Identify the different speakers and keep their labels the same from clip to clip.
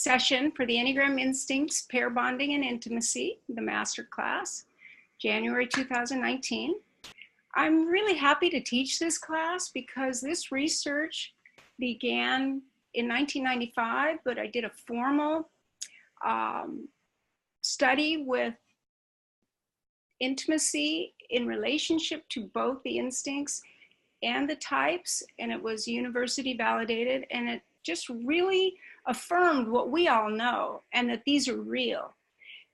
Speaker 1: session for the Enneagram Instincts, Pair Bonding and Intimacy, the master class, January 2019. I'm really happy to teach this class because this research began in 1995, but I did a formal study with intimacy in relationship to both the instincts and the types, and it was university validated, and it just really affirmed what we all know, and that these are real.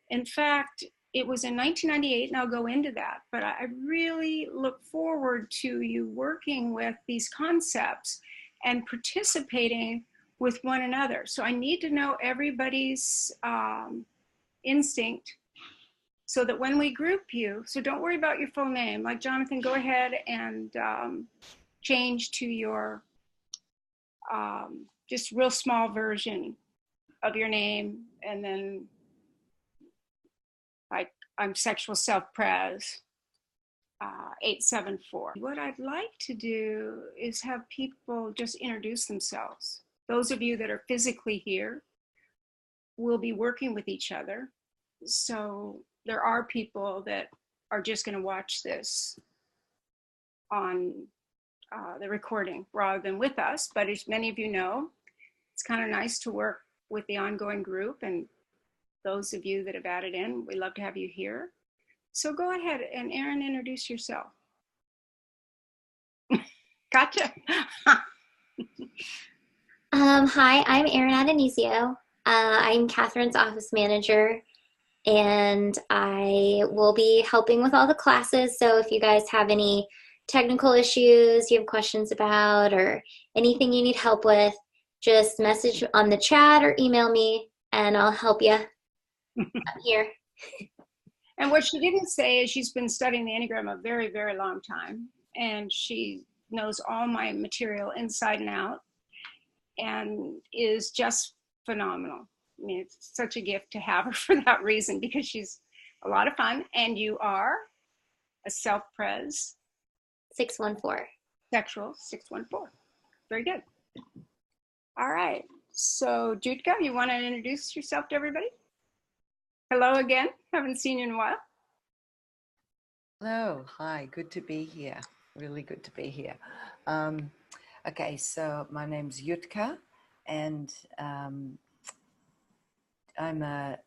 Speaker 1: In fact, it was in 1998, and I'll go into that, but I really look forward to you working with these concepts and participating with one another. So I need to know everybody's instinct so that when we group you, so don't worry about your full name. Like Jonathan, go ahead and change to your just real small version of your name, and then like I'm sexual self-pres 874. What I'd like to do is have people just introduce themselves. Those of you that are physically here will be working with each other. So there are people that are just going to watch this on the recording rather than with us. But as many of you know, it's kind of nice to work with the ongoing group, and those of you that have added in, we love to have you here. So go ahead and Erin, introduce yourself. Gotcha.
Speaker 2: Hi, I'm Erin Adonisio. I'm Catherine's office manager, and I will be helping with all the classes. So if you guys have any technical issues you have questions about or anything you need help with, just message on the chat or email me and I'll help you. I'm here.
Speaker 1: And what she didn't say is she's been studying the Enneagram a very, very long time, and she knows all my material inside and out and is just phenomenal. I mean, it's such a gift to have her for that reason, because she's a lot of fun. And you are a self-pres
Speaker 2: 614.
Speaker 1: Sexual 614. Very good. All right. So Jutka, you want to introduce yourself to everybody? Hello again. Haven't seen you in a while.
Speaker 3: Hello. Hi. Good to be here. Really good to be here. Okay. So my name's Jutka, and I'm a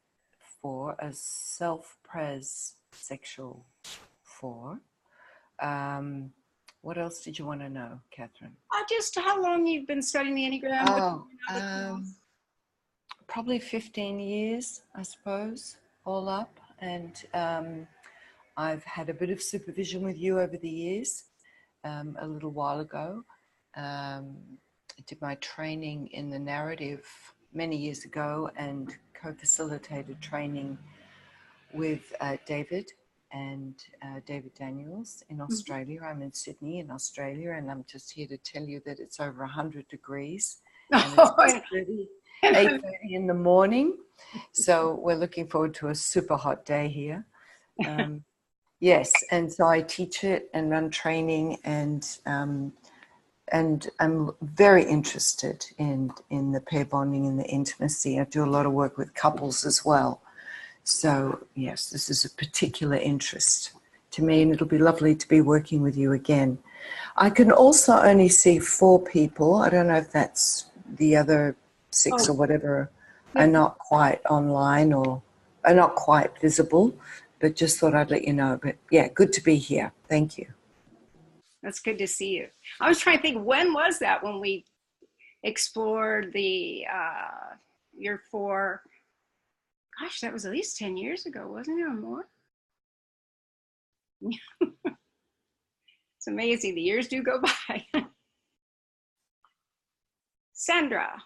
Speaker 3: self-pres sexual 4. What else did you want to know, Catherine?
Speaker 1: Just how long you've been studying the Enneagram?
Speaker 3: Probably 15 years, I suppose, all up. And I've had a bit of supervision with you over the years. A little while ago, I did my training in the narrative many years ago and co-facilitated training with David and David Daniels in Australia. I'm in Sydney in Australia, and I'm just here to tell you that it's over 100 degrees and it's 8:30 in the morning. So we're looking forward to a super hot day here. Yes, and so I teach it and run training, and I'm very interested in the pair bonding and the intimacy. I do a lot of work with couples as well. So yes, this is a particular interest to me, and it'll be lovely to be working with you again. I can also only see 4 people. I don't know if that's the other 6 or whatever are not quite online or are not quite visible, but just thought I'd let you know. But yeah, good to be here. Thank you.
Speaker 1: That's good to see you. I was trying to think, when was that when we explored the your 4? Gosh, that was at least 10 years ago, wasn't it, or more? It's amazing. The years do go by. Sandra.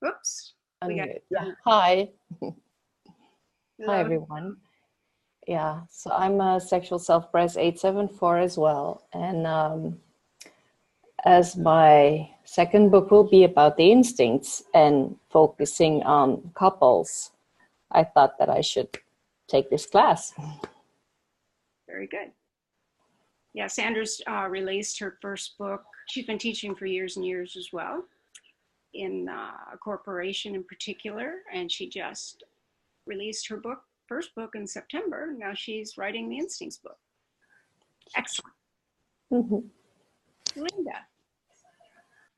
Speaker 1: Oops.
Speaker 4: Hi. Hi, everyone. Yeah, so I'm a sexual self-pres 874 as well. And as my second book will be about the instincts and focusing on couples, I thought that I should take this class.
Speaker 1: Very good. Yeah, Sandra's released her first book. She's been teaching for years and years as well. in a corporation in particular, and she just released her first book in September. Now she's writing the Instincts book. Excellent.
Speaker 4: Mm-hmm.
Speaker 1: Linda.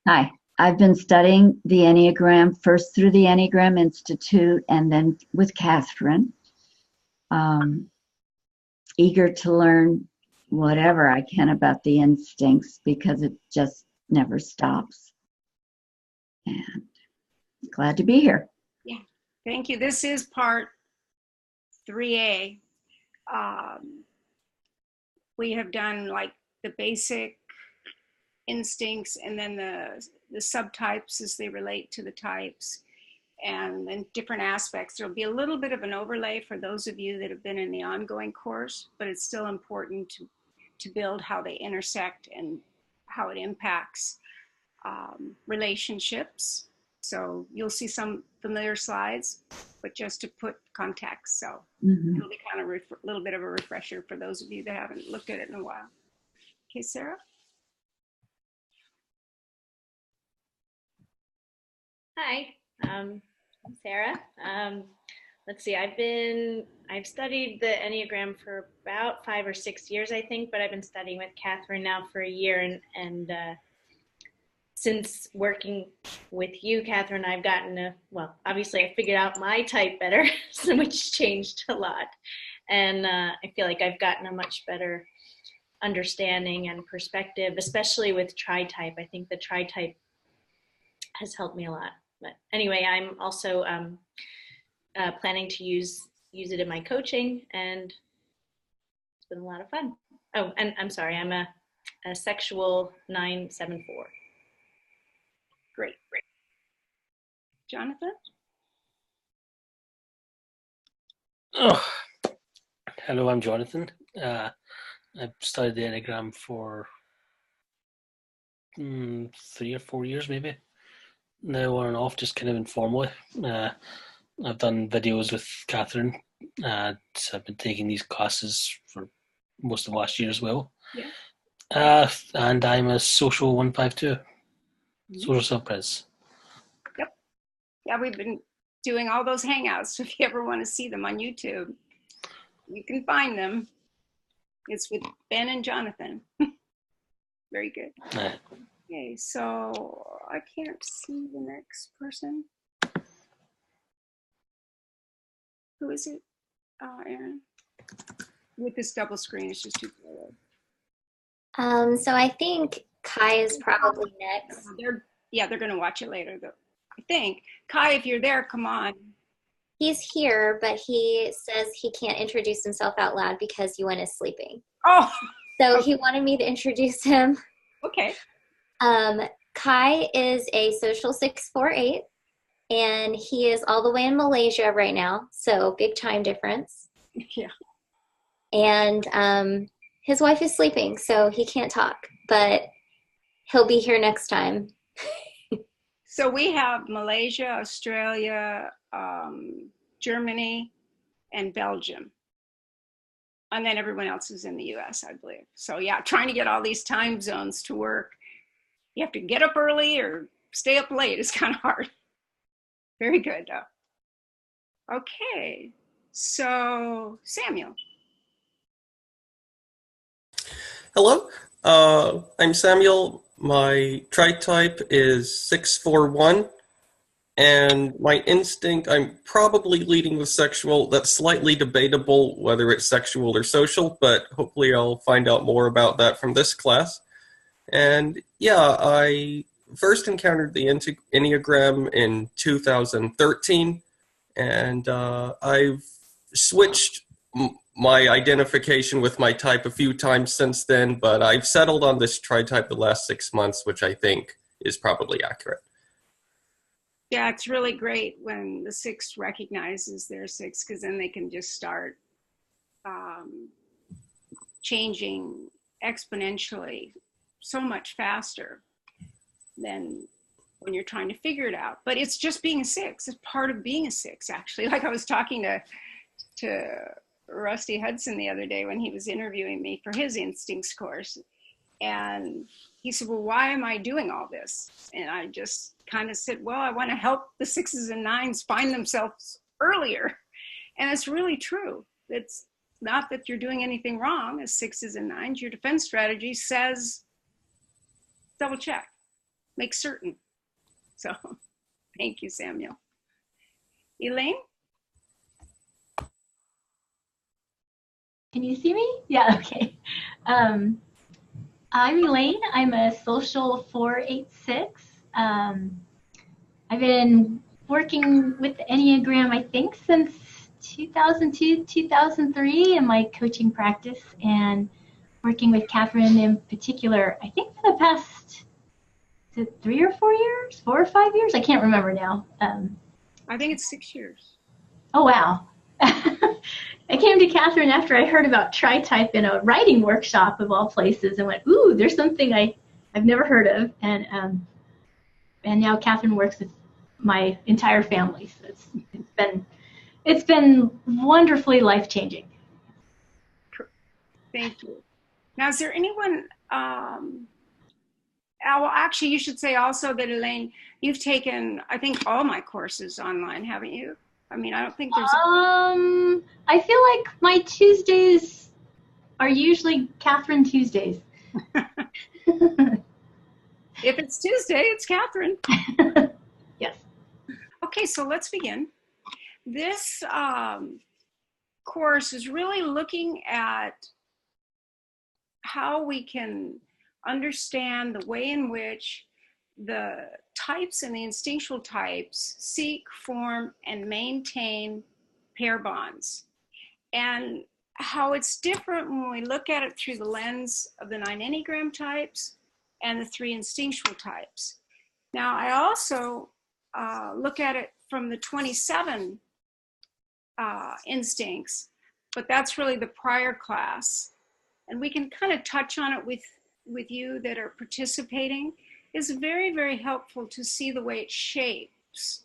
Speaker 5: Hi, I've been studying the Enneagram first through the Enneagram Institute and then with Catherine. Eager to learn whatever I can about the instincts because it just never stops. And glad to be here.
Speaker 1: Yeah, thank you. This is part 3A. We have done like the basic instincts and then the subtypes as they relate to the types, and then different aspects. There'll be a little bit of an overlay for those of you that have been in the ongoing course, but it's still important to build how they intersect and how it impacts relationships. So you'll see some familiar slides, but just to put context. So it'll be kind of a little bit of a refresher for those of you that haven't looked at it in a while. Okay, Sarah?
Speaker 6: Hi, I'm Sarah. Let's see, I've studied the Enneagram for about 5 or 6 years, I think, but I've been studying with Catherine now for a year, and since working with you, Catherine, I've gotten obviously I figured out my type better, so which changed a lot. And I feel like I've gotten a much better understanding and perspective, especially with tri-type. I think the tri-type has helped me a lot. But anyway, I'm also planning to use it in my coaching, and it's been a lot of fun. Oh, and I'm sorry, I'm a sexual 974.
Speaker 1: Great. Jonathan?
Speaker 7: Oh, hello, I'm Jonathan. I've studied the Enneagram for 3 or 4 years, maybe. Now on and off, just kind of informally. I've done videos with Catherine, and I've been taking these classes for most of last year as well.
Speaker 1: Yeah.
Speaker 7: And I'm a social 152, social self-pres.
Speaker 1: Yep. Yeah, we've been doing all those hangouts. So if you ever want to see them on YouTube, you can find them. It's with Ben and Jonathan. Very good. Okay, so I can't see the next person. Who is it, Erin? With this double screen, it's just too far.
Speaker 2: So I think Kai is probably next.
Speaker 1: They're going to watch it later, though. I think. Kai, if you're there, come on.
Speaker 2: He's here, but he says he can't introduce himself out loud because Yuan is sleeping.
Speaker 1: Oh!
Speaker 2: So
Speaker 1: Okay.
Speaker 2: he wanted me to introduce him.
Speaker 1: Okay.
Speaker 2: Kai is a social 648, and he is all the way in Malaysia right now, so big time difference.
Speaker 1: Yeah.
Speaker 2: And his wife is sleeping, so he can't talk, but he'll be here next time.
Speaker 1: So we have Malaysia, Australia, Germany, and Belgium. And then everyone else is in the US, I believe. So yeah, trying to get all these time zones to work. You have to get up early or stay up late. It's kind of hard. Very good, though. Okay, so Samuel.
Speaker 8: Hello, I'm Samuel. My tri-type is 641, and my instinct, I'm probably leading with sexual. That's slightly debatable whether it's sexual or social, but hopefully I'll find out more about that from this class. And yeah, I first encountered the Enneagram in 2013, and I've switched my identification with my type a few times since then, but I've settled on this tri-type the last 6 months, which I think is probably accurate.
Speaker 1: Yeah, it's really great when the 6 recognizes their 6, because then they can just start changing exponentially so much faster than when you're trying to figure it out. But it's just being a 6. It's part of being a 6, actually. Like I was talking to Rusty Hudson the other day when he was interviewing me for his instincts course. And he said, well, why am I doing all this? And I just kind of said, well, I want to help the 6s and 9s find themselves earlier. And it's really true. It's not that you're doing anything wrong as 6s and 9s. Your defense strategy says, double check, make certain. So thank you, Samuel. Elaine?
Speaker 9: Can you see me? Yeah, okay. I'm Elaine. I'm a social 486. I've been working with the Enneagram, I think, since 2002, 2003 in my coaching practice, and working with Catherine in particular, I think for the past 3 or 4 years, 4 or 5 years? I can't remember now.
Speaker 1: I think it's 6 years.
Speaker 9: Oh, wow. I came to Catherine after I heard about tri-type in a writing workshop of all places and went, ooh, there's something I've never heard of. And now Catherine works with my entire family. So it's been wonderfully life-changing.
Speaker 1: Thank you. Now, is there anyone, well, actually, you should say also that, Elaine, you've taken, I think, all my courses online, haven't you? I mean, I don't think there's...
Speaker 9: I feel like my Tuesdays are usually Catherine Tuesdays.
Speaker 1: If it's Tuesday, it's Catherine.
Speaker 9: Yes.
Speaker 1: Okay, so let's begin. This course is really looking at how we can understand the way in which the types and the instinctual types seek, form, and maintain pair bonds, and how it's different when we look at it through the lens of the 9 Enneagram types and the 3 instinctual types. Now, I also look at it from the 27 instincts, but that's really the prior class. And we can kind of touch on it with you that are participating. It's very, very helpful to see the way it shapes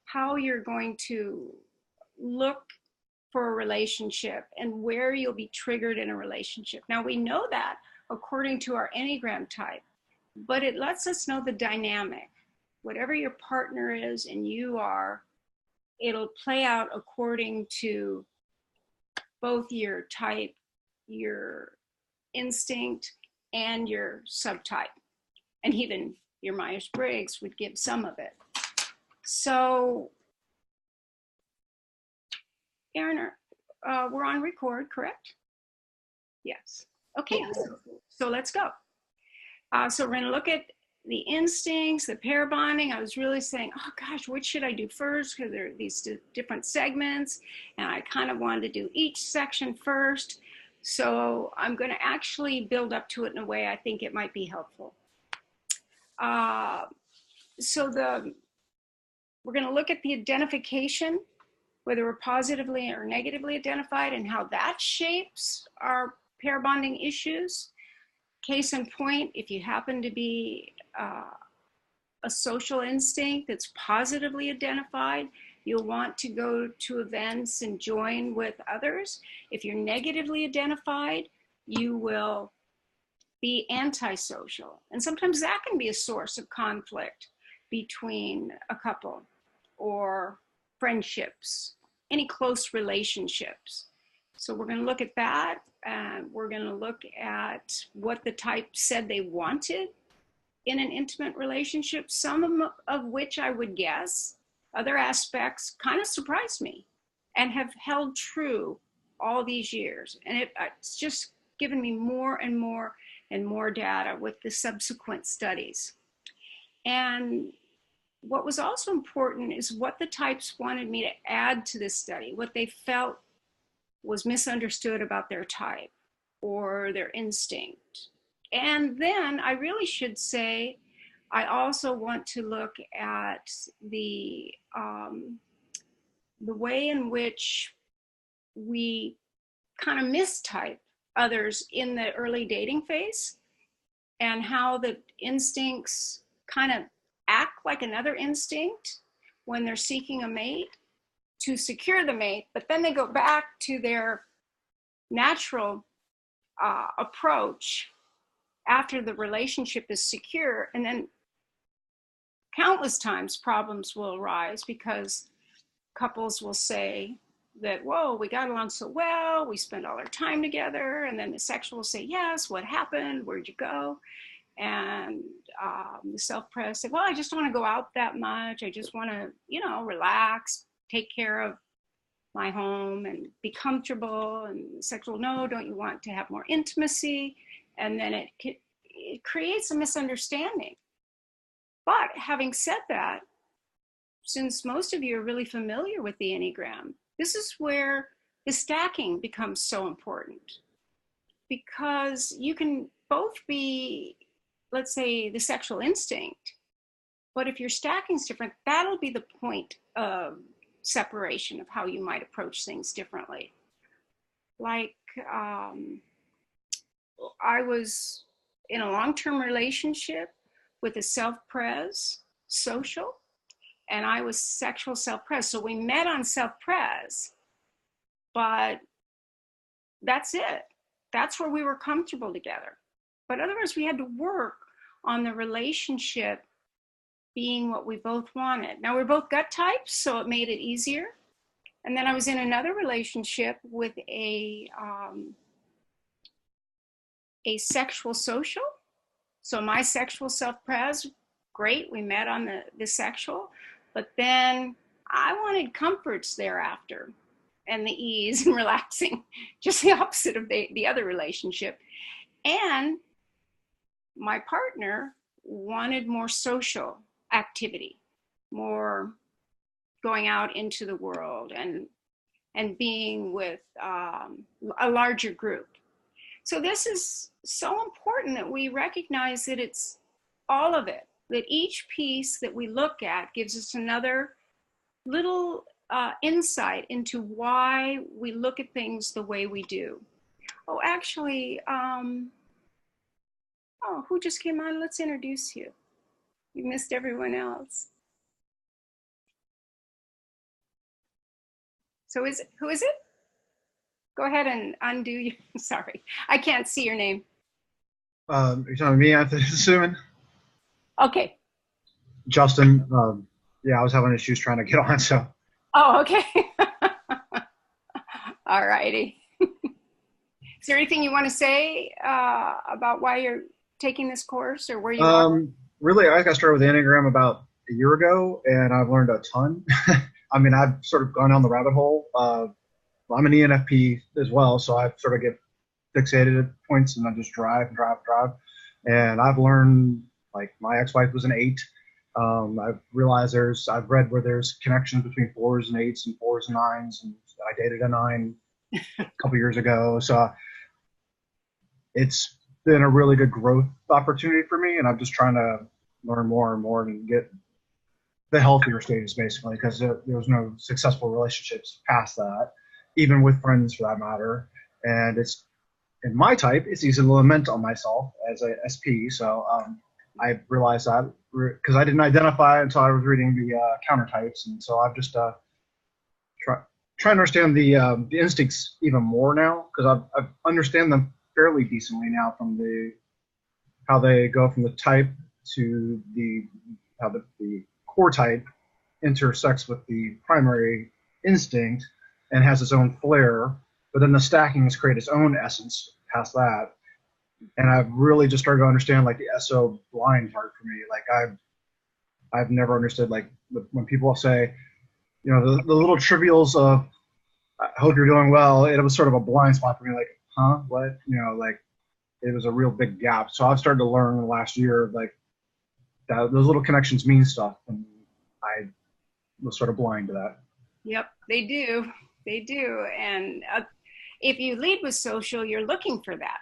Speaker 1: how you're going to look for a relationship and where you'll be triggered in a relationship. Now, we know that according to our Enneagram type, but it lets us know the dynamic. Whatever your partner is and you are, it'll play out according to both your type, your instinct, and your subtype. And even your Myers-Briggs would give some of it. So, Erin, we're on record, correct? Yes. Okay, so let's go. So we're going to look at the instincts, the pair bonding. I was really saying, oh gosh, which should I do first? Because there are these different segments, and I kind of wanted to do each section first. So I'm going to actually build up to it in a way I think it might be helpful. So we're going to look at the identification, whether we're positively or negatively identified, and how that shapes our pair bonding issues. Case in point, if you happen to be a social instinct that's positively identified, you'll want to go to events and join with others. If you're negatively identified, you will be antisocial. And sometimes that can be a source of conflict between a couple or friendships, any close relationships. So we're going to look at that, and we're going to look at what the type said they wanted in an intimate relationship, some of which I would guess, other aspects kind of surprised me and have held true all these years. And it's just given me more and more and more data with the subsequent studies. And what was also important is what the types wanted me to add to this study, what they felt was misunderstood about their type or their instinct. And then I really should say, I also want to look at the way in which we kind of mistype others in the early dating phase, and how the instincts kind of act like another instinct when they're seeking a mate to secure the mate, but then they go back to their natural approach after the relationship is secure. And then countless times problems will arise because couples will say that, whoa, we got along so well, we spent all our time together. And then the sexual will say, yes, what happened? Where'd you go? And the self-pres say, well, I just don't want to go out that much. I just want to, relax, take care of my home and be comfortable. And sexual, no, don't you want to have more intimacy? And then it creates a misunderstanding. But having said that, since most of you are really familiar with the Enneagram, this is where the stacking becomes so important, because you can both be, let's say, the sexual instinct, but if your stacking is different, that'll be the point of separation of how you might approach things differently. Like, I was in a long-term relationship with a self-pres social, and I was sexual self-pres. So we met on self-pres, but that's it. That's where we were comfortable together. But otherwise, we had to work on the relationship being what we both wanted. Now, we're both gut types, so it made it easier. And then I was in another relationship with a sexual social. So my sexual self-pres, great, we met on the sexual, but then I wanted comforts thereafter and the ease and relaxing, just the opposite of the other relationship. And my partner wanted more social activity, more going out into the world and being with a larger group. So this is so important that we recognize that it's all of it, that each piece that we look at gives us another little insight into why we look at things the way we do. Oh, actually, who just came on? Let's introduce you. You missed everyone else. So who is it? Go ahead and undo you. Sorry, I can't see your name.
Speaker 10: Are you talking to me, Anthony, assuming?
Speaker 1: Okay.
Speaker 10: Justin, yeah, I was having issues trying to get on, so.
Speaker 1: Oh, okay. All righty. Is there anything you want to say about why you're taking this course or where you are?
Speaker 10: Really, I got started with Enneagram about a year ago, and I've learned a ton. I mean, I've sort of gone down the rabbit hole. I'm an ENFP as well, so I sort of get fixated at points and I just drive. And I've learned, like, my ex-wife was an 8. I've realized I've read where there's connections between 4s and 8s and 4s and 9s, and I dated a 9 a couple years ago. So it's been a really good growth opportunity for me, and I'm just trying to learn more and more and get the healthier stages, basically, because there was no successful relationships past that, even with friends for that matter. And it's, in my type, it's easy to lament on myself as a SP. So I realized that because I didn't identify until I was reading the counter types. And so I've just trying to understand the instincts even more now, because I understand them fairly decently now from how they go from the type to how the core type intersects with the primary instinct and has its own flair, but then the stacking has created its own essence past that. And I've really just started to understand, like, the SO blind part for me. Like, I've never understood, like, when people say, the little trivials of, I hope you're doing well, it was sort of a blind spot for me, like, huh, what? Like, it was a real big gap. So I've started to learn in the last year, like, that those little connections mean stuff, and I was sort of blind to that.
Speaker 1: Yep, they do. They do. And if you lead with social, you're looking for that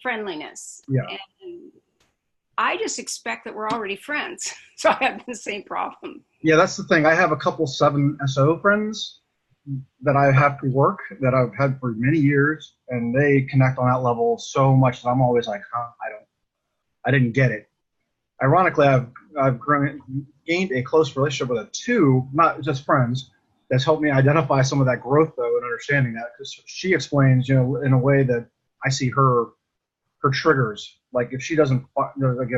Speaker 1: friendliness.
Speaker 10: Yeah.
Speaker 1: And I just expect that we're already friends. So I have the same problem.
Speaker 10: Yeah, that's the thing. I have a couple 7 SO friends that I have to work that I've had for many years, and they connect on that level so much that I'm always like, huh, I didn't get it. Ironically, I've gained a close relationship with a 2, not just friends, that's helped me identify some of that growth, though, and understanding that, because she explains, in a way that I see her her triggers. Like if she doesn't, like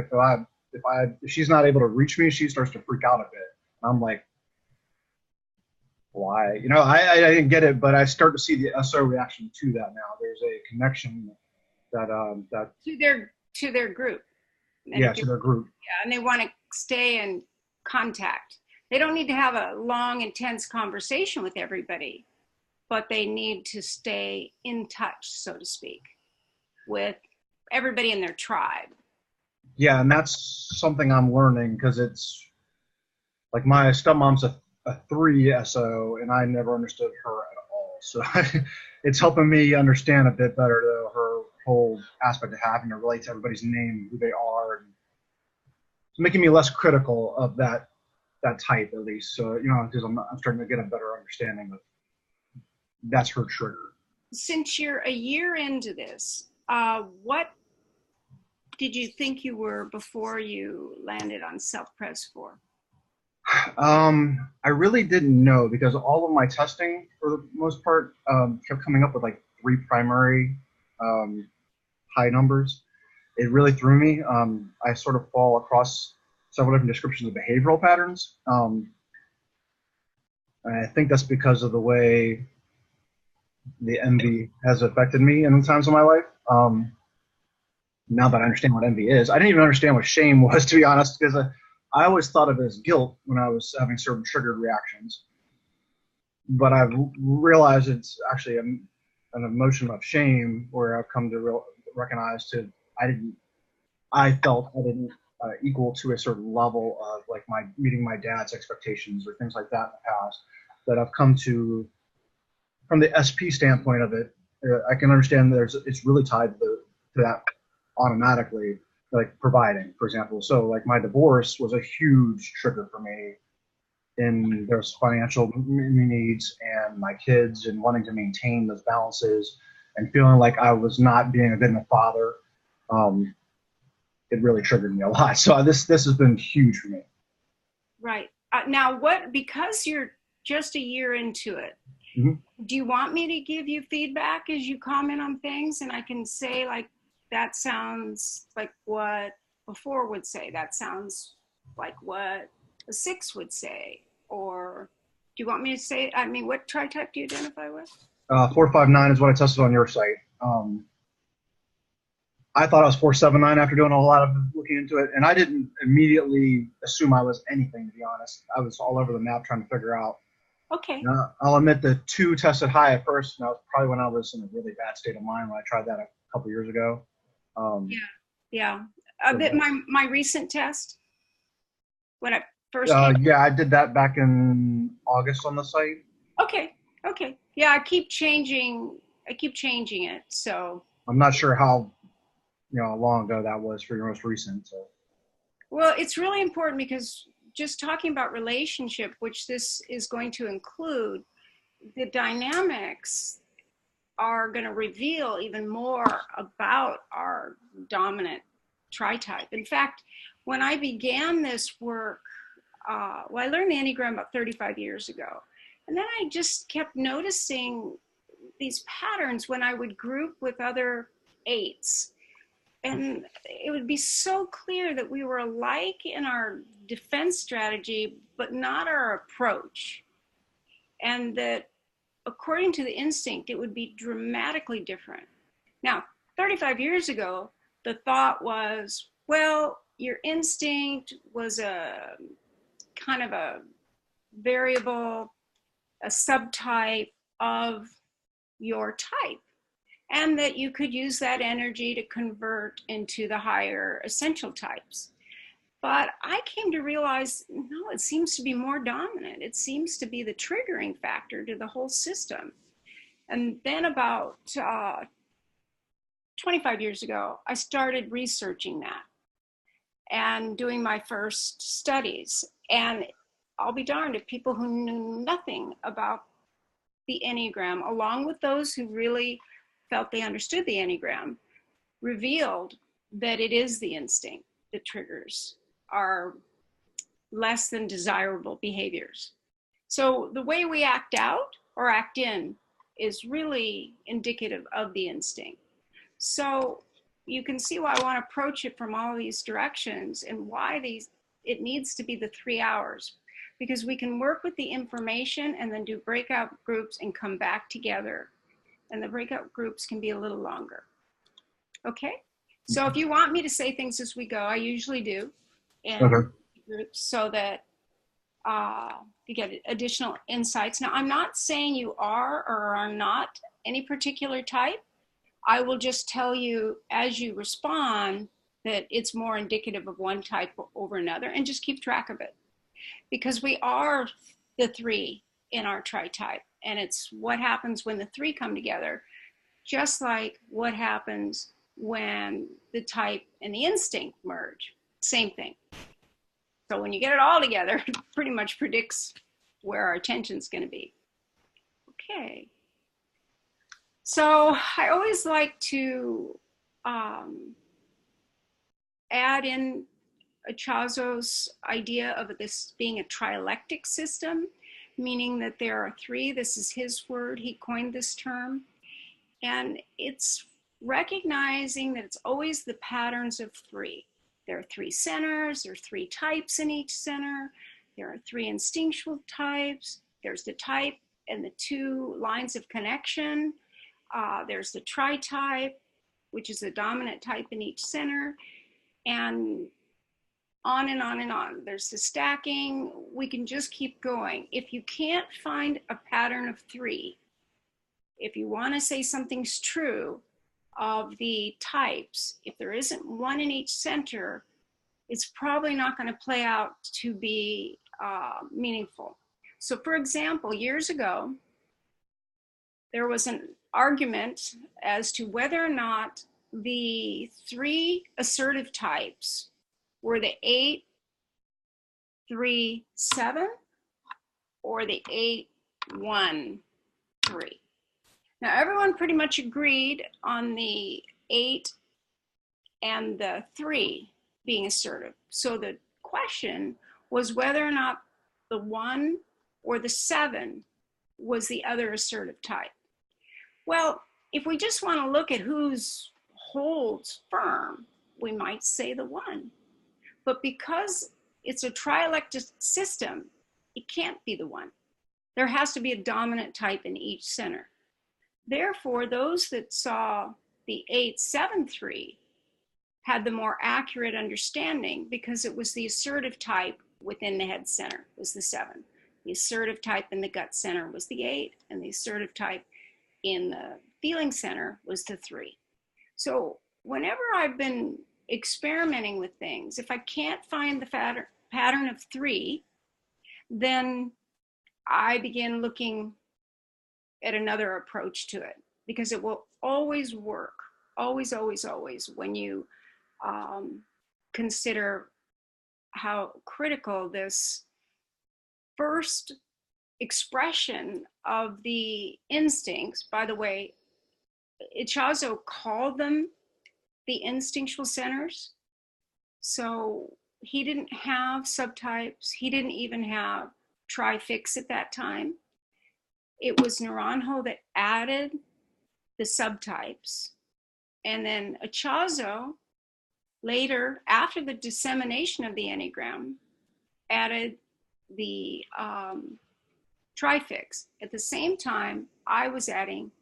Speaker 10: if she's not able to reach me, she starts to freak out a bit. I'm like, why? I didn't get it, but I start to see the SO reaction to that now. There's a connection that
Speaker 1: to their group.
Speaker 10: Yeah, to their group.
Speaker 1: Yeah, and they want to stay in contact. They don't need to have a long, intense conversation with everybody, but they need to stay in touch, so to speak, with everybody in their tribe.
Speaker 10: Yeah, and that's something I'm learning because it's like my stepmom's a 3 SO, and I never understood her at all. So it's helping me understand a bit better her whole aspect of having to relate to everybody's name, who they are, and it's making me less critical of that type, at least. So because I'm starting to get a better understanding of that's her trigger.
Speaker 1: Since you're a year into this, what did you think you were before you landed on Self-Pres 4?
Speaker 10: I really didn't know because all of my testing, for the most part, kept coming up with like 3 primary high numbers. It really threw me. I sort of fall across several different descriptions of behavioral patterns. And I think that's because of the way the envy has affected me in times of my life. Now that I understand what envy is, I didn't even understand what shame was, to be honest, because I always thought of it as guilt when I was having certain triggered reactions. But I've realized it's actually an emotion of shame where I've come to recognize I felt I didn't equal to a certain level of like meeting my dad's expectations or things like that in the past, that I've come to, from the SP standpoint of it, I can understand it's really tied to that automatically, like providing, for example. So like my divorce was a huge trigger for me in those financial needs and my kids and wanting to maintain those balances and feeling like I was not being a good enough father. It really triggered me a lot. So this has been huge for me.
Speaker 1: Right. Now, because you're just a year into it, do you want me to give you feedback as you comment on things? And I can say, like, that sounds like what a 4 would say. That sounds like what a 6 would say. Or do you want me to say, what tri-type do you identify with?
Speaker 10: 459 is what I tested on your site. I thought I was 479 after doing a lot of looking into it, and I didn't immediately assume I was anything, to be honest. I was all over the map trying to figure out.
Speaker 1: Okay.
Speaker 10: I'll admit the 2 tested high at first, and that was probably when I was in a really bad state of mind when I tried that a couple years ago.
Speaker 1: Yeah. My recent test, when I first
Speaker 10: yeah, I did that back in August on the site.
Speaker 1: Okay. Yeah, I keep changing it, so.
Speaker 10: I'm not sure how long ago that was for your most recent. So.
Speaker 1: Well, it's really important because just talking about relationship, which this is going to include, the dynamics are going to reveal even more about our dominant tri-type. In fact, when I began this work, I learned the Enneagram about 35 years ago. And then I just kept noticing these patterns when I would group with other 8s. And it would be so clear that we were alike in our defense strategy, but not our approach. And that according to the instinct, it would be dramatically different. Now, 35 years ago, the thought was, well, your instinct was a kind of a variable, a subtype of your type, and that you could use that energy to convert into the higher essential types. But I came to realize, no, it seems to be more dominant. It seems to be the triggering factor to the whole system. And then about 25 years ago, I started researching that and doing my first studies. And I'll be darned if people who knew nothing about the Enneagram, along with those who really felt they understood the Enneagram, revealed that it is the instinct that triggers our less than desirable behaviors. So the way we act out or act in is really indicative of the instinct. So you can see why I want to approach it from all these directions and why it needs to be the 3 hours, because we can work with the information and then do breakout groups and come back together. And the breakout groups can be a little longer. Okay? So if you want me to say things as we go, I usually do. And
Speaker 10: Okay.
Speaker 1: groups so that you get additional insights. Now, I'm not saying you are or are not any particular type. I will just tell you as you respond that it's more indicative of one type over another, and just keep track of it. Because we are the 3 in our tri-type, and it's what happens when the 3 come together, just like what happens when the type and the instinct merge. Same thing. So when you get it all together, it pretty much predicts where our attention's going to be. Okay. So I always like to add in Chazo's idea of this being a trialectic system, meaning that there are 3. This is his word. He coined this term. And it's recognizing that it's always the patterns of 3. There are 3 centers, there are 3 types in each center, there are 3 instinctual types, there's the type and the 2 lines of connection, there's the tri-type, which is a dominant type in each center, and on and on and on. There's the stacking. We can just keep going. If you can't find a pattern of 3, if you want to say something's true of the types, if there isn't one in each center, it's probably not going to play out to be meaningful. So for example, years ago, there was an argument as to whether or not the 3 assertive types were the 8, 3, 7 or the 8, 1, 3. Now, everyone pretty much agreed on the 8 and the 3 being assertive. So the question was whether or not the 1 or the 7 was the other assertive type. Well, if we just want to look at whose holds firm, we might say the 1. But because it's a trialectic system, it can't be the 1. There has to be a dominant type in each center. Therefore, those that saw the 8, 7, 3 had the more accurate understanding, because it was the assertive type within the head center was the 7. The assertive type in the gut center was the 8, and the assertive type in the feeling center was the 3. So whenever I've been experimenting with things, if I can't find the pattern of 3, then I begin looking at another approach to it, because it will always work, always, always, always, when you consider how critical this first expression of the instincts. By the way, Chazo called them the instinctual centers. So he didn't have subtypes. He didn't even have trifix at that time. It was Naranjo that added the subtypes. And then Chazo later, after the dissemination of the Enneagram, added the trifix. At the same time, I was adding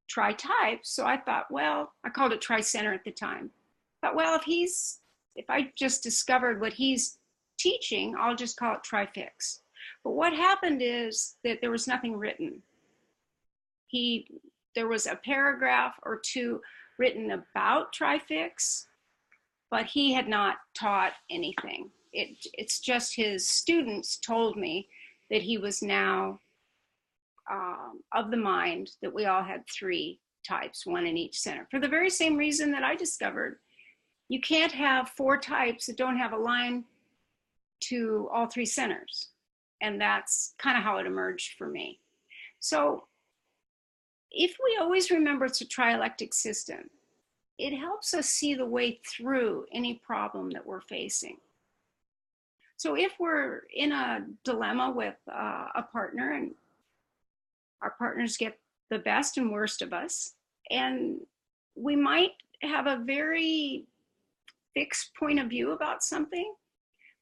Speaker 1: tri-types. So I thought, well, I called it tri-center at the time. But well, if I just discovered what he's teaching, I'll just call it trifix. But what happened is that there was nothing written. There was a paragraph or 2 written about trifix, but he had not taught anything. It's just his students told me that he was now of the mind that we all had 3 types, 1 in each center. For the very same reason that I discovered you can't have 4 types that don't have a line to all 3 centers. And that's kind of how it emerged for me. So if we always remember it's a trialectic system, it helps us see the way through any problem that we're facing. So if we're in a dilemma with a partner, and our partners get the best and worst of us, and we might have a very fixed point of view about something.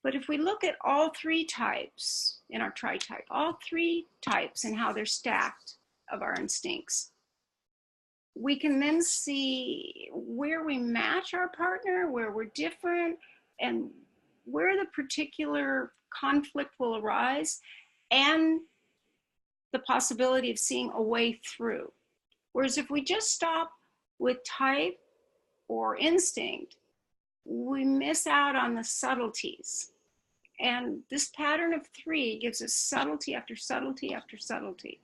Speaker 1: But if we look at all three types in our tri-type, all three types and how they're stacked of our instincts, we can then see where we match our partner, where we're different, and where the particular conflict will arise, and the possibility of seeing a way through. Whereas if we just stop with type or instinct, we miss out on the subtleties. And this pattern of 3 gives us subtlety after subtlety after subtlety.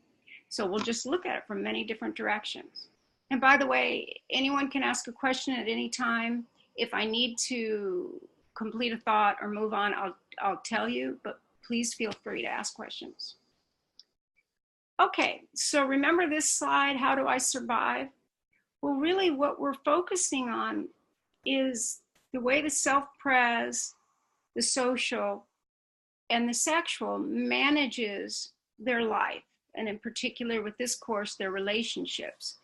Speaker 1: So we'll just look at it from many different directions. And by the way, anyone can ask a question at any time. If I need to complete a thought or move on, I'll tell you, but please feel free to ask questions. Okay, so remember this slide, how do I survive? Well, really what we're focusing on is the way the self-pres, the social, and the sexual manages their life, and in particular with this course, their relationships.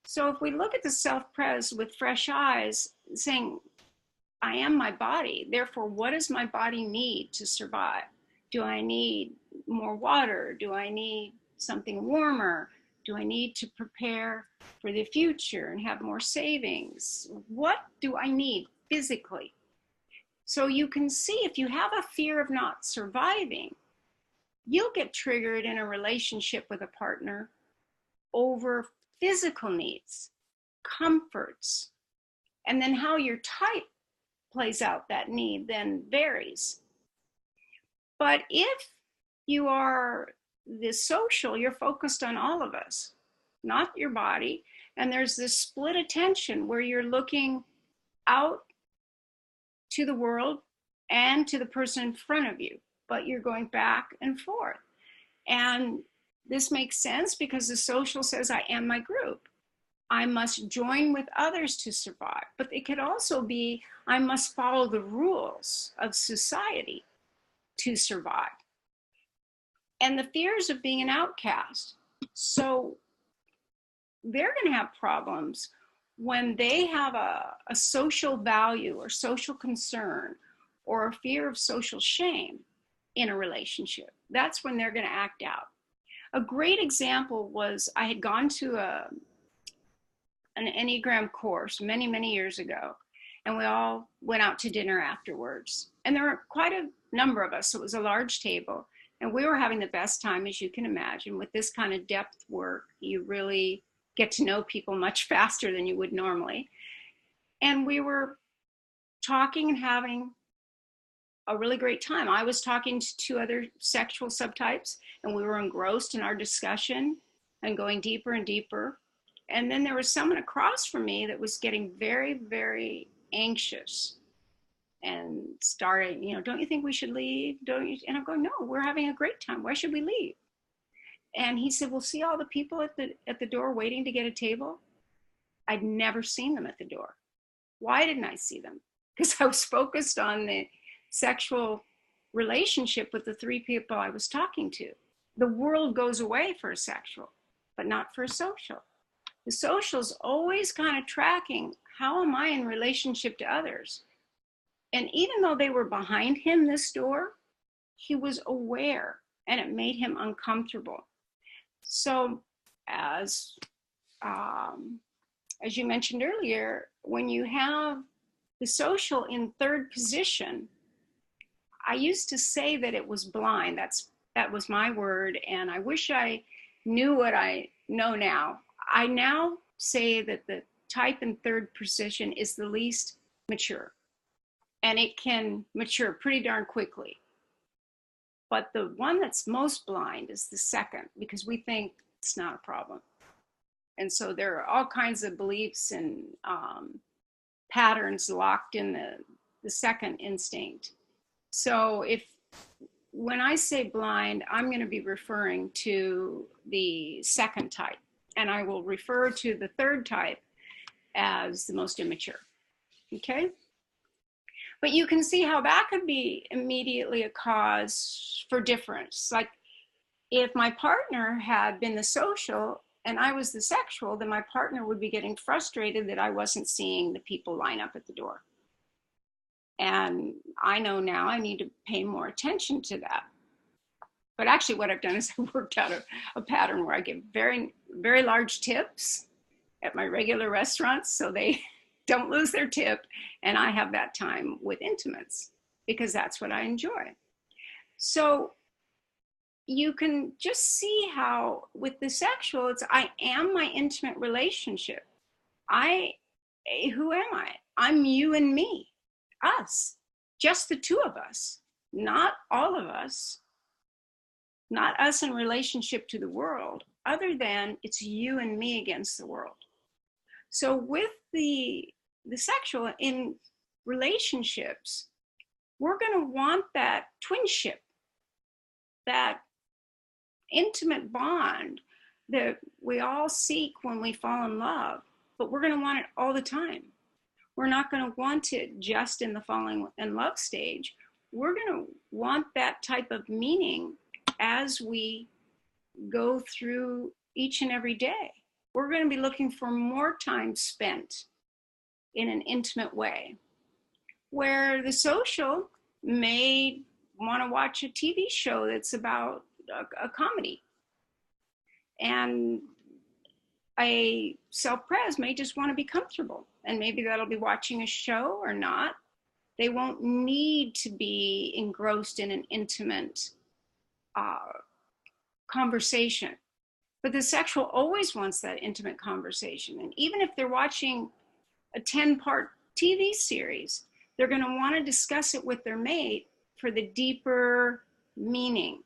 Speaker 1: So if we look at the self-pres with fresh eyes, saying, I am my body, therefore what does my body need to survive? Do I need more water? Do I need something warmer? Do I need to prepare for the future and have more savings? What do I need physically? So you can see if you have a fear of not surviving, you'll get triggered in a relationship with a partner over physical needs, comforts, and then how your type plays out that need then varies. But if you are the social, you're focused on all of us, not your body. And there's this split attention where you're looking out to the world and to the person in front of you, but you're going back and forth. And this makes sense because the social says, I am my group. I must join with others to survive. But it could also be, I must follow the rules of society to survive. And the fears of being an outcast. So they're going to have problems when they have a social value or social concern or a fear of social shame in a relationship. That's when they're going to act out. A great example was I had gone to an Enneagram course many, many years ago, and we all went out to dinner afterwards. And there were quite a number of us, so it was a large table. And we were having the best time, as you can imagine. With this kind of depth work, you really get to know people much faster than you would normally. And we were talking and having a really great time. I was talking to 2 other sexual subtypes, and we were engrossed in our discussion and going deeper and deeper. And then there was someone across from me that was getting very, very anxious and started, don't you think we should leave? Don't you? And I'm going, no, we're having a great time. Why should we leave? And he said, well, see all the people at the door waiting to get a table? I'd never seen them at the door. Why didn't I see them? Because I was focused on the sexual relationship with the 3 people I was talking to. The world goes away for a sexual, but not for a social. The social's always kind of tracking, how am I in relationship to others? And even though they were behind him, this door, he was aware, and it made him uncomfortable. So as you mentioned earlier, when you have the social in 3rd position, I used to say that it was blind. That was my word, and I wish I knew what I know now. I now say that the type in 3rd position is the least mature, and it can mature pretty darn quickly. But the one that's most blind is the 2nd, because we think it's not a problem. And so there are all kinds of beliefs and patterns locked in the 2nd instinct. So when I say blind, I'm going to be referring to the 2nd type, and I will refer to the 3rd type as the most immature. Okay? But you can see how that could be immediately a cause for difference. Like if my partner had been the social and I was the sexual, then my partner would be getting frustrated that I wasn't seeing the people line up at the door. And I know now I need to pay more attention to that. But actually what I've done is I worked out a pattern where I give very, very large tips at my regular restaurants so they don't lose their tip. And I have that time with intimates because that's what I enjoy. So you can just see how with the sexual, it's I am my intimate relationship. Who am I? I'm you and me, us, just the two of us, not all of us, not us in relationship to the world, other than it's you and me against the world. So with the sexual in relationships, we're going to want that twinship, that intimate bond that we all seek when we fall in love, but we're going to want it all the time. We're not going to want it just in the falling in love stage. We're going to want that type of meaning as we go through each and every day. We're going to be looking for more time spent in an intimate way, where the social may want to watch a TV show that's about a comedy. And a self-pres may just want to be comfortable, and maybe that'll be watching a show or not. They won't need to be engrossed in an intimate conversation. But the sexual always wants that intimate conversation. And even if they're watching a 10-part TV series, they're going to want to discuss it with their mate for the deeper meaning.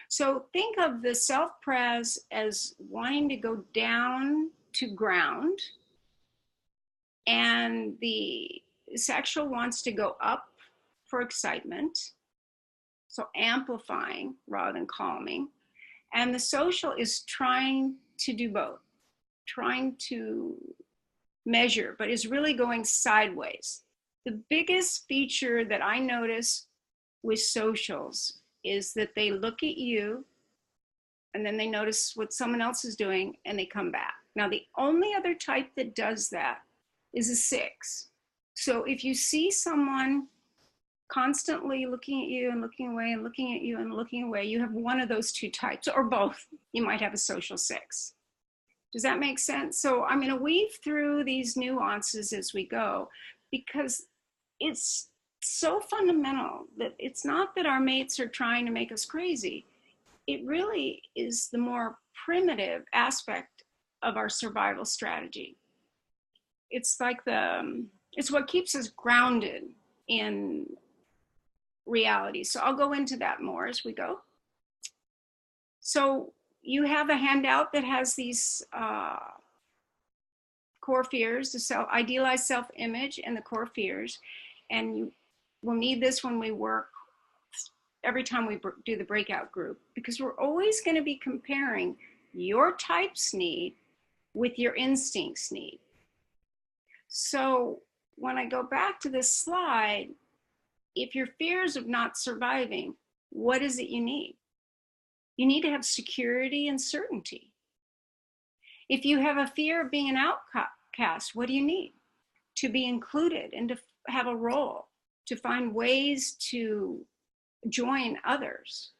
Speaker 1: So think of the self-pres as wanting to go down to ground, and the sexual wants to go up for excitement, so amplifying rather than calming. And the social is trying to do both, trying to measure, but is really going sideways. The biggest feature that I notice with socials is that they look at you and then they notice what someone else is doing and they come back. Now, the only other type that does that is a 6. So if you see someone constantly looking at you and looking away and looking at you and looking away, you have one of those two types, or both. You might have a social 6. Does that make sense? So I'm going to weave through these nuances as we go, because it's so fundamental that it's not that our mates are trying to make us crazy. It really is the more primitive aspect of our survival strategy. It's like it's what keeps us grounded in reality. So I'll go into that more as we go. So you have a handout that has these core fears, the idealized self-image and the core fears. And you will need this when we work, every time we do the breakout group, because we're always going to be comparing your type's need with your instinct's need. So when I go back to this slide, if your fears of not surviving, what is it you need? You need to have security and certainty. If you have a fear of being an outcast, what do you need? To be included and to have a role, to find ways to join others.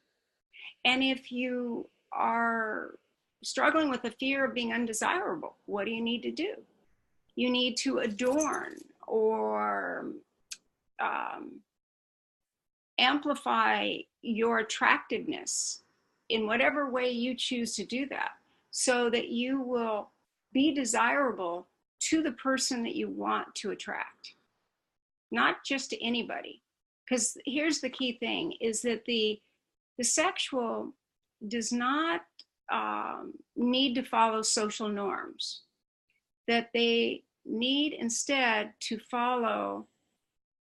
Speaker 1: And if you are struggling with a fear of being undesirable, what do you need to do? You need to adorn or amplify your attractiveness in whatever way you choose to do that, so that you will be desirable to the person that you want to attract, not just to anybody. Because here's the key thing, is that the sexual does not need to follow social norms, that they need instead to follow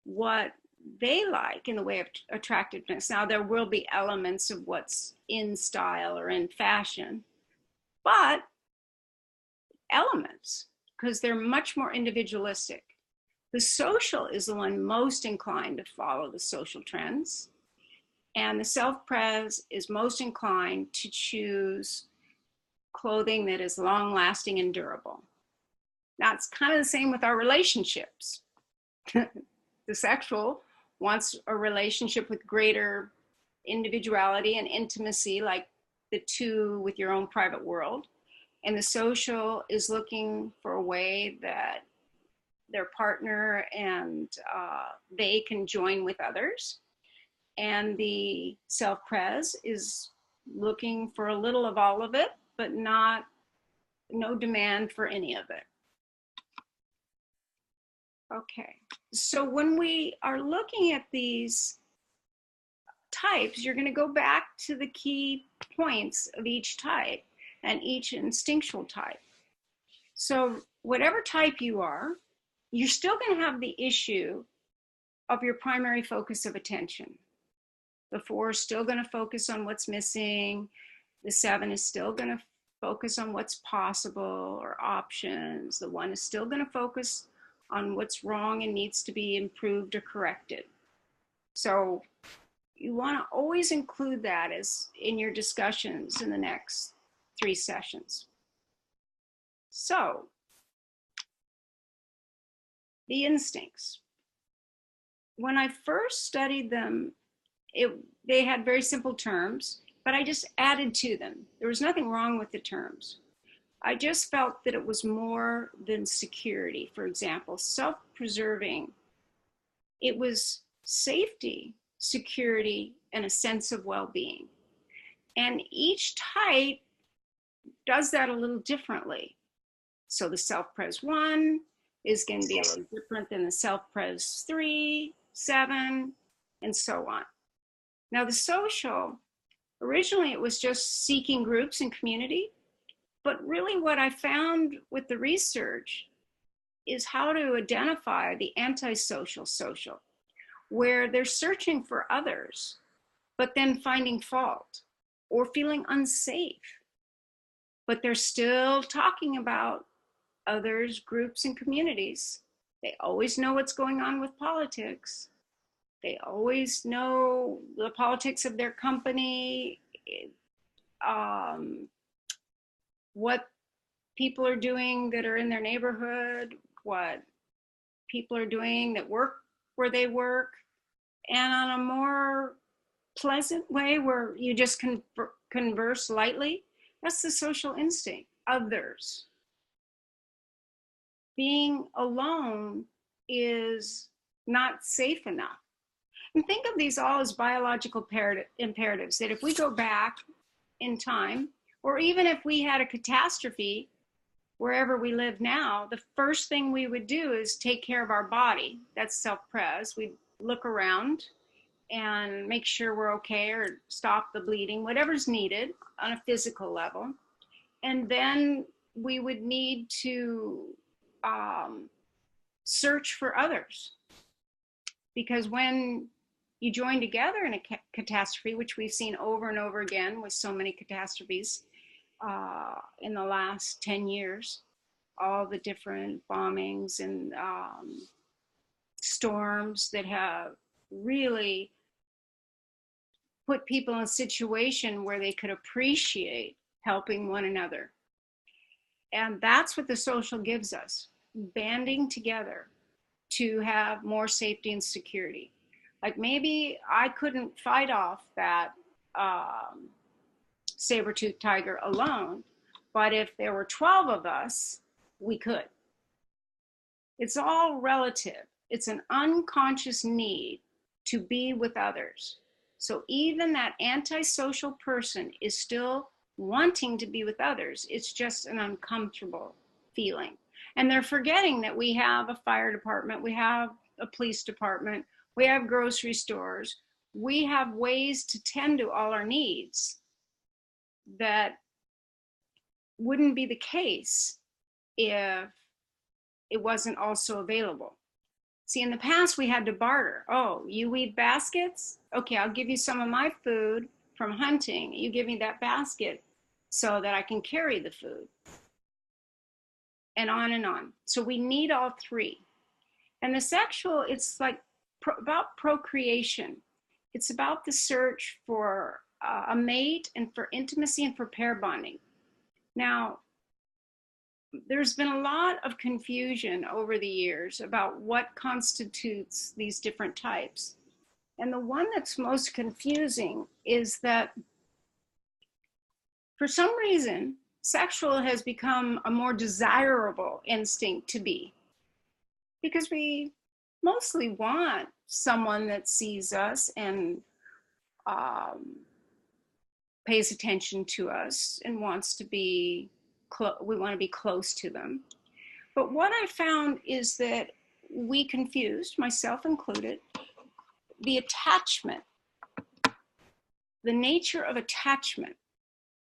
Speaker 1: what they like in the way of attractiveness. Now, there will be elements of what's in style or in fashion, but elements, because they're much more individualistic. The social is the one most inclined to follow the social trends, and the self-pres is most inclined to choose clothing that is long lasting and durable. That's kind of the same with our relationships. The sexual wants a relationship with greater individuality and intimacy, like the two with your own private world. And the social is looking for a way that their partner and they can join with others. And the self-pres is looking for a little of all of it, but no demand for any of it. Okay, so when we are looking at these types, you're going to go back to the key points of each type and each instinctual type. So whatever type you are, you're still going to have the issue of your primary focus of attention. The 4 is still going to focus on what's missing. The 7 is still going to focus on what's possible or options. The 1 is still going to focus on what's wrong and needs to be improved or corrected. So you want to always include that as in your discussions in the next 3 sessions. So the instincts. When I first studied them, they had very simple terms, but I just added to them. There was nothing wrong with the terms. I just felt that it was more than security. For example, self-preserving. It was safety, security, and a sense of well-being. And each type does that a little differently. So the self-pres 1 is going to be a little different than the self-pres 3, 7, and so on. Now the social, originally it was just seeking groups and community, but really what I found with the research is how to identify the antisocial social, where they're searching for others, but then finding fault or feeling unsafe, but they're still talking about others, groups, and communities. They always know what's going on with politics. They always know the politics of their company, what people are doing that are in their neighborhood, what people are doing that work where they work, and on a more pleasant way where you just converse lightly. That's the social instinct, others. Being alone is not safe enough. And think of these all as biological imperatives, that if we go back in time, or even if we had a catastrophe wherever we live now, the first thing we would do is take care of our body. That's self-pres. We'd look around and make sure we're okay or stop the bleeding, whatever's needed on a physical level. And then we would need to search for others. Because when you join together in a catastrophe, which we've seen over and over again with so many catastrophes in the last 10 years, all the different bombings and storms that have really put people in a situation where they could appreciate helping one another. And that's what the social gives us, banding together to have more safety and security. Like maybe I couldn't fight off that saber-toothed tiger alone, but if there were 12 of us, we could. It's all relative. It's an unconscious need to be with others. So even that antisocial person is still wanting to be with others. It's just an uncomfortable feeling. And they're forgetting that we have a fire department, we have a police department, we have grocery stores, we have ways to tend to all our needs that wouldn't be the case if it wasn't also available. See, in the past we had to barter. Oh, you weave baskets? Okay, I'll give you some of my food from hunting. You give me that basket so that I can carry the food. And on and on. So we need all three. And the sexual, it's like about procreation. It's about the search for a mate and for intimacy and for pair bonding. Now, there's been a lot of confusion over the years about what constitutes these different types. And the one that's most confusing is that for some reason, sexual has become a more desirable instinct to be, because we mostly want someone that sees us and pays attention to us and wants to be, we want to be close to them. But what I found is that we confused, myself included, the attachment, the nature of attachment.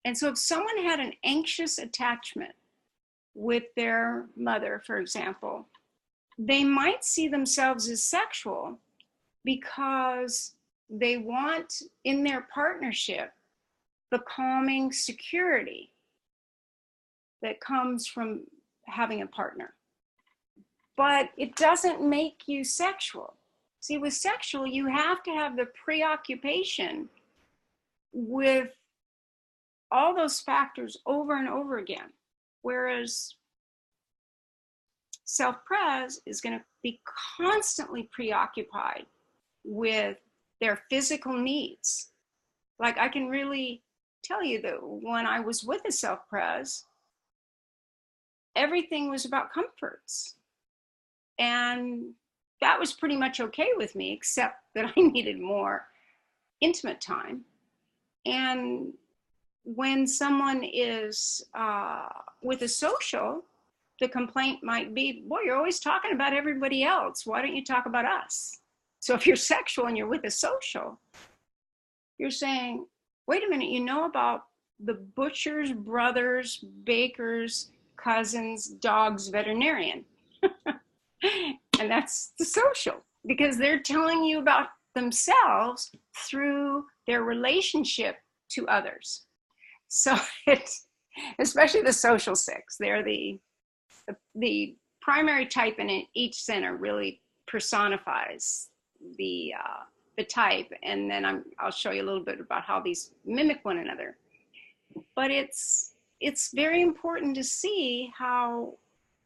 Speaker 1: And so if someone had an anxious attachment with their mother, for example, they might see themselves as sexual because they want in their partnership the calming security that comes from having a partner. But it doesn't make you sexual. See, with sexual, you have to have the preoccupation with all those factors over and over again. Whereas self-pres is going to be constantly preoccupied with their physical needs. Like, I can really tell you that when I was with a self-pres, everything was about comforts. And that was pretty much okay with me, except that I needed more intimate time. And when someone is with a social, the complaint might be, boy, you're always talking about everybody else. Why don't you talk about us? So if you're sexual and you're with a social, you're saying, wait a minute, you know about the butcher's brother's, baker's, cousin's, dog's veterinarian. And that's the social, because they're telling you about themselves through their relationship to others. So it's, especially the social six, they're the primary type in each center really personifies the type. And then I'll show you a little bit about how these mimic one another. But it's very important to see how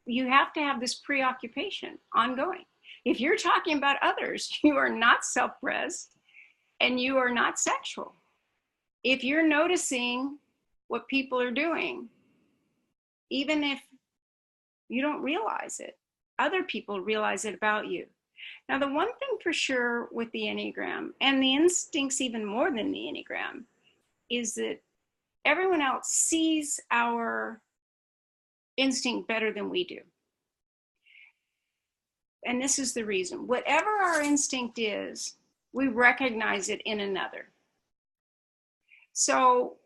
Speaker 1: you have to have this preoccupation ongoing. If you're talking about others, you are not self-pres and you are not sexual. If you're noticing what people are doing, even if you don't realize it, other people realize it about you. Now, the one thing for sure with the Enneagram, and the instincts even more than the Enneagram, is that everyone else sees our instinct better than we do. And this is the reason. Whatever our instinct is, we recognize it in another. So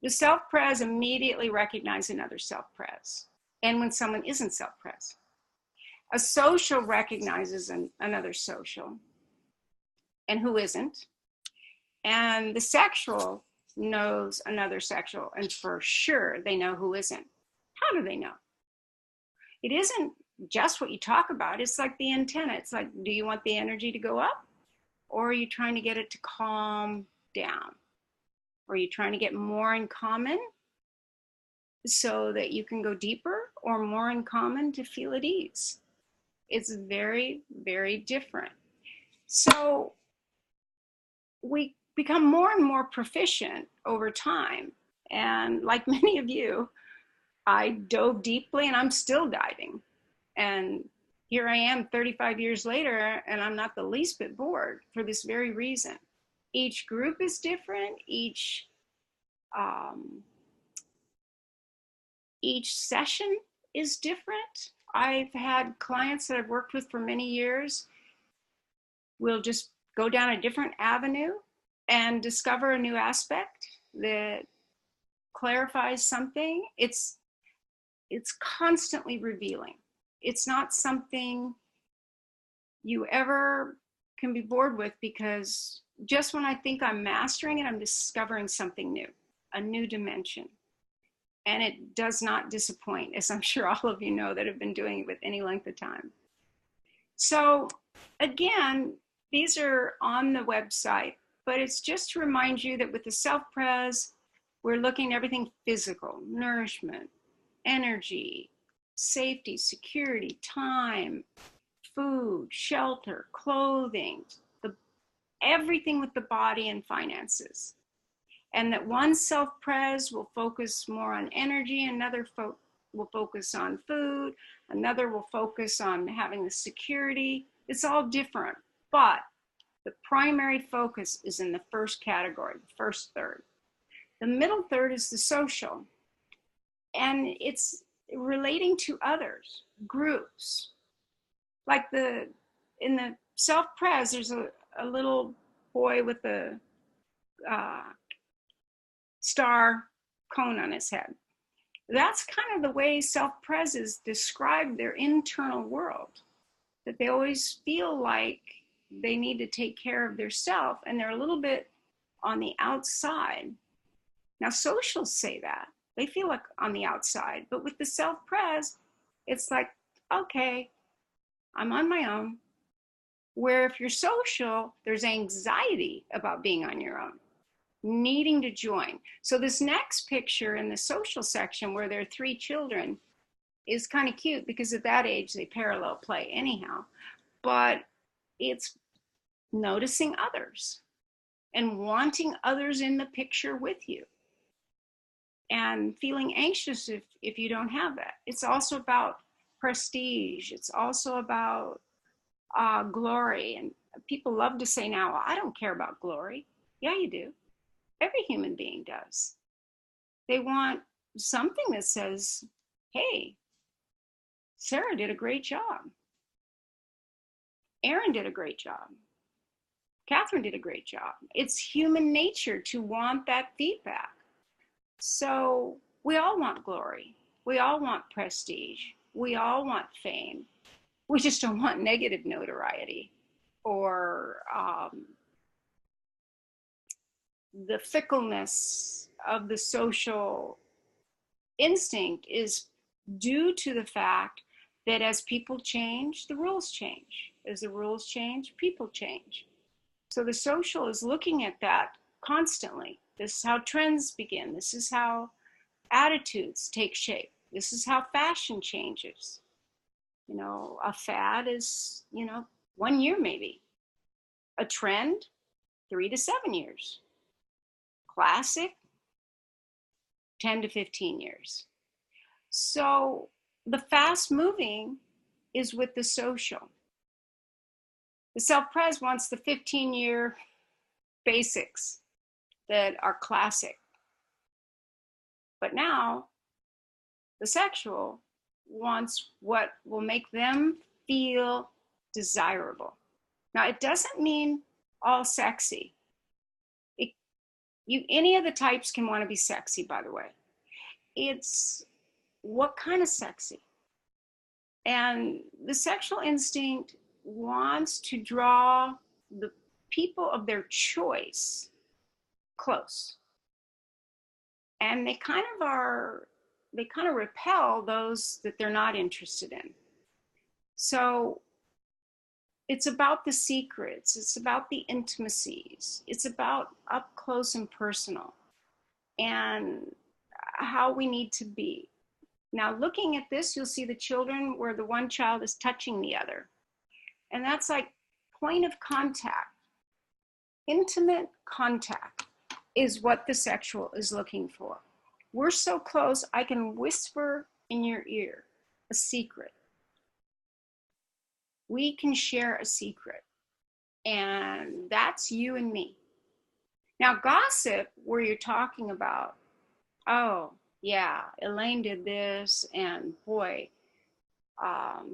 Speaker 1: the self-pres immediately recognize another self-pres. And when someone isn't self-pres, a social recognizes another social and who isn't. And the sexual knows another sexual, and for sure they know who isn't. How do they know? It isn't just what you talk about. It's like the antenna. It's like, do you want the energy to go up, or are you trying to get it to calm down? Or are you trying to get more in common so that you can go deeper, or more in common to feel at ease? It's very, very different. So we become more and more proficient over time. And like many of you, I dove deeply, and I'm still diving. And here I am 35 years later, and I'm not the least bit bored for this very reason. Each group is different. Each session is different. I've had clients that I've worked with for many years. We'll just go down a different avenue and discover a new aspect that clarifies something. It's constantly revealing. It's not something you ever can be bored with, because just when I think I'm mastering it, I'm discovering something new, a new dimension. And it does not disappoint, as I'm sure all of you know that have been doing it with any length of time. So again, these are on the website, but it's just to remind you that with the self-pres, We're looking at everything physical, nourishment, energy, safety, security, time, food, shelter, clothing, everything with the body and finances. And that one self-pres will focus more on energy, another will focus on food, another will focus on having the security. It's all different, but the primary focus is in the first category, the first third. The middle third is the social, and it's relating to others, groups. Like in the self-pres, there's a little boy with a star cone on his head. That's kind of the way self-preses describe their internal world, that they always feel like they need to take care of their self, and they're a little bit on the outside. Now, socials say that. They feel like on the outside, but with the self-pres, it's like, okay, I'm on my own. Where if you're social, there's anxiety about being on your own, needing to join. So this next picture in the social section where there are 3 children is kind of cute because at that age they parallel play anyhow, but it's noticing others and wanting others in the picture with you and feeling anxious if you don't have that. It's also about prestige. It's also about glory. And people love to say now, well, I don't care about glory. Yeah, you do. Every human being does. They want something that says, hey, Sarah did a great job. Aaron did a great job. Catherine did a great job. It's human nature to want that feedback. So we all want glory. We all want prestige. We all want fame. We just don't want negative notoriety or the fickleness of the social instinct is due to the fact that as people change, the rules change. As the rules change, people change. So the social is looking at that constantly. This is how trends begin. This is how attitudes take shape. This is how fashion changes. You know, a fad is, 1 year maybe. A trend, 3 to 7 years. Classic, 10 to 15 years. So the fast moving is with the social. The self-pres wants the 15-year basics that are classic. But now the sexual wants what will make them feel desirable. Now, it doesn't mean all sexy. Any of the types can want to be sexy, by the way. It's what kind of sexy? And the sexual instinct wants to draw the people of their choice close. And they kind of repel those that they're not interested in. So it's about the secrets, it's about the intimacies, it's about up close and personal and how we need to be. Now, looking at this, you'll see the children where the one child is touching the other. And that's like point of contact. Intimate contact is what the sexual is looking for. We're so close, I can whisper in your ear a secret. We can share a secret, and that's you and me. Now, gossip, where you're talking about, oh, yeah, Elaine did this, and boy,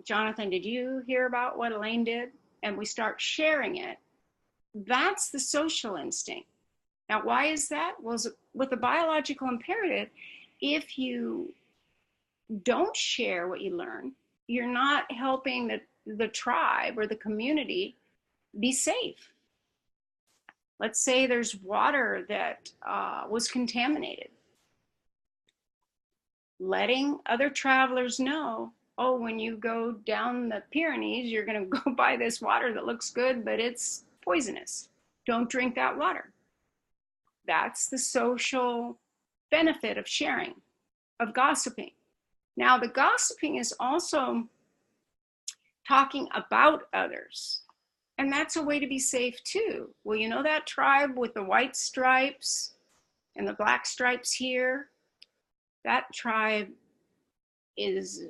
Speaker 1: Jonathan, did you hear about what Elaine did? And we start sharing it. That's the social instinct. Now, why is that? Well, with the biological imperative, if you don't share what you learn, you're not helping the tribe or the community be safe. Let's say there's water that was contaminated. Letting other travelers know, oh, when you go down the Pyrenees, you're going to go buy this water that looks good, but it's poisonous. Don't drink that water. That's the social benefit of sharing, of gossiping. Now, the gossiping is also talking about others. And that's a way to be safe too. Well, you know that tribe with the white stripes and the black stripes here? That tribe is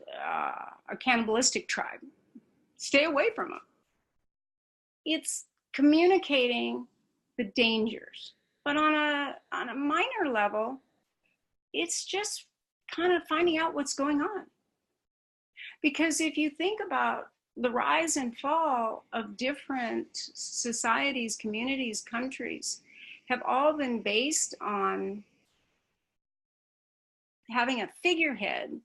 Speaker 1: a cannibalistic tribe. Stay away from them. It's communicating the dangers. But on a minor level, it's just kind of finding out what's going on. Because if you think about the rise and fall of different societies, communities, countries, have all been based on having a figurehead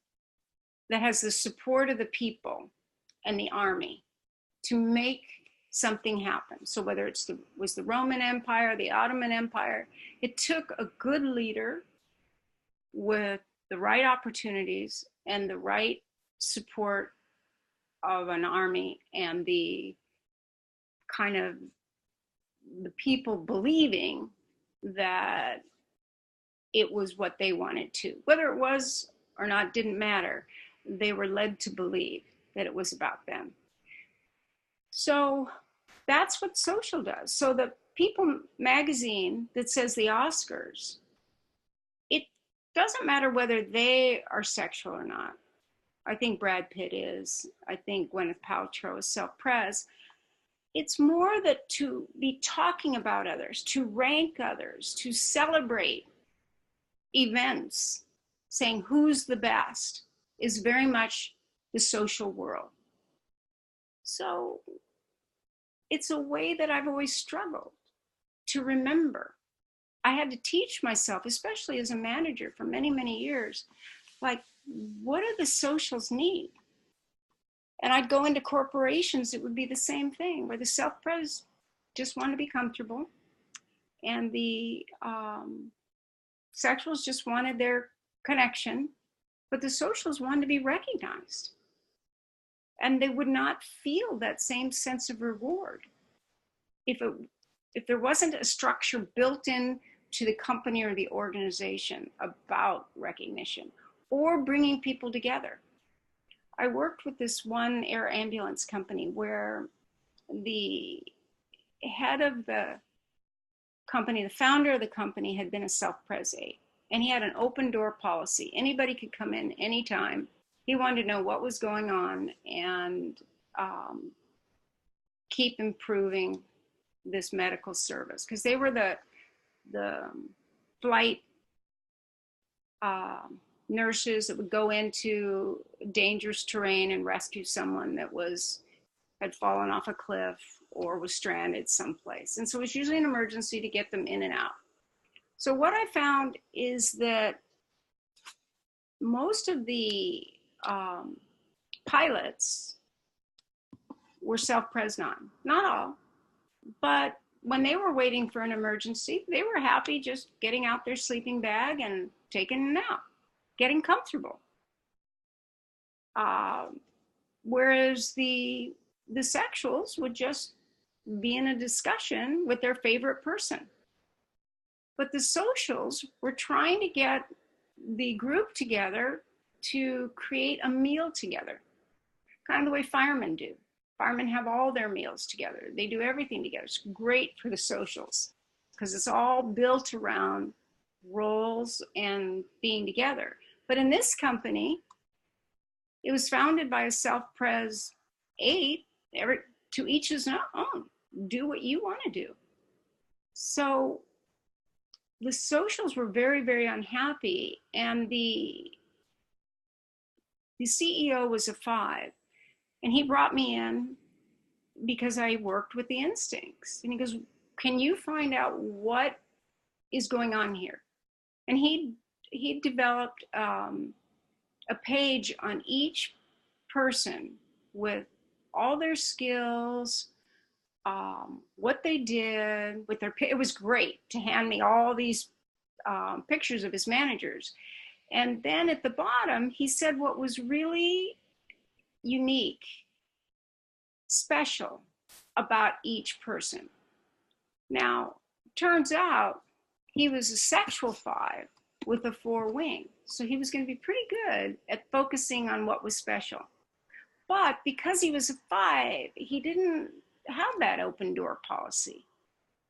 Speaker 1: that has the support of the people and the army to make something happen. So whether it was the Roman Empire, the Ottoman Empire, it took a good leader with the right opportunities and the right support of an army and the kind of the people believing that it was what they wanted to. Whether it was or not didn't matter. They were led to believe that it was about them. So that's what social does. So the People magazine that says the Oscars, it doesn't matter whether they are sexual or not. I think Brad Pitt is. I think Gwyneth Paltrow is self-pres. It's more that to be talking about others, to rank others, to celebrate events, saying who's the best, is very much the social world. So it's a way that I've always struggled to remember. I had to teach myself, especially as a manager for many, many years, like, what do the socials need? And I'd go into corporations, it would be the same thing, where the self-pres just want to be comfortable, and the sexuals just wanted their connection, but the socials wanted to be recognized. And they would not feel that same sense of reward if there wasn't a structure built in to the company or the organization about recognition or bringing people together. I worked with this one air ambulance company where the head of the company, the founder of the company, had been a self-pres 8, and he had an open door policy. Anybody could come in anytime. He wanted to know what was going on and keep improving this medical service, because they were the flight nurses that would go into dangerous terrain and rescue someone that had fallen off a cliff or was stranded someplace. And so it was usually an emergency to get them in and out. So what I found is that most of the pilots were self-pres 9. Not all, but when they were waiting for an emergency, they were happy just getting out their sleeping bag and taking a nap, getting comfortable. Whereas the sexuals would just be in a discussion with their favorite person. But the socials were trying to get the group together to create a meal together, kind of the way firemen do. Firemen have all their meals together. They do everything together. It's great for the socials because it's all built around roles and being together. But in this company, it was founded by a self-pres 8, to each his own. Do what you want to do. So the socials were very, very unhappy, and the CEO was a 5, and he brought me in because I worked with the instincts, and he goes, can you find out what is going on here? And he developed a page on each person with all their skills, what they did with their, it was great to hand me all these pictures of his managers. And then at the bottom, he said what was really unique, special about each person. Now, turns out he was a sexual 5, with a 4 wing. So he was going to be pretty good at focusing on what was special. But because he was a 5, he didn't have that open door policy.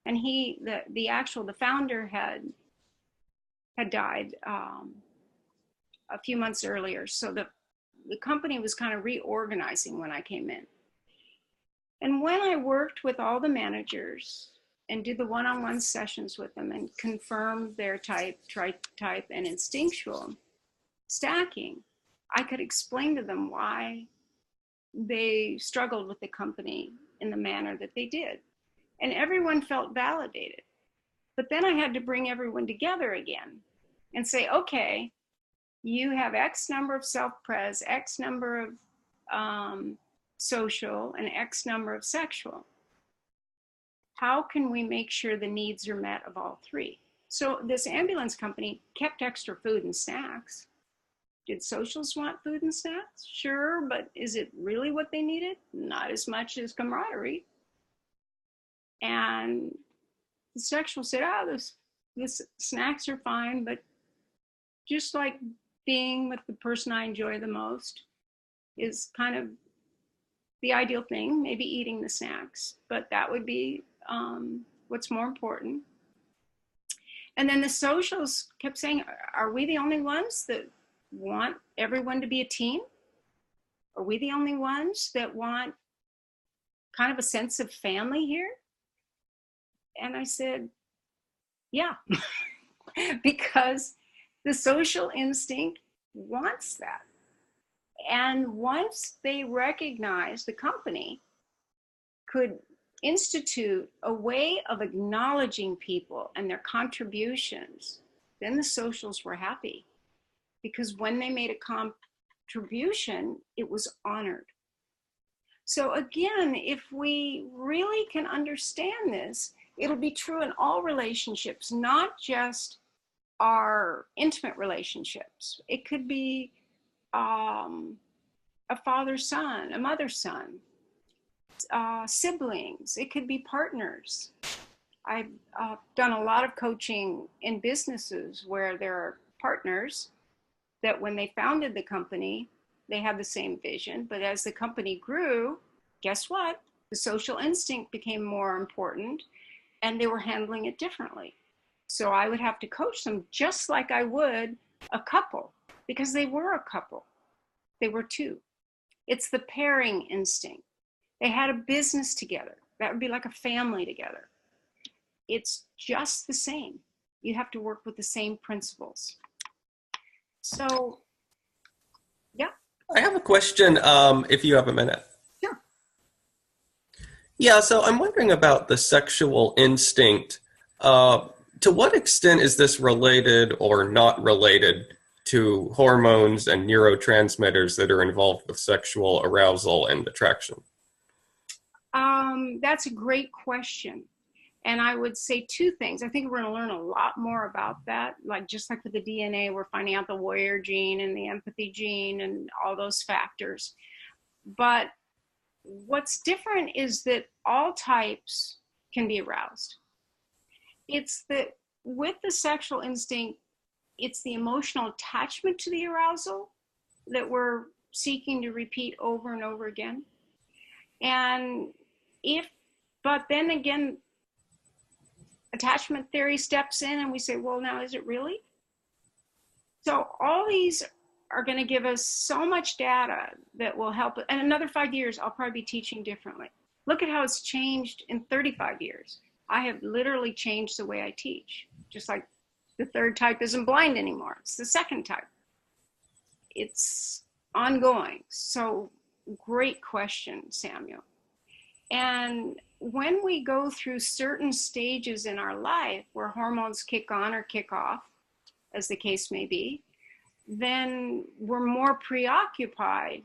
Speaker 1: And the founder had died a few months earlier. So the company was kind of reorganizing when I came in. And when I worked with all the managers and did the one-on-one sessions with them and confirmed their type, tri-type, and instinctual stacking, I could explain to them why they struggled with the company in the manner that they did. And everyone felt validated. But then I had to bring everyone together again and say, okay, you have X number of self-pres, X number of social, and X number of sexual. How can we make sure the needs are met of all 3? So this ambulance company kept extra food and snacks. Did socials want food and snacks? Sure, but is it really what they needed? Not as much as camaraderie. And the sexual said, this snacks are fine, but just like being with the person I enjoy the most is kind of the ideal thing, maybe eating the snacks, but that would be what's more important. And then the socials kept saying, are we the only ones that want everyone to be a team? Are we the only ones that want kind of a sense of family here? And I said, yeah, because the social instinct wants that. And once they recognized the company could institute a way of acknowledging people and their contributions, then the socials were happy. Because when they made a contribution, it was honored. So again, if we really can understand this, it'll be true in all relationships, not just our intimate relationships. It could be a father-son, a mother-son, siblings. It could be partners. I've done a lot of coaching in businesses where there are partners that when they founded the company, they had the same vision, but as the company grew, guess what? The social instinct became more important and they were handling it differently. So I would have to coach them just like I would a couple, because they were a couple. They were 2. It's the pairing instinct. They had a business together. That would be like a family together. It's just the same. You have to work with the same principles. So, yeah.
Speaker 8: I have a question if you have a minute.
Speaker 1: Sure.
Speaker 8: Yeah, so I'm wondering about the sexual instinct. To what extent is this related or not related to hormones and neurotransmitters that are involved with sexual arousal and attraction?
Speaker 1: That's a great question. And I would say 2 things. I think we're going to learn a lot more about that. Like just like with the DNA, we're finding out the warrior gene and the empathy gene and all those factors. But what's different is that all types can be aroused. It's that with the sexual instinct, it's the emotional attachment to the arousal that we're seeking to repeat over and over again. But then again, attachment theory steps in and we say, well, now is it really? So all these are going to give us so much data that will help. And another 5 years, I'll probably be teaching differently. Look at how it's changed in 35 years. I have literally changed the way I teach. Just like the 3rd type isn't blind anymore. It's the 2nd type. It's ongoing. So great question, Samuel. And when we go through certain stages in our life where hormones kick on or kick off, as the case may be, then we're more preoccupied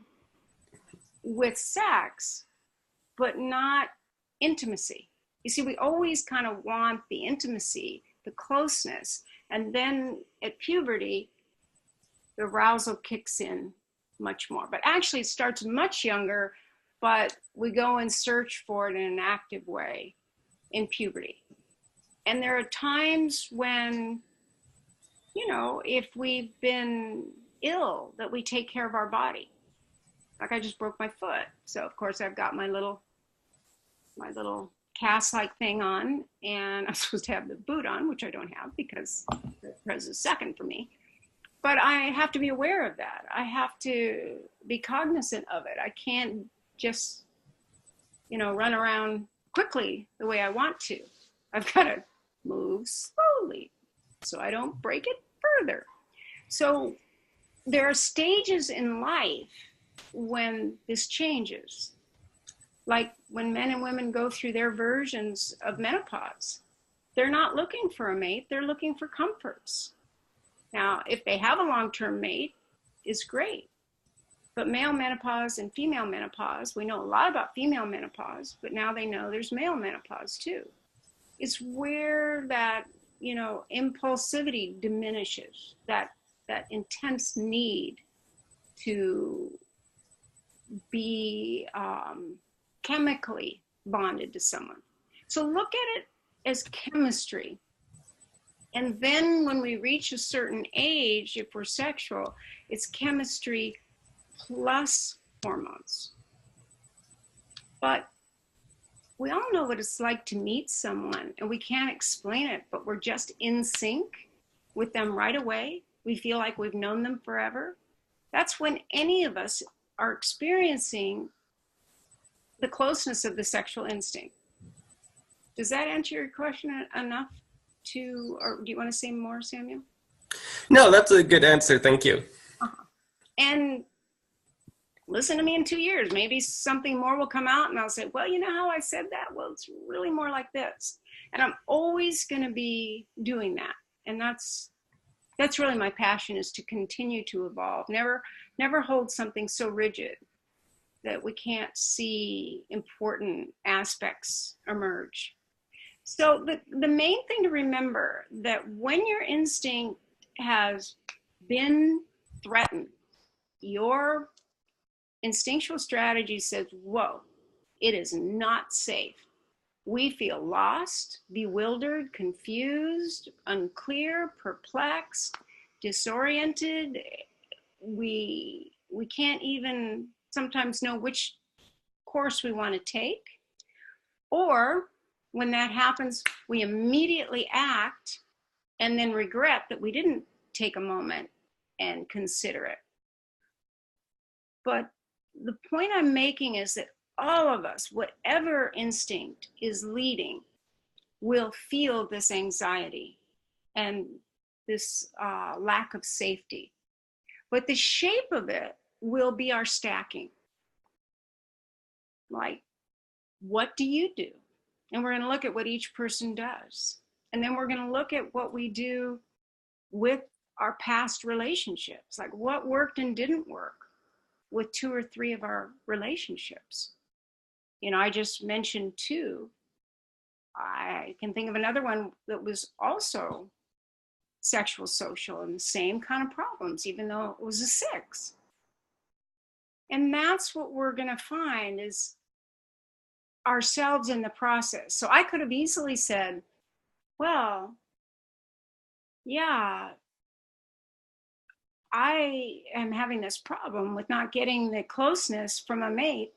Speaker 1: with sex, but not intimacy. You see, we always kind of want the intimacy, the closeness, and then at puberty, the arousal kicks in much more. But actually, it starts much younger, but we go and search for it in an active way in puberty. And there are times when you know, if we've been ill, that we take care of our body. Like I just broke my foot. So of course I've got my little cast like thing on, and I'm supposed to have the boot on, which I don't have because the Prez is second for me. But I have to be aware of that. I have to be cognizant of it. I can't just, you know, run around quickly the way I want to. I've got to move slowly so I don't break it further. So there are stages in life when this changes. Like when men and women go through their versions of menopause, they're not looking for a mate, they're looking for comforts. Now, if they have a long-term mate, it's great. But male menopause and female menopause, we know a lot about female menopause, but now they know there's male menopause too. It's where that, you know, impulsivity diminishes, that intense need to be chemically bonded to someone. So look at it as chemistry. And then when we reach a certain age, if we're sexual, it's chemistry plus hormones. But we all know what it's like to meet someone and we can't explain it, but we're just in sync with them right away. We feel like we've known them forever. That's when any of us are experiencing the closeness of the sexual instinct. Does that answer your question enough? Or do you want to say more, Samuel?
Speaker 8: No, that's a good answer. Thank you.
Speaker 1: And listen to me in 2 years. Maybe something more will come out and I'll say, well, you know how I said that? Well, it's really more like this. And I'm always going to be doing that. And that's really my passion, is to continue to evolve. Never hold something so rigid that we can't see important aspects emerge. So the main thing to remember, that when your instinct has been threatened, your instinctual strategy says, whoa, it is not safe. We feel lost, bewildered, confused, unclear, perplexed, disoriented. We can't even sometimes know which course we want to take. Or when that happens, we immediately act and then regret that we didn't take a moment and consider it. But the point I'm making is that all of us, whatever instinct is leading, will feel this anxiety and this lack of safety. But the shape of it will be our stacking. Like, what do you do? And we're going to look at what each person does. And then we're going to look at what we do with our past relationships, like what worked and didn't work with 2 or 3 of our relationships. You know, I just mentioned 2. I can think of another one that was also sexual social and the same kind of problems, even though it was a 6. And that's what we're going to find is ourselves in the process. So I could have easily said, well, yeah, I am having this problem with not getting the closeness from a mate.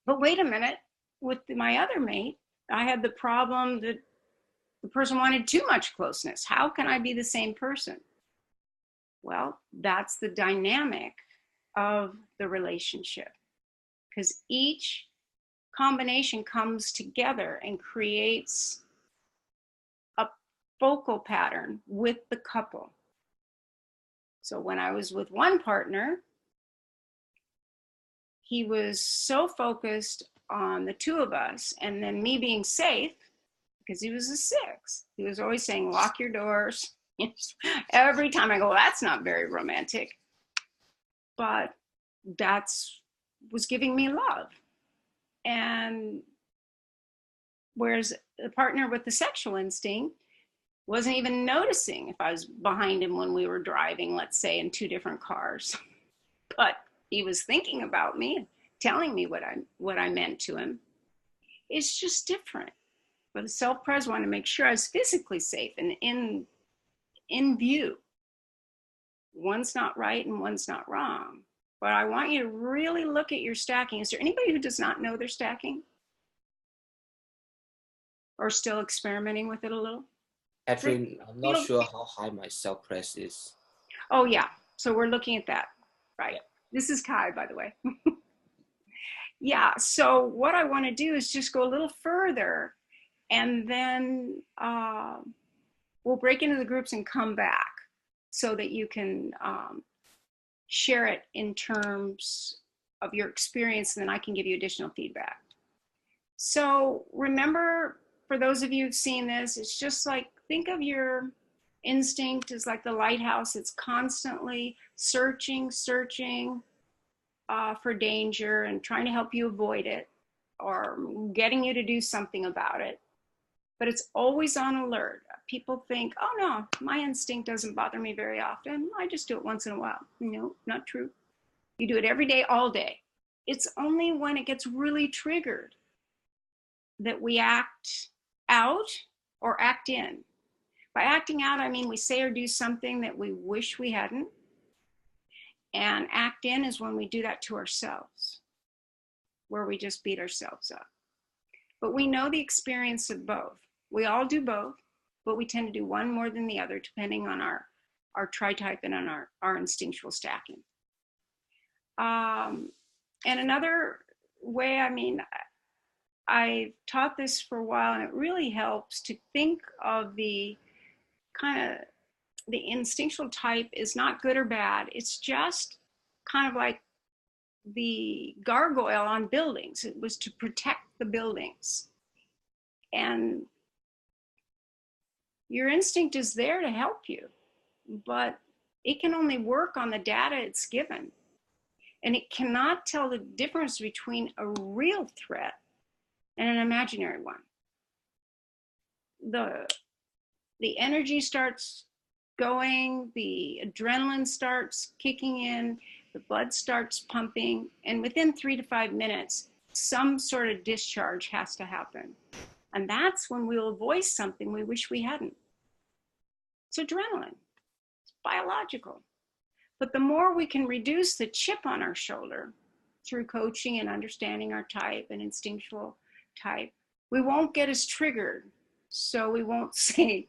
Speaker 1: But wait a minute, with my other mate, I had the problem that the person wanted too much closeness. How can I be the same person? Well, that's the dynamic of the relationship, because each combination comes together and creates a focal pattern with the couple. So when I was with one partner, he was so focused on the 2 of us and then me being safe, because he was a 6. He was always saying, lock your doors. Every time I go, that's not very romantic. But that's was giving me love. And whereas the partner with the sexual instinct wasn't even noticing if I was behind him when we were driving, let's say, in 2 different cars. But he was thinking about me, telling me what I meant to him. It's just different. But the self-pres wanted to make sure I was physically safe and in view. One's not right and one's not wrong. But I want you to really look at your stacking. Is there anybody who does not know they're stacking? Or still experimenting with it a little?
Speaker 11: Catherine, I'm not sure how high my self-press is.
Speaker 1: Oh, yeah. So we're looking at that. Right.
Speaker 11: Yeah.
Speaker 1: This is Kai, by the way. Yeah. So what I want to do is just go a little further, and then we'll break into the groups and come back so that you can share it in terms of your experience, and then I can give you additional feedback. So remember, for those of you who've seen this, it's just like, think of your instinct as like the lighthouse. It's constantly searching for danger and trying to help you avoid it or getting you to do something about it. But it's always on alert. People think, oh no, my instinct doesn't bother me very often. I just do it once in a while. No, not true. You do it every day, all day. It's only when it gets really triggered that we act out or act in. By acting out, I mean we say or do something that we wish we hadn't. And act in is when we do that to ourselves, where we just beat ourselves up. But we know the experience of both. We all do both, but we tend to do one more than the other, depending on our tri-type and on our instinctual stacking. And another way, I mean, I've taught this for a while, and it really helps to think of the kind of the instinctual type is not good or bad. It's just kind of like the gargoyle on buildings. It was to protect the buildings. And your instinct is there to help you, but it can only work on the data it's given. And it cannot tell the difference between a real threat and an imaginary one. The energy starts going, the adrenaline starts kicking in, the blood starts pumping, and within 3 to 5 minutes, some sort of discharge has to happen. And that's when we'll voice something we wish we hadn't. It's adrenaline. It's biological. But the more we can reduce the chip on our shoulder through coaching and understanding our type and instinctual type, we won't get as triggered. So we won't say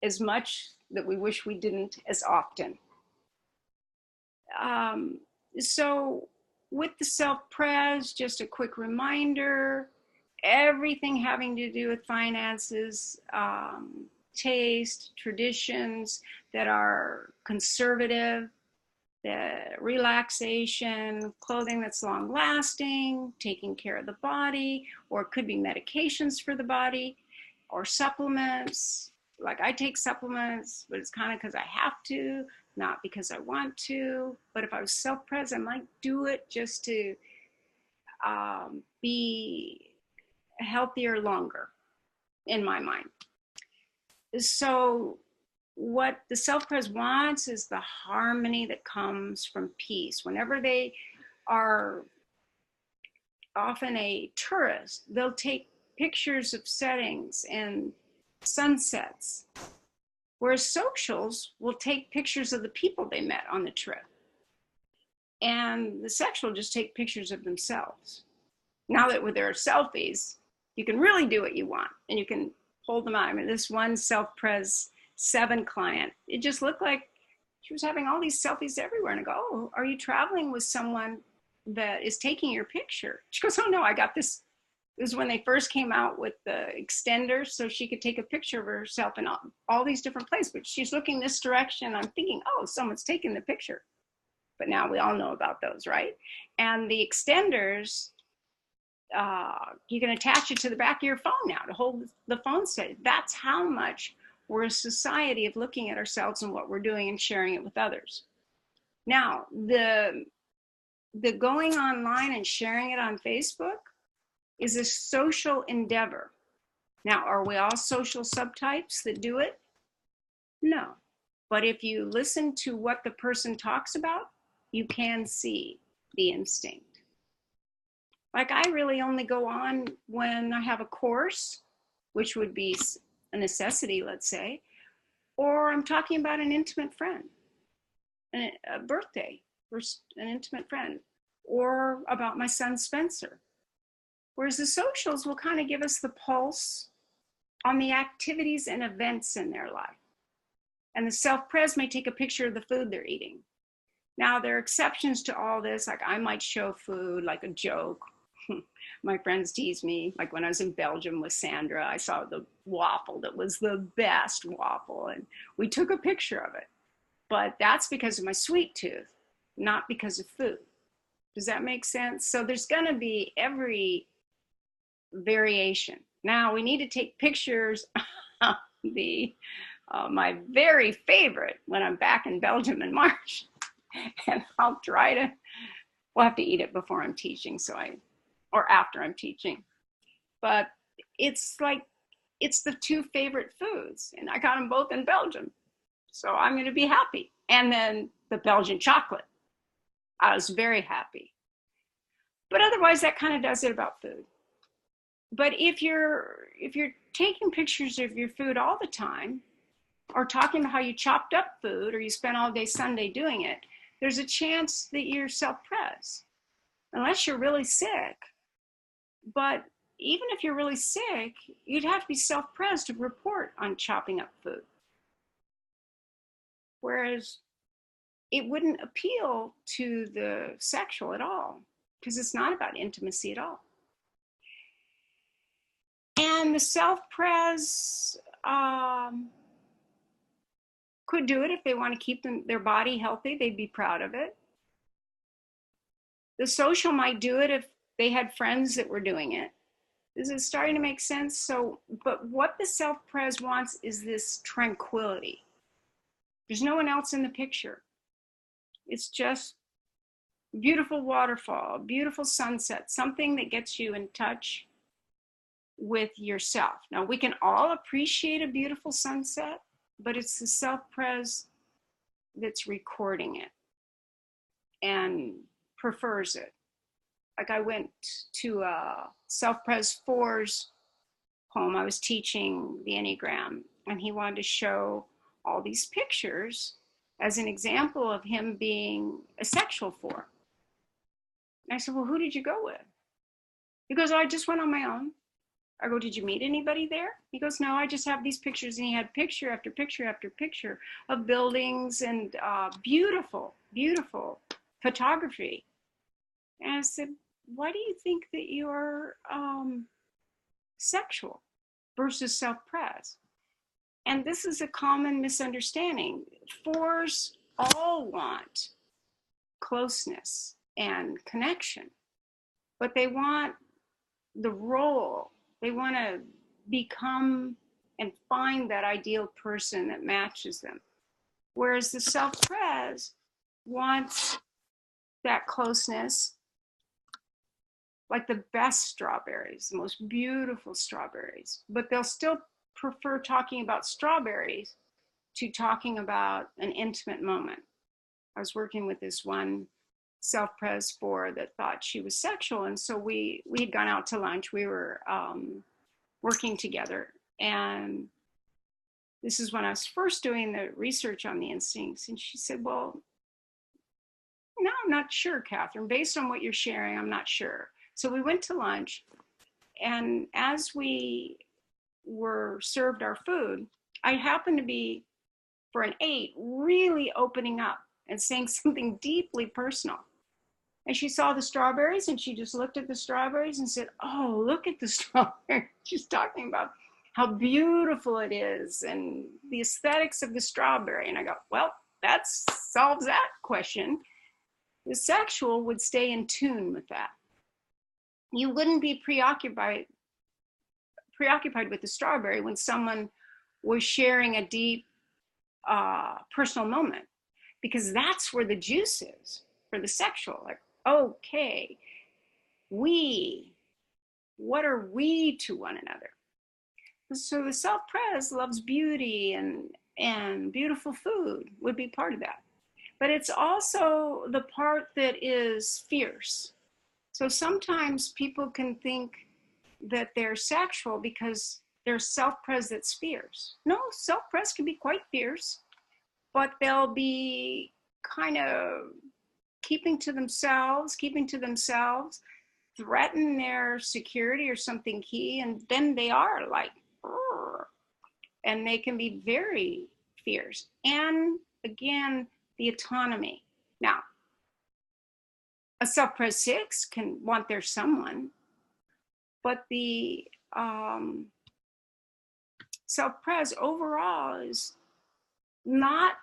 Speaker 1: as much that we wish we didn't as often. So with the self-pres, just a quick reminder, everything having to do with finances, taste, traditions that are conservative, the relaxation, clothing that's long lasting, taking care of the body, or it could be medications for the body, or supplements. Like I take supplements, but it's kind of because I have to, not because I want to. But if I was self-pres, I might do it just to be healthier longer, in my mind. So what the self-pres wants is the harmony that comes from peace. Whenever they are often a tourist, they'll take pictures of settings and sunsets, whereas socials will take pictures of the people they met on the trip. And the sexual just take pictures of themselves. Now that there are selfies, you can really do what you want, and you can hold them out. I mean, this one self-pres 7 client, it just looked like she was having all these selfies everywhere. And I go, oh, are you traveling with someone that is taking your picture? She goes, oh no, I got this. It was when they first came out with the extenders, so she could take a picture of herself in all these different places. But she's looking this direction. I'm thinking, oh, someone's taking the picture. But now we all know about those, right? And the extenders, you can attach it to the back of your phone now to hold the phone steady. That's how much we're a society of looking at ourselves and what we're doing and sharing it with others. Now, the going online and sharing it on Facebook is a social endeavor. Now, are we all social subtypes that do it? No. But if you listen to what the person talks about, you can see the instinct. Like I really only go on when I have a course, which would be a necessity, let's say, Or I'm talking about an intimate friend, a birthday for an intimate friend, or about my son Spencer. Whereas the socials will kind of give us the pulse on the activities and events in their life. And the self-pres may take a picture of the food they're eating. Now, there are exceptions to all this. Like I might show food like a joke. My friends tease me. Like when I was in Belgium with Sandra, I saw the waffle that was the best waffle, and we took a picture of it. But that's because of my sweet tooth, not because of food. Does that make sense? So there's going to be every variation. Now we need to take pictures. My very favorite when I'm back in Belgium in March, and I'll try to. We'll have to eat it before I'm teaching, or after I'm teaching. But it's the two favorite foods, and I got them both in Belgium, so I'm going to be happy. And then the Belgian chocolate, I was very happy. But otherwise, that kind of does it about food. But if you're taking pictures of your food all the time, or talking about how you chopped up food, or you spent all day Sunday doing it, there's a chance that you're self-pres, unless you're really sick. But even if you're really sick, you'd have to be self-pres to report on chopping up food. Whereas it wouldn't appeal to the sexual at all, because it's not about intimacy at all. And the self-pres could do it if they want to keep their body healthy. They'd be proud of it. The social might do it if they had friends that were doing it. This is starting to make sense. So, but what the self-pres wants is this tranquility. There's no one else in the picture. It's just beautiful waterfall, beautiful sunset, something that gets you in touch with yourself. Now, we can all appreciate a beautiful sunset, but it's the self-pres that's recording it and prefers it. Like I went to a self-pres 4's home. I was teaching the Enneagram, and he wanted to show all these pictures as an example of him being a sexual 4. And I said, well, who did you go with? He goes, oh, I just went on my own. I go, did you meet anybody there? He goes, no, I just have these pictures. And he had picture after picture after picture of buildings and beautiful, beautiful photography. And I said, why do you think that you're sexual versus self-pres? And this is a common misunderstanding. 4s all want closeness and connection, but they want the role. They want to become and find that ideal person that matches them. Whereas the self-pres wants that closeness, like the best strawberries, the most beautiful strawberries, but they'll still prefer talking about strawberries to talking about an intimate moment. I was working with this one self-pres 4 that thought she was sexual, and so we had gone out to lunch. We were working together, and this is when I was first doing the research on the instincts, and she said, well, no, I'm not sure, Catherine. Based on what you're sharing, I'm not sure. So we went to lunch, and as we were served our food, I happened to be, for an 8, really opening up and saying something deeply personal. And she saw the strawberries, and she just looked at the strawberries and said, oh, look at the strawberries. She's talking about how beautiful it is and the aesthetics of the strawberry. And I go, well, that solves that question. The sexual would stay in tune with that. You wouldn't be preoccupied with the strawberry when someone was sharing a deep personal moment, because that's where the juice is for the sexual. Like, okay, what are we to one another? So the self-pres loves beauty and beautiful food would be part of that. But it's also the part that is fierce. So sometimes people can think that they're sexual because there's self-pres that's fierce. No, self-pres can be quite fierce, but they'll be kind of keeping to themselves, threaten their security or something key, and then they are like, "Urgh," and they can be very fierce. And again, the autonomy. Now, a self-pres 6 can want their someone, but the self-pres overall is not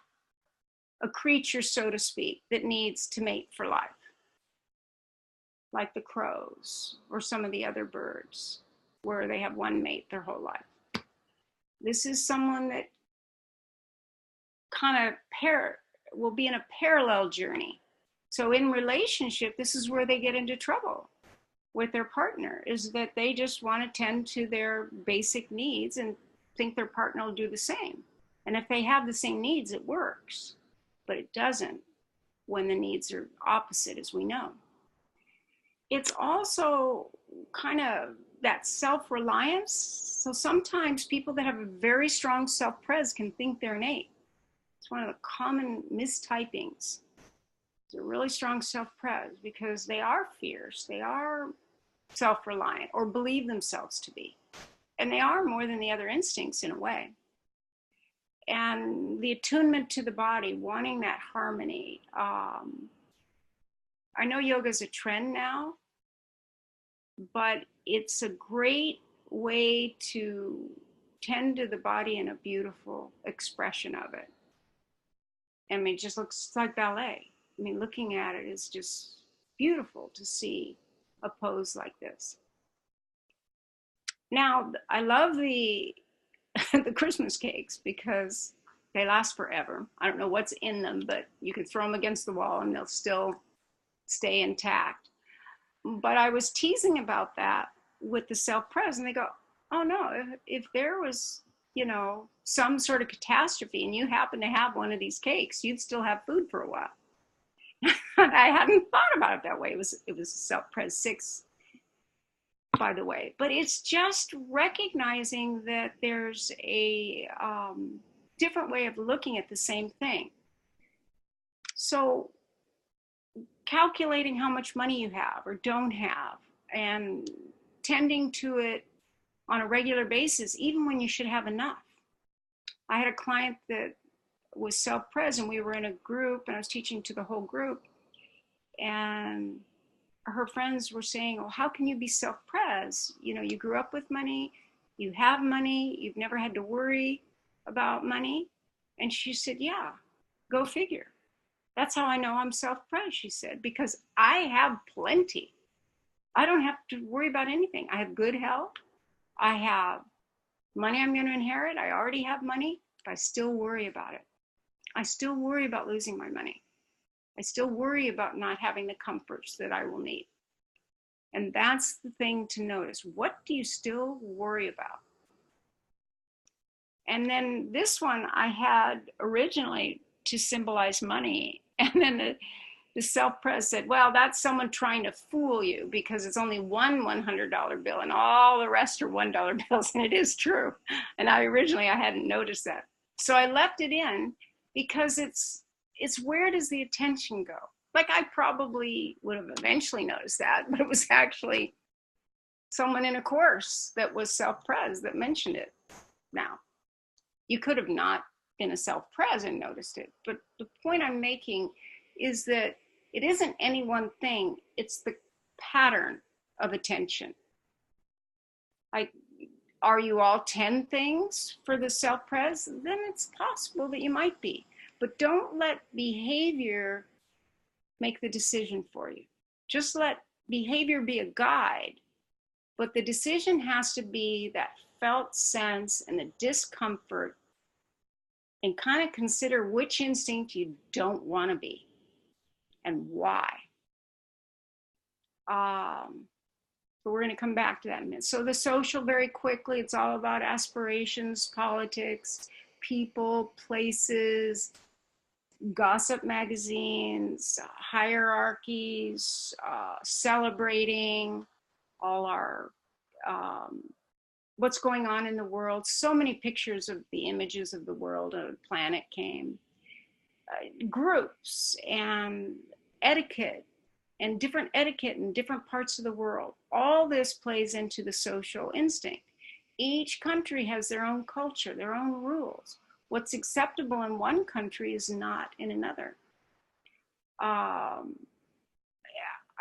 Speaker 1: a creature, so to speak, that needs to mate for life, like the crows or some of the other birds where they have one mate their whole life. This is someone that kind of will be in a parallel journey. So in relationship, this is where they get into trouble with their partner, is that they just want to tend to their basic needs and think their partner will do the same. And if they have the same needs, it works, but it doesn't when the needs are opposite, as we know. It's also kind of that self-reliance. So sometimes people that have a very strong self-pres can think they're an 8. It's one of the common mistypings. They're really strong self-pres because they are fierce, they are self-reliant, or believe themselves to be. And they are more than the other instincts in a way. And the attunement to the body, wanting that harmony. I know yoga is a trend now, but it's a great way to tend to the body in a beautiful expression of it. I mean, it just looks like ballet. I mean, looking at it is just beautiful to see a pose like this. Now, I love the the Christmas cakes because they last forever. I don't know what's in them, but you can throw them against the wall and they'll still stay intact. But I was teasing about that with the self-pres, and they go, oh no, if there was, you know, some sort of catastrophe and you happen to have one of these cakes, you'd still have food for a while. I hadn't thought about it that way. It was self-pres 6, by the way. But it's just recognizing that there's a different way of looking at the same thing. So calculating how much money you have or don't have and tending to it on a regular basis, even when you should have enough. I had a client that was self-pres, and we were in a group, and I was teaching to the whole group, and her friends were saying, oh, how can you be self-pres? You know, you grew up with money, you have money, you've never had to worry about money. And she said, yeah, go figure. That's how I know I'm self-pres, she said, because I have plenty. I don't have to worry about anything. I have good health. I have money I'm going to inherit. I already have money, but I still worry about it. I still worry about losing my money. I still worry about not having the comforts that I will need. And that's the thing to notice. What do you still worry about? And then this one I had originally to symbolize money. And then the self-pres said, well, that's someone trying to fool you because it's only one $100 bill and all the rest are $1 bills. And it is true. And I hadn't noticed that. So I left it in because it's where does the attention go? Like I probably would have eventually noticed that, but it was actually someone in a course that was self-pres that mentioned it. Now, you could have not been a self-pres and noticed it, but the point I'm making is that it isn't any one thing, it's the pattern of attention. Are you all 10 things for the self-pres? Then it's possible that you might be, but don't let behavior make the decision for you. Just let behavior be a guide, but the decision has to be that felt sense and the discomfort, and kind of consider which instinct you don't want to be and why. So we're going to come back to that in a minute. So the social, very quickly, it's all about aspirations, politics, people, places, gossip magazines, hierarchies, celebrating all our what's going on in the world. So many pictures of the images of the world of the planet came. Groups and etiquette and different etiquette in different parts of the world. All this plays into the social instinct. Each country has their own culture, their own rules. What's acceptable in one country is not in another. I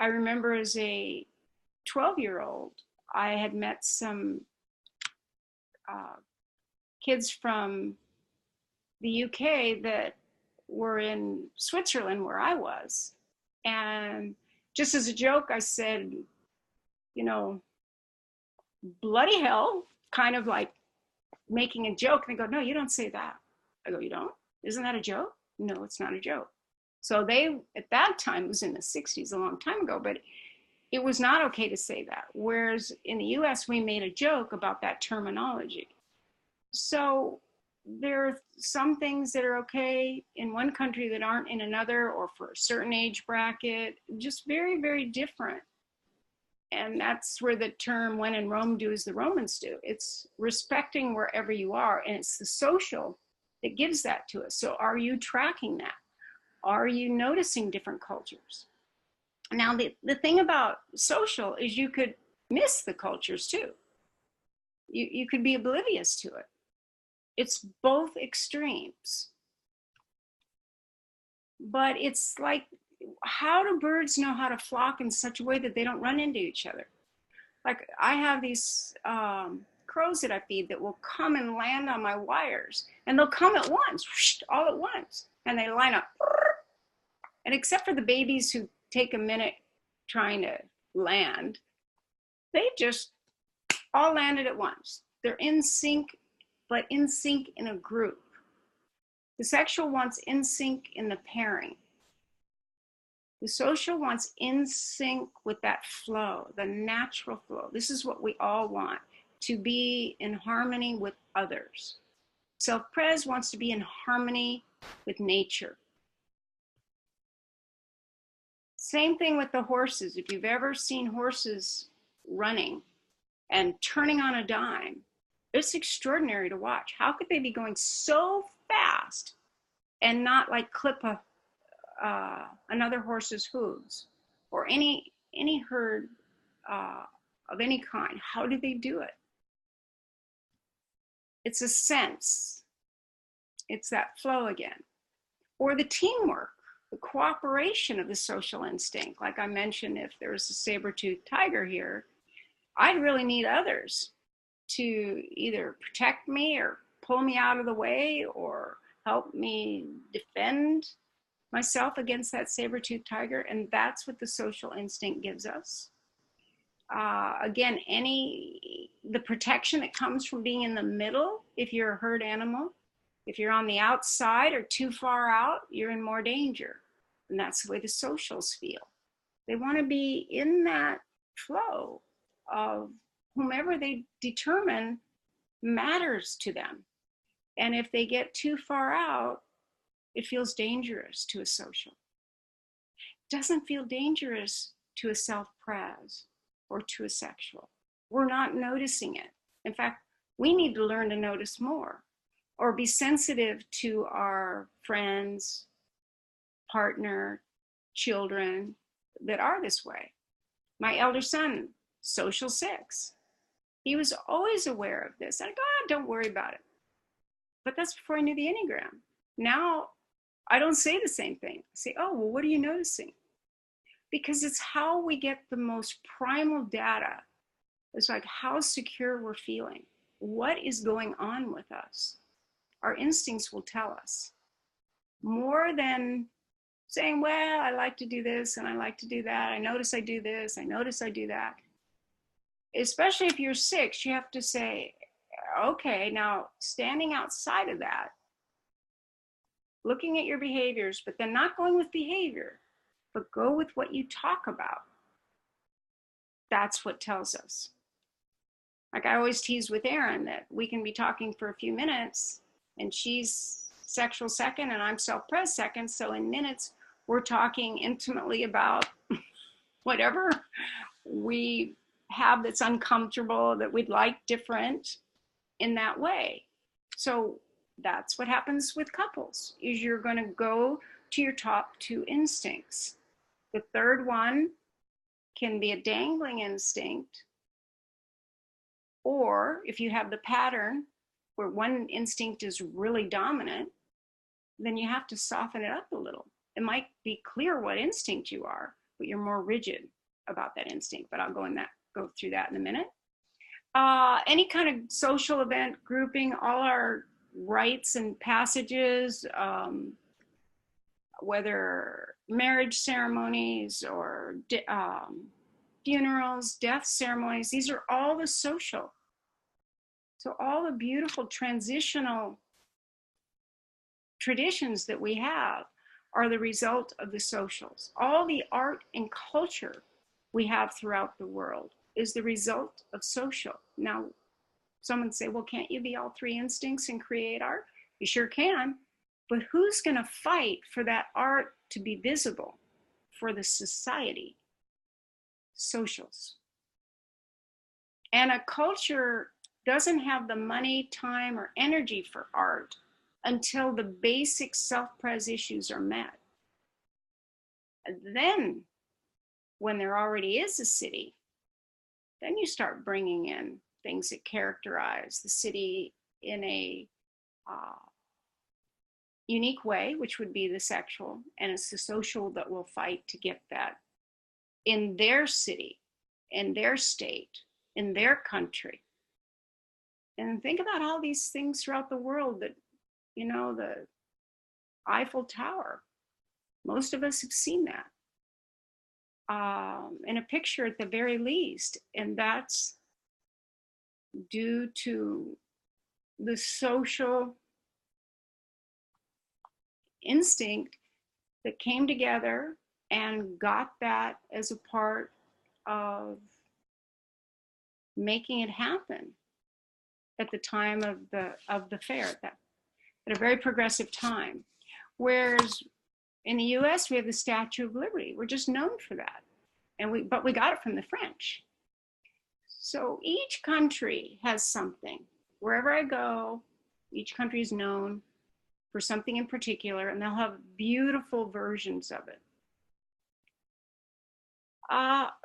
Speaker 1: remember as a 12-year-old, I had met some kids from the UK that were in Switzerland where I was. And just as a joke, I said, you know, bloody hell, kind of like making a joke. And they go, no, you don't say that. I go, you don't? Isn't that a joke? No, it's not a joke. So they, at that time, it was in the 60s, a long time ago, but it was not okay to say that. Whereas in the US, we made a joke about that terminology. So there are some things that are okay in one country that aren't in another, or for a certain age bracket, just very, very different. And that's where the term when in Rome, do as the Romans do. It's respecting wherever you are, and it's the social that gives that to us. So are you tracking that? Are you noticing different cultures? Now, the thing about social is you could miss the cultures too. You could be oblivious to it. It's both extremes. But it's like, how do birds know how to flock in such a way that they don't run into each other? Like, I have these crows that I feed that will come and land on my wires, and they'll come at once, all at once, and they line up. And except for the babies who take a minute trying to land, they just all landed at once. They're in sync, but in sync in a group. The sexual wants in sync in the pairing. The social wants in sync with that flow, the natural flow. This is what we all want, to be in harmony with others. Self-pres wants to be in harmony with nature. Same thing with the horses. If you've ever seen horses running and turning on a dime, it's extraordinary to watch. How could they be going so fast and not like clip another horse's hooves, or any herd of any kind? How do they do it? It's a sense. It's that flow again. Or the teamwork, the cooperation of the social instinct. Like I mentioned, if there was a saber-toothed tiger here, I'd really need others to either protect me or pull me out of the way or help me defend myself against that saber-toothed tiger. And that's what the social instinct gives us. Again, the protection that comes from being in the middle, if you're a herd animal, if you're on the outside or too far out, you're in more danger. And that's the way the socials feel. They want to be in that flow of whomever they determine matters to them. And if they get too far out, it feels dangerous to a social. It doesn't feel dangerous to a self-pres or to a sexual. We're not noticing it. In fact, we need to learn to notice more, or be sensitive to our friends, partner, children that are this way. My elder son, social 6. He was always aware of this. I go, don't worry about it. But that's before I knew the Enneagram. Now, I don't say the same thing. I say, oh, well, what are you noticing? Because it's how we get the most primal data. It's like how secure we're feeling. What is going on with us? Our instincts will tell us. More than saying, well, I like to do this and I like to do that. I notice I do this. I notice I do that. Especially if you're 6, you have to say, okay, now standing outside of that, looking at your behaviors, but then not going with behavior, but go with what you talk about. That's what tells us. Like I always tease with Erin that we can be talking for a few minutes and she's sexual second and I'm self-pres second. So in minutes, we're talking intimately about whatever we have that's uncomfortable, that we'd like different in that way. So that's what happens with couples, is you're going to go to your top two instincts. The third one can be a dangling instinct, or if you have the pattern where one instinct is really dominant, then you have to soften it up a little. It might be clear what instinct you are, but you're more rigid about that instinct. But I'll go through that in a minute. Any kind of social event grouping, all our rites and passages, whether marriage ceremonies or funerals, death ceremonies, these are all the social. So all the beautiful transitional traditions that we have are the result of the socials. All the art and culture we have throughout the world is the result of social. Now, someone say, well, can't you be all three instincts and create art? You sure can, but who's going to fight for that art to be visible for the society? Socials. And a culture doesn't have the money, time, or energy for art until the basic self-pres issues are met. And then, when there already is a city, then you start bringing in things that characterize the city in a unique way, which would be the sexual, and it's the social that will fight to get that in their city, in their state, in their country. And think about all these things throughout the world that, you know, the Eiffel Tower, most of us have seen that in a picture at the very least, and that's due to the social instinct that came together and got that as a part of making it happen at the time of the fair, at a very progressive time. Whereas in the US, we have the Statue of Liberty. We're just known for that. But we got it from the French. So each country has something. Wherever I go, each country is known for something in particular, and they'll have beautiful versions of it.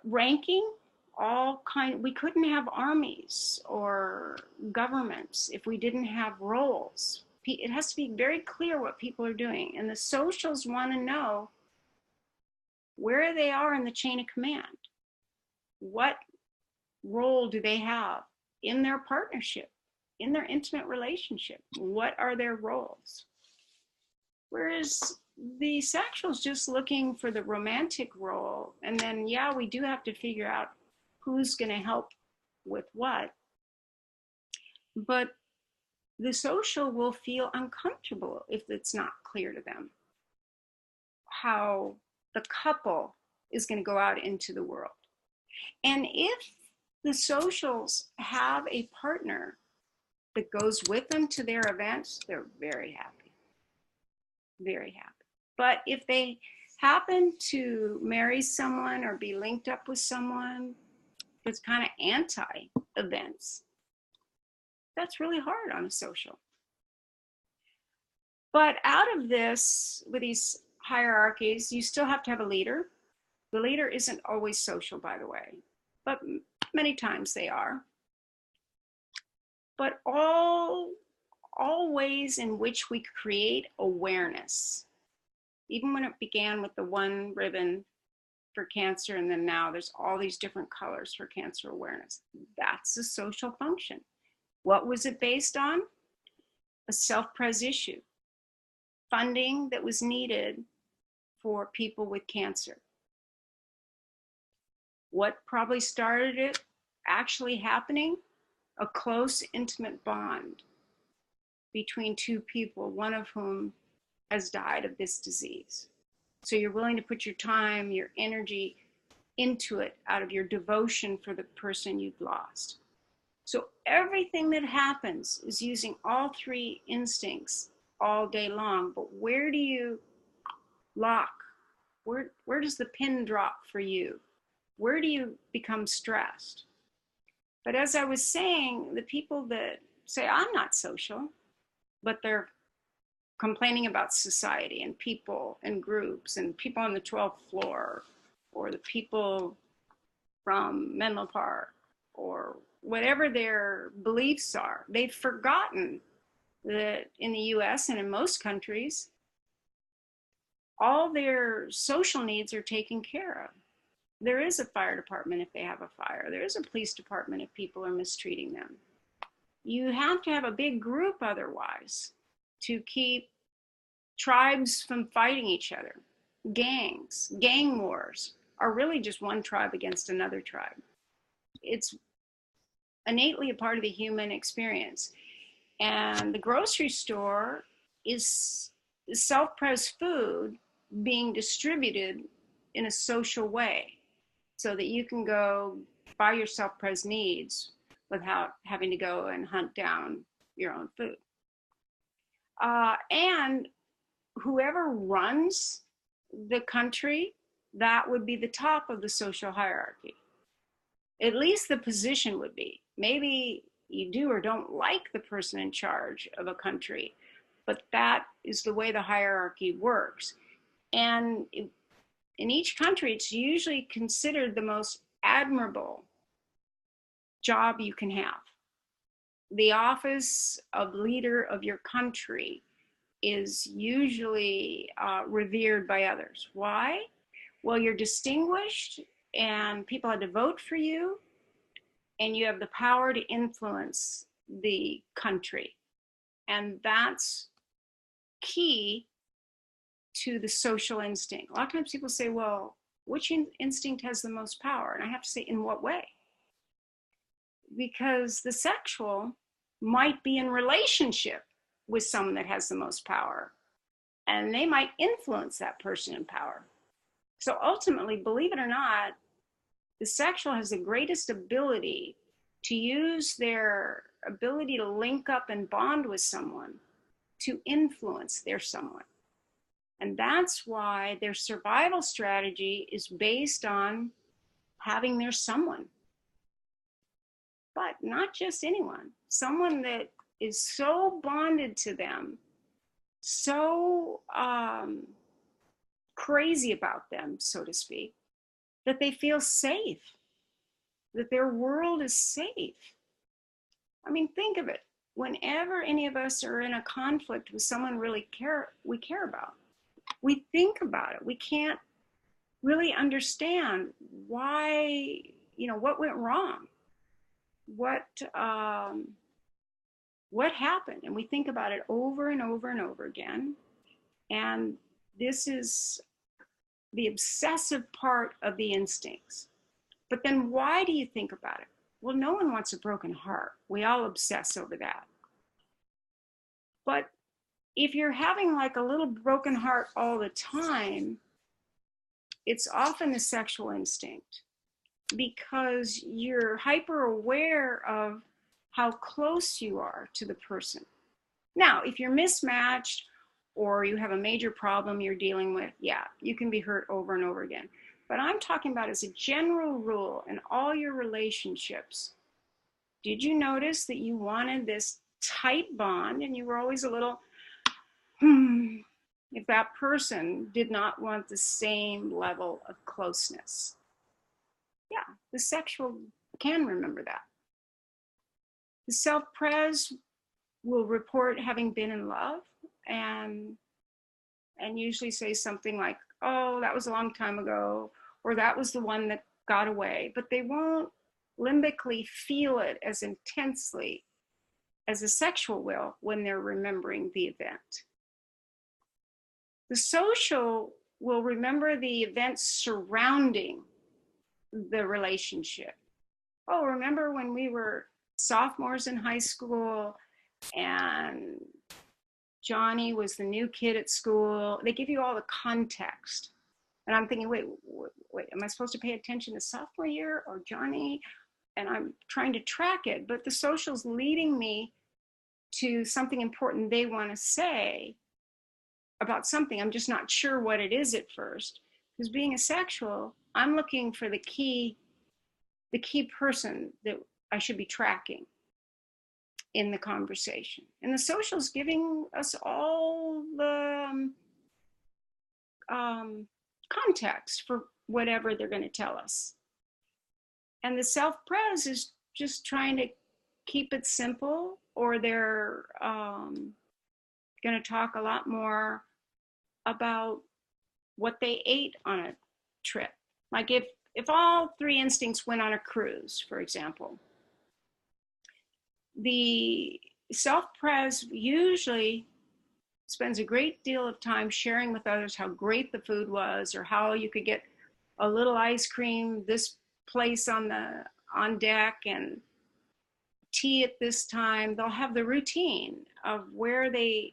Speaker 1: Ranking, we couldn't have armies or governments if we didn't have roles. It has to be very clear what people are doing, and the socials want to know where they are in the chain of command. What role do they have in their partnership, in their intimate relationship? What are their roles? Whereas the sexual is just looking for the romantic role, and then, yeah, we do have to figure out who's going to help with what. But the social will feel uncomfortable if it's not clear to them how the couple is going to go out into the world. And if the socials have a partner that goes with them to their events, they're very happy. Very happy. But if they happen to marry someone or be linked up with someone that's kind of anti-events, that's really hard on a social. But out of this, with these hierarchies, you still have to have a leader. The leader isn't always social, by the way, but many times they are. But all ways in which we create awareness, even when it began with the one ribbon for cancer, and then now there's all these different colors for cancer awareness, that's a social function. What was it based on? A self-pres issue. Funding that was needed for people with cancer. What probably started it actually happening? A close, intimate bond between two people, one of whom has died of this disease. So you're willing to put your time, your energy into it out of your devotion for the person you've lost. So everything that happens is using all three instincts all day long. But where do you lock? Where does the pin drop for you? Where do you become stressed? But as I was saying, the people that say, I'm not social, but they're complaining about society and people and groups and people on the 12th floor, or the people from Menlo Park, or whatever their beliefs are, they've forgotten that in the US and in most countries, all their social needs are taken care of. There is a fire department if they have a fire. There is a police department if people are mistreating them. You have to have a big group otherwise to keep tribes from fighting each other. Gangs, gang wars are really just one tribe against another tribe. It's innately a part of the human experience. And the grocery store is self-pres food being distributed in a social way so that you can go buy your self-pres needs without having to go and hunt down your own food. And whoever runs the country, that would be the top of the social hierarchy. At least the position would be. Maybe you do or don't like the person in charge of a country, but that is the way the hierarchy works. And in each country, it's usually considered the most admirable job you can have. The office of leader of your country is usually revered by others. Why? Well, you're distinguished and people had to vote for you, and you have the power to influence the country. And that's key to the social instinct. A lot of times people say, well, which instinct has the most power? And I have to say, in what way? Because the sexual might be in relationship with someone that has the most power, and they might influence that person in power. So ultimately, believe it or not, the sexual has the greatest ability to use their ability to link up and bond with someone to influence their someone. And that's why their survival strategy is based on having their someone. But not just anyone, someone that is so bonded to them, so crazy about them, so to speak, that they feel safe, that their world is safe. I mean, think of it. Whenever any of us are in a conflict with someone we care about, we think about it. We can't really understand why, what went wrong, what happened, and we think about it over and over and over again. And this is the obsessive part of the instincts. But then why do you think about it? Well, no one wants a broken heart. We all obsess over that. But if you're having like a little broken heart all the time, it's often a sexual instinct, because you're hyper aware of how close you are to the person. Now, if you're mismatched or you have a major problem you're dealing with, yeah, you can be hurt over and over again. But I'm talking about as a general rule in all your relationships. Did you notice that you wanted this tight bond and you were always a little, if that person did not want the same level of closeness? Yeah, the sexual can remember that. The self-pres will report having been in love and usually say something like, oh, that was a long time ago, or that was the one that got away. But they won't limbically feel it as intensely as a sexual will when they're remembering the event. The social will remember the events surrounding the relationship. Oh, remember when we were sophomores in high school and Johnny was the new kid at school? They give you all the context. And I'm thinking, wait, am I supposed to pay attention to sophomore year or Johnny? And I'm trying to track it, but the social's leading me to something important they want to say about something. I'm just not sure what it is at first. Because being a sexual, I'm looking for the key person that I should be tracking in the conversation. And the social is giving us all the context for whatever they're going to tell us. And the self-pres is just trying to keep it simple, or they're going to talk a lot more about what they ate on a trip. Like if all three instincts went on a cruise, for example, the self-pres usually spends a great deal of time sharing with others how great the food was, or how you could get a little ice cream this place on deck and tea at this time. They'll have the routine of where they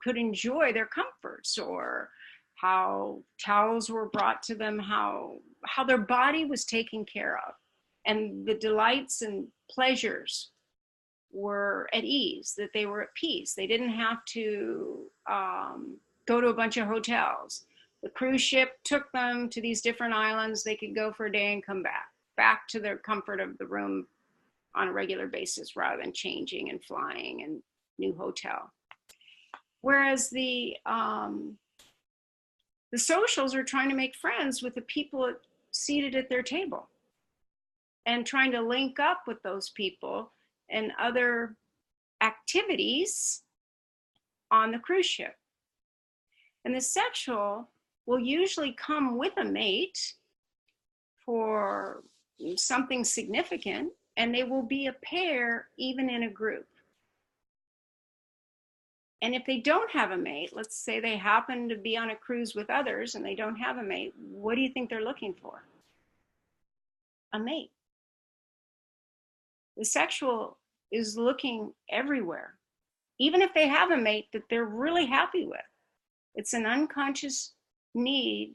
Speaker 1: could enjoy their comforts, or how towels were brought to them, how their body was taken care of, and the delights and pleasures were at ease, that they were at peace. They didn't have to go to a bunch of hotels. The cruise ship took them to these different islands. They could go for a day and come back to their comfort of the room on a regular basis, rather than changing and flying and new hotel. Whereas the socials are trying to make friends with the people seated at their table, and trying to link up with those people and other activities on the cruise ship. And the sexual will usually come with a mate for something significant, and they will be a pair even in a group. And if they don't have a mate, let's say they happen to be on a cruise with others and they don't have a mate, what do you think they're looking for? A mate. The sexual is looking everywhere, even if they have a mate that they're really happy with. It's an unconscious need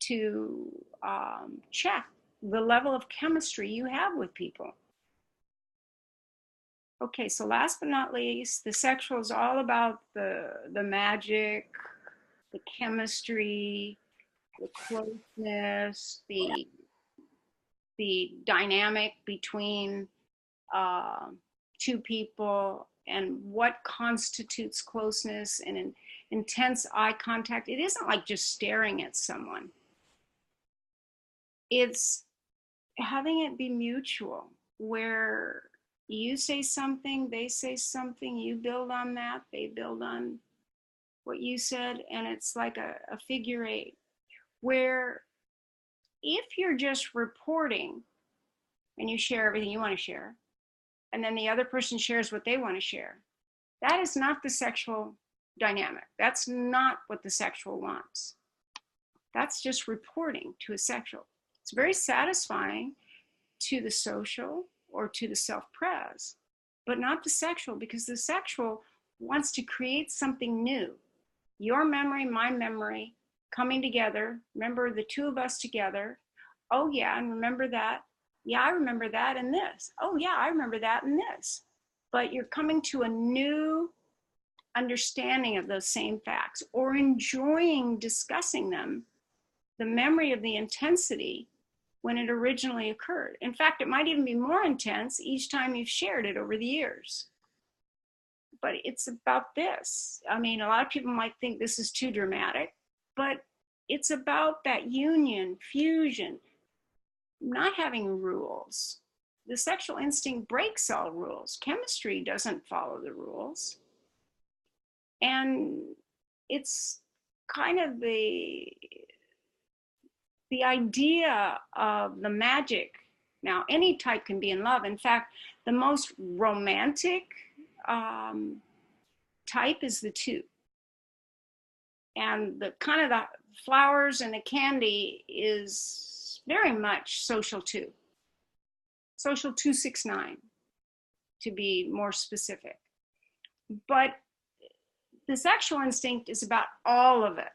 Speaker 1: to check the level of chemistry you have with people. Okay, so last but not least, the sexual is all about the magic, the chemistry, the closeness, the dynamic between two people, and what constitutes closeness and an intense eye contact. It isn't like just staring at someone. It's having it be mutual, where you say something, they say something, you build on that, they build on what you said, and it's like a figure eight, where if you're just reporting and you share everything you want to share, and then the other person shares what they want to share, that is not the sexual dynamic. That's not what the sexual wants. That's just reporting to a sexual. It's very satisfying to the social or to the self-pres, but not the sexual, because the sexual wants to create something new. Your memory, my memory, coming together. Remember the two of us together. Oh yeah, and remember that. Yeah, I remember that and this. Oh yeah, I remember that and this. But you're coming to a new understanding of those same facts, or enjoying discussing them, the memory of the intensity when it originally occurred. In fact, it might even be more intense each time you've shared it over the years. But it's about this. I mean, a lot of people might think this is too dramatic, but it's about that union, fusion, not having rules. The sexual instinct breaks all rules. Chemistry doesn't follow the rules. And it's kind of the idea of the magic. Now, any type can be in love. In fact, the most romantic type is the two. And the kind of the flowers and the candy is very much social two. Social 269, to be more specific. But the sexual instinct is about all of it.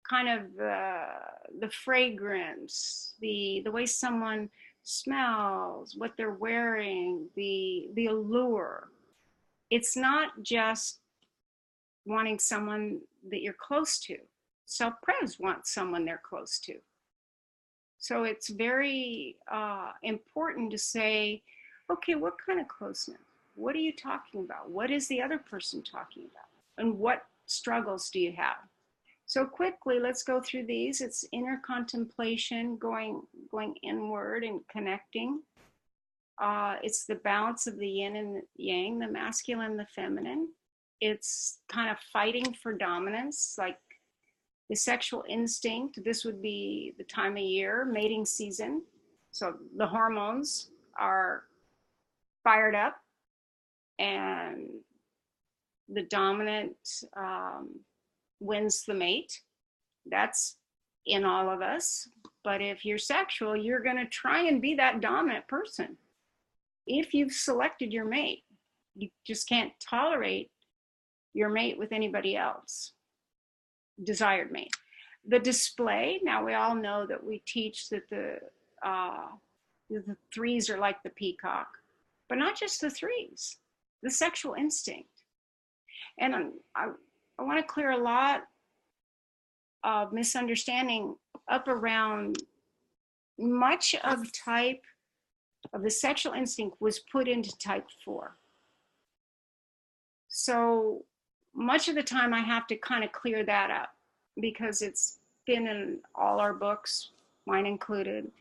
Speaker 1: Kind of the fragrance, the way someone smells, what they're wearing, the allure. It's not just wanting someone that you're close to. Self-pres wants someone they're close to. So it's very important to say, okay, what kind of closeness? What are you talking about? What is the other person talking about? And what struggles do you have? So quickly, let's go through these. It's inner contemplation, going inward and connecting. It's the balance of the yin and the yang, the masculine, the feminine. It's kind of fighting for dominance, like the sexual instinct. This would be the time of year, mating season. So the hormones are fired up, and the dominant wins the mate. That's in all of us. But if you're sexual, you're going to try and be that dominant person. If you've selected your mate, you just can't tolerate your mate with anybody else, desired mate. The display, now we all know that we teach that the threes are like the peacock, but not just the threes, the sexual instinct. And I want to clear a lot of misunderstanding up around much of type of the sexual instinct was put into type 4. So much of the time I have to kind of clear that up because it's been in all our books, mine included,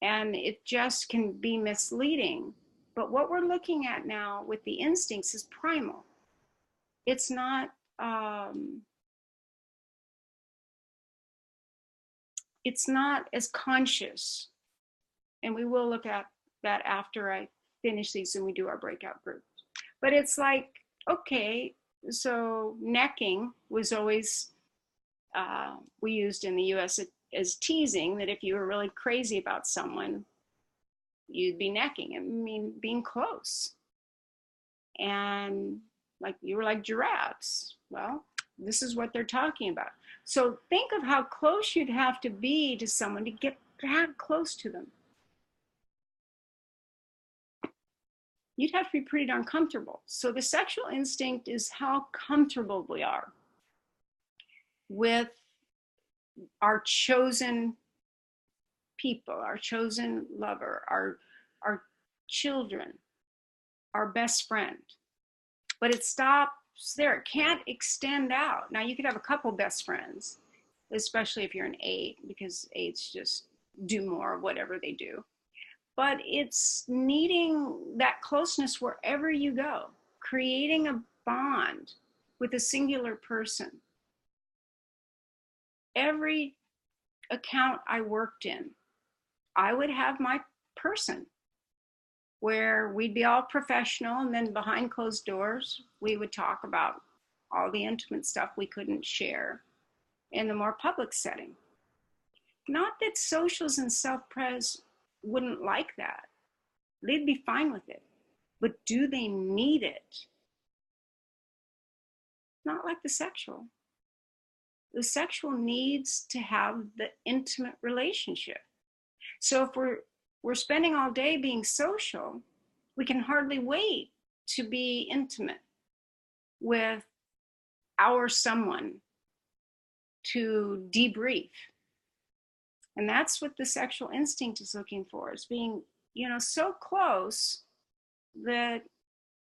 Speaker 1: and it just can be misleading. But what we're looking at now with the instincts is primal. It's not as conscious, and we will look at that after I finish these and we do our breakout groups. But it's like, okay, so necking was always, we used in the US as teasing, that if you were really crazy about someone, you'd be necking. I mean, being close. And like, you were like giraffes. Well, this is what they're talking about. So think of how close you'd have to be to someone to get that close to them. You'd have to be pretty darn comfortable. So the sexual instinct is how comfortable we are with our chosen people, our chosen lover, our children, our best friend. But it stops there. It can't extend out. Now, you could have a couple best friends, especially if you're an 8, because 8s just do more of whatever they do. But it's needing that closeness wherever you go, creating a bond with a singular person. Every account I worked in, I would have my person where we'd be all professional, and then behind closed doors, we would talk about all the intimate stuff we couldn't share in the more public setting. Not that socials and self-pres wouldn't like that. They'd be fine with it. But do they need it? Not like the sexual. The sexual needs to have the intimate relationship. So if we're spending all day being social, we can hardly wait to be intimate with our someone, to debrief. And that's what the sexual instinct is looking for, is being, so close that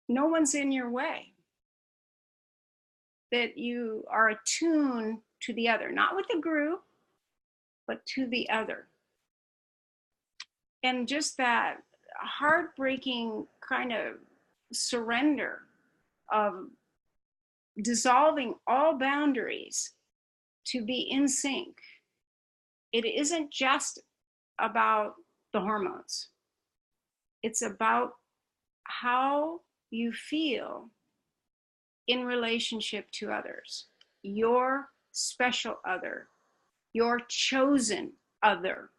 Speaker 1: no one's in your way, that you are attuned to the other, not with the group, but to the other. And just that heartbreaking kind of surrender of dissolving all boundaries to be in sync. It isn't just about the hormones. It's about how you feel in relationship to others, your special other, your chosen other.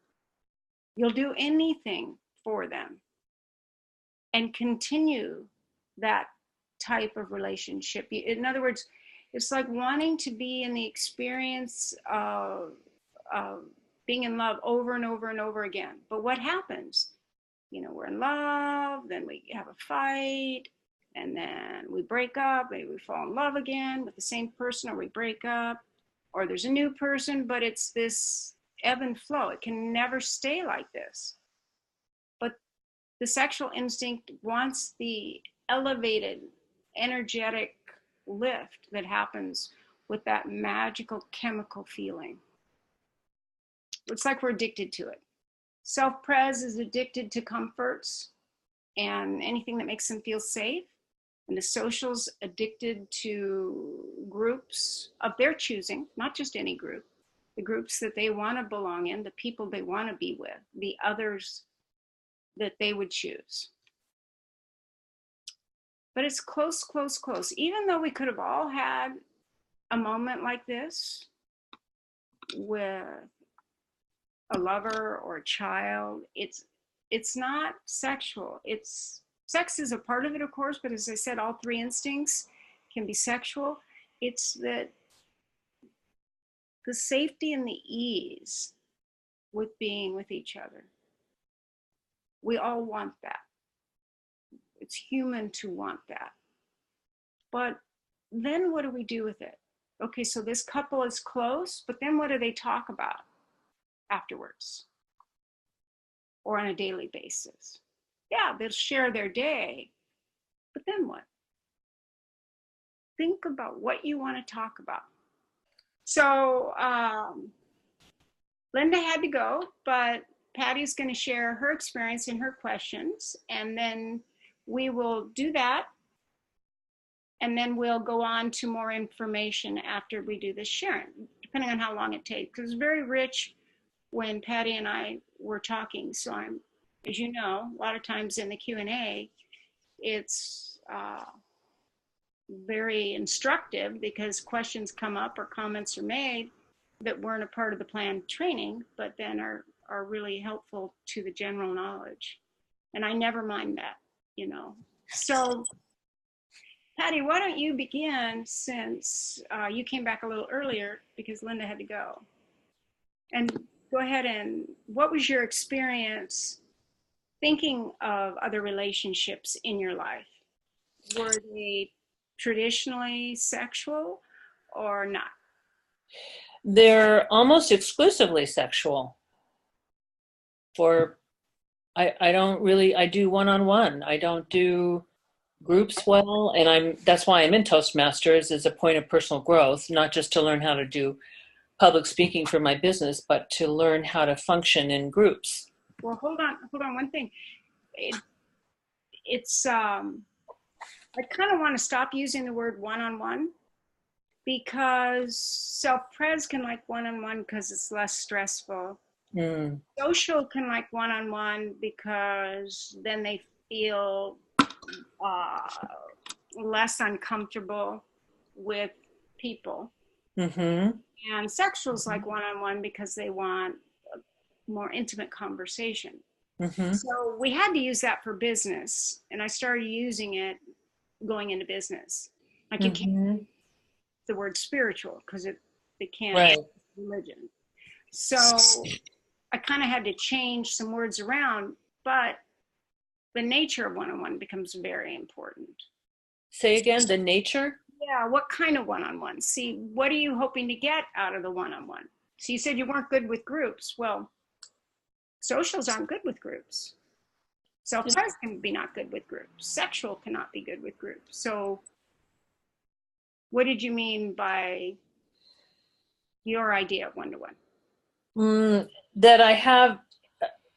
Speaker 1: You'll do anything for them and continue that type of relationship. In other words, it's like wanting to be in the experience of being in love over and over and over again. But what happens? We're in love, then we have a fight, and then we break up, maybe we fall in love again with the same person, or we break up, or there's a new person, but it's this ebb and flow. It can never stay like this. But the sexual instinct wants the elevated, energetic lift that happens with that magical chemical feeling. It's like we're addicted to it. Self-pres is addicted to comforts and anything that makes them feel safe. And the social's addicted to groups of their choosing, not just any group, the groups that they want to belong in, the people they want to be with, the others that they would choose. But it's close, close, close. Even though we could have all had a moment like this with a lover or a child, it's not sexual. Sex is a part of it, of course, but as I said, all three instincts can be sexual. It's that the safety and the ease with being with each other. We all want that. It's human to want that. But then what do we do with it? Okay, so this couple is close, but then what do they talk about afterwards or on a daily basis? Yeah, they'll share their day, but then what? Think about what you want to talk about. So Linda had to go, but Patty's going to share her experience and her questions, and then we will do that, and then we'll go on to more information after we do this sharing, depending on how long it takes, because it's very rich when Patty and I were talking. So I'm, as you know, a lot of times in the Q&A, it's very instructive because questions come up or comments are made that weren't a part of the planned training, but then are really helpful to the general knowledge. And I never mind that, you know. So Patty, why don't you begin, since you came back a little earlier because Linda had to go. And go ahead, and what was your experience thinking of other relationships in your life? Were they traditionally sexual or not?
Speaker 4: They're almost exclusively sexual. I don't really, I do one-on-one. I don't do groups well, and that's why I'm in Toastmasters, as a point of personal growth, not just to learn how to do public speaking for my business, but to learn how to function in groups.
Speaker 1: Well, hold on one thing. It's I kind of want to stop using the word one-on-one, because self-pres can like one-on-one because it's less stressful. Social can like one-on-one because then they feel less uncomfortable with people. And sexual's like one-on-one because they want a more intimate conversation. So we had to use that for business, and I started using it going into business. Like you can't use the word spiritual because it can't be religion. So I kind of had to change some words around, but the nature of one-on-one becomes very important.
Speaker 4: Say again, the nature?
Speaker 1: Yeah, what kind of one-on-one? See, what are you hoping to get out of the one-on-one? So you said you weren't good with groups. Well, socials aren't good with groups. Self-pres can be not good with groups. Sexual cannot be good with groups. So what did you mean by your idea of one-to-one?
Speaker 4: That I have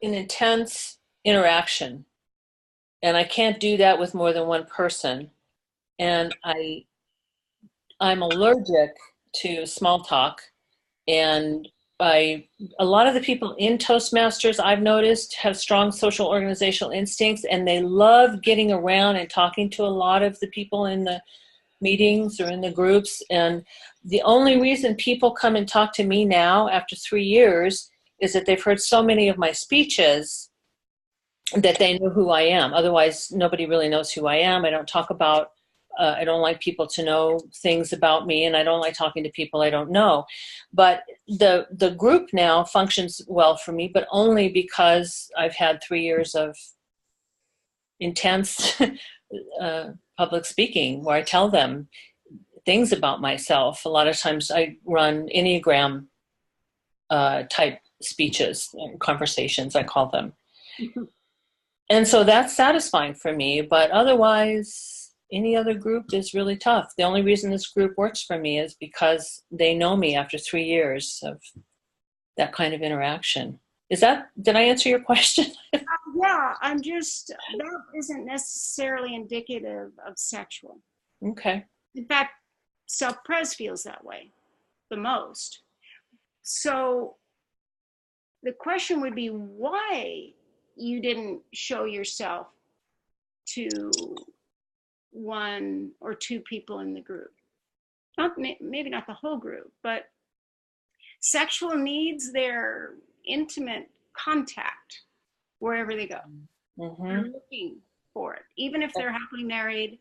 Speaker 4: an intense interaction, and I can't do that with more than one person. And I'm allergic to small talk, and a lot of the people in Toastmasters, I've noticed, have strong social organizational instincts, and they love getting around and talking to a lot of the people in the meetings or in the groups. And the only reason people come and talk to me now after 3 years is that they've heard so many of my speeches that they know who I am. Otherwise, nobody really knows who I am. I don't talk about, I don't like people to know things about me, and I don't like talking to people I don't know. But the group now functions well for me, but only because I've had 3 years of intense public speaking where I tell them things about myself. A lot of times I run Enneagram type speeches, conversations, I call them. And so that's satisfying for me, but otherwise, any other group is really tough. The only reason this group works for me is because they know me after 3 years of that kind of interaction. Did I answer your question?
Speaker 1: Yeah, that isn't necessarily indicative of sexual.
Speaker 4: Okay.
Speaker 1: In fact, self-pres feels that way the most. So the question would be why you didn't show yourself to one or two people in the group. Maybe not the whole group, but sexual needs their intimate contact wherever they go.
Speaker 4: Mm-hmm.
Speaker 1: They're looking for it. Even if they're happily married,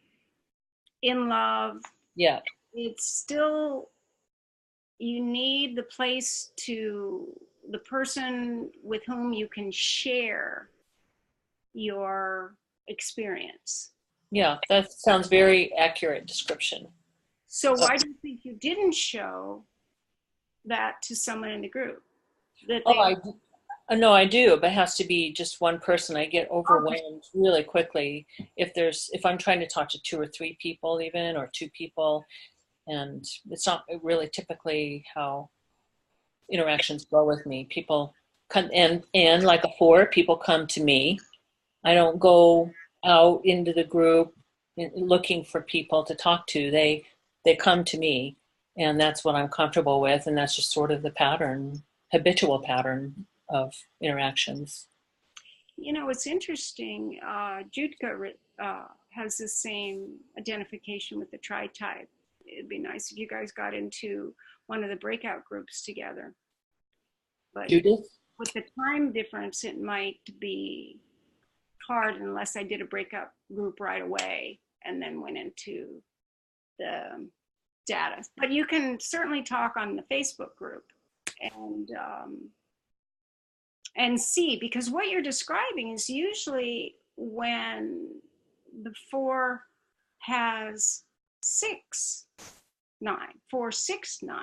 Speaker 1: in love,
Speaker 4: yeah,
Speaker 1: it's still, you need the place the person with whom you can share your experience.
Speaker 4: Yeah, that sounds very accurate description.
Speaker 1: So why do you think you didn't show that to someone in the group?
Speaker 4: No, I do, but it has to be just one person. I get overwhelmed really quickly if I'm trying to talk to 2 or 3 people even, or 2 people, and it's not really typically how interactions go with me. People come and like a 4, people come to me. I don't go out into the group looking for people to talk to. They come to me, and that's what I'm comfortable with, and that's just sort of the habitual pattern of interactions.
Speaker 1: You know, it's interesting. Jutka has the same identification with the tri-type. It'd be nice if you guys got into one of the breakout groups together. But
Speaker 4: Judith?
Speaker 1: With the time difference, it might be hard unless I did a breakout group right away and then went into the data. But you can certainly talk on the Facebook group and see, because what you're describing is usually when the 4 has 6, 9, 4, 6, 9.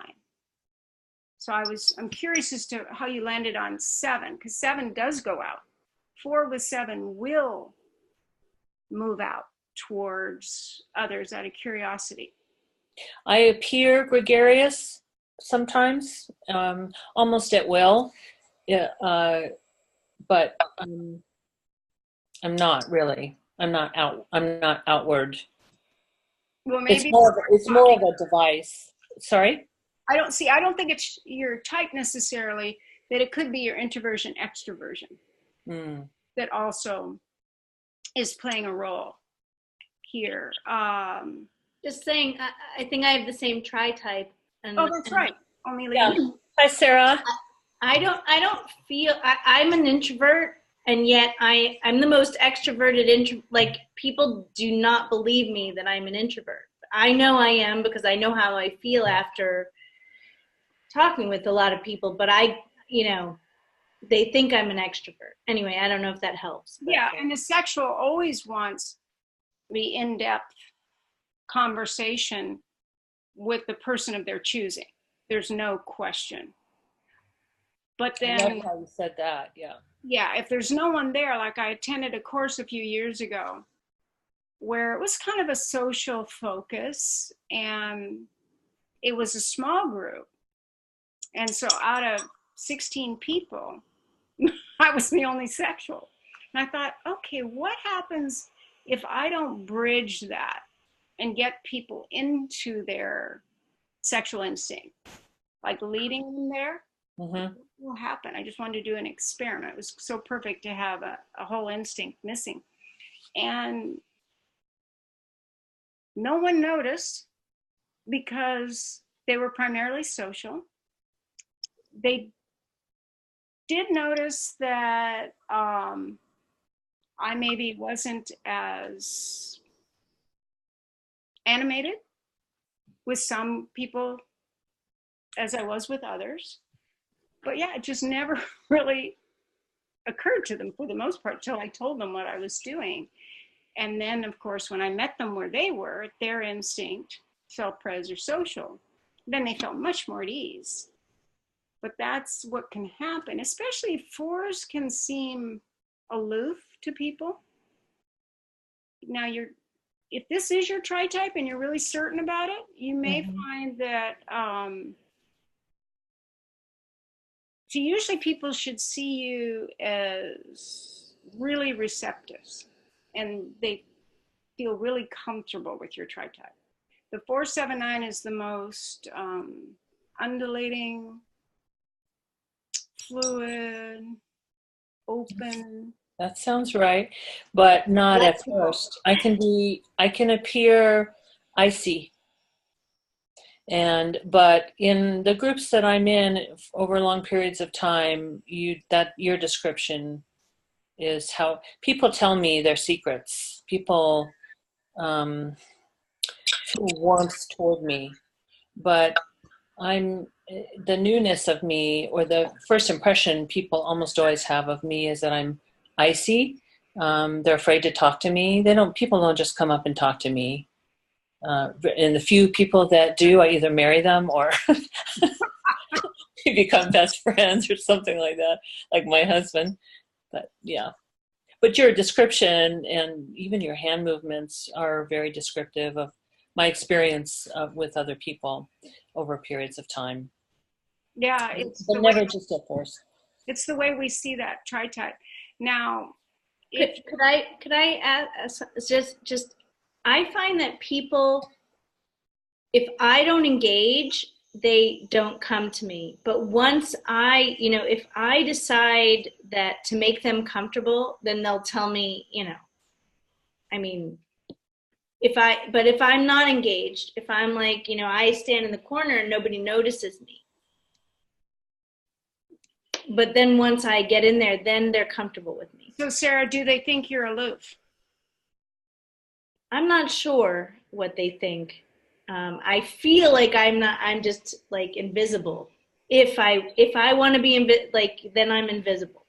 Speaker 1: So I'm curious as to how you landed on 7, because 7 does go out. 4 with 7 will move out towards others out of curiosity.
Speaker 4: I appear gregarious sometimes, almost at will. Yeah, but I'm not really. I'm not outward.
Speaker 1: Well, maybe
Speaker 4: it's more of a device. Sorry?
Speaker 1: I don't think it's your type necessarily, that it could be your introversion, extroversion that also is playing a role here.
Speaker 6: Just saying, I think I have the same tri-type.
Speaker 1: That's right. Only
Speaker 4: yeah. Hi, Sarah.
Speaker 6: I don't feel, I'm an introvert, and yet I'm the most extroverted like, people do not believe me that I'm an introvert. I know I am, because I know how I feel after talking with a lot of people, but they think I'm an extrovert. Anyway, I don't know if that helps.
Speaker 1: Yeah, and the sexual always wants the in-depth conversation with the person of their choosing. There's no question. But then,
Speaker 4: I love how you said that.
Speaker 1: Yeah, if there's no one there, like I attended a course a few years ago where it was kind of a social focus, and it was a small group. And so out of 16 people, I was the only sexual. And I thought, okay, what happens if I don't bridge that and get people into their sexual instinct, like leading them there?
Speaker 4: Mm-hmm.
Speaker 1: What will happen? I just wanted to do an experiment. It was so perfect to have a whole instinct missing. And no one noticed, because they were primarily social. They did notice that I maybe wasn't as animated with some people as I was with others. But yeah, it just never really occurred to them for the most part till I told them what I was doing. And then, of course, when I met them where they were, their instinct, self-pres or social, then they felt much more at ease. but that's what can happen, especially if fours can seem aloof to people. Now if this is your tri-type and you're really certain about it, you may find that so usually people should see you as really receptive and they feel really comfortable with your tri-type. The 479 is the most undulating, fluid, open.
Speaker 4: That sounds right, but not at first. I can appear icy. But in the groups that I'm in over long periods of time, your description is how people tell me their secrets. People feel warmth toward me, but the newness of me, or the first impression people almost always have of me, is that I'm icy. They're afraid to talk to me. People don't just come up and talk to me. And the few people that do, I either marry them or we become best friends or something like that, like my husband. But yeah. But your description and even your hand movements are very descriptive of my experience with other people over periods of time.
Speaker 1: Yeah,
Speaker 4: but never just at first.
Speaker 1: It's the way we see that tri-type. Now,
Speaker 6: could I add just I find that people, if I don't engage, they don't come to me. But once if I decide that to make them comfortable, then they'll tell me, I mean, if I'm not engaged, if I'm like, I stand in the corner and nobody notices me. But then once I get in there, then they're comfortable with me.
Speaker 1: So Sarah, do they think you're aloof?
Speaker 6: I'm not sure what they think. I feel like I'm just like invisible. If I want to be then I'm invisible.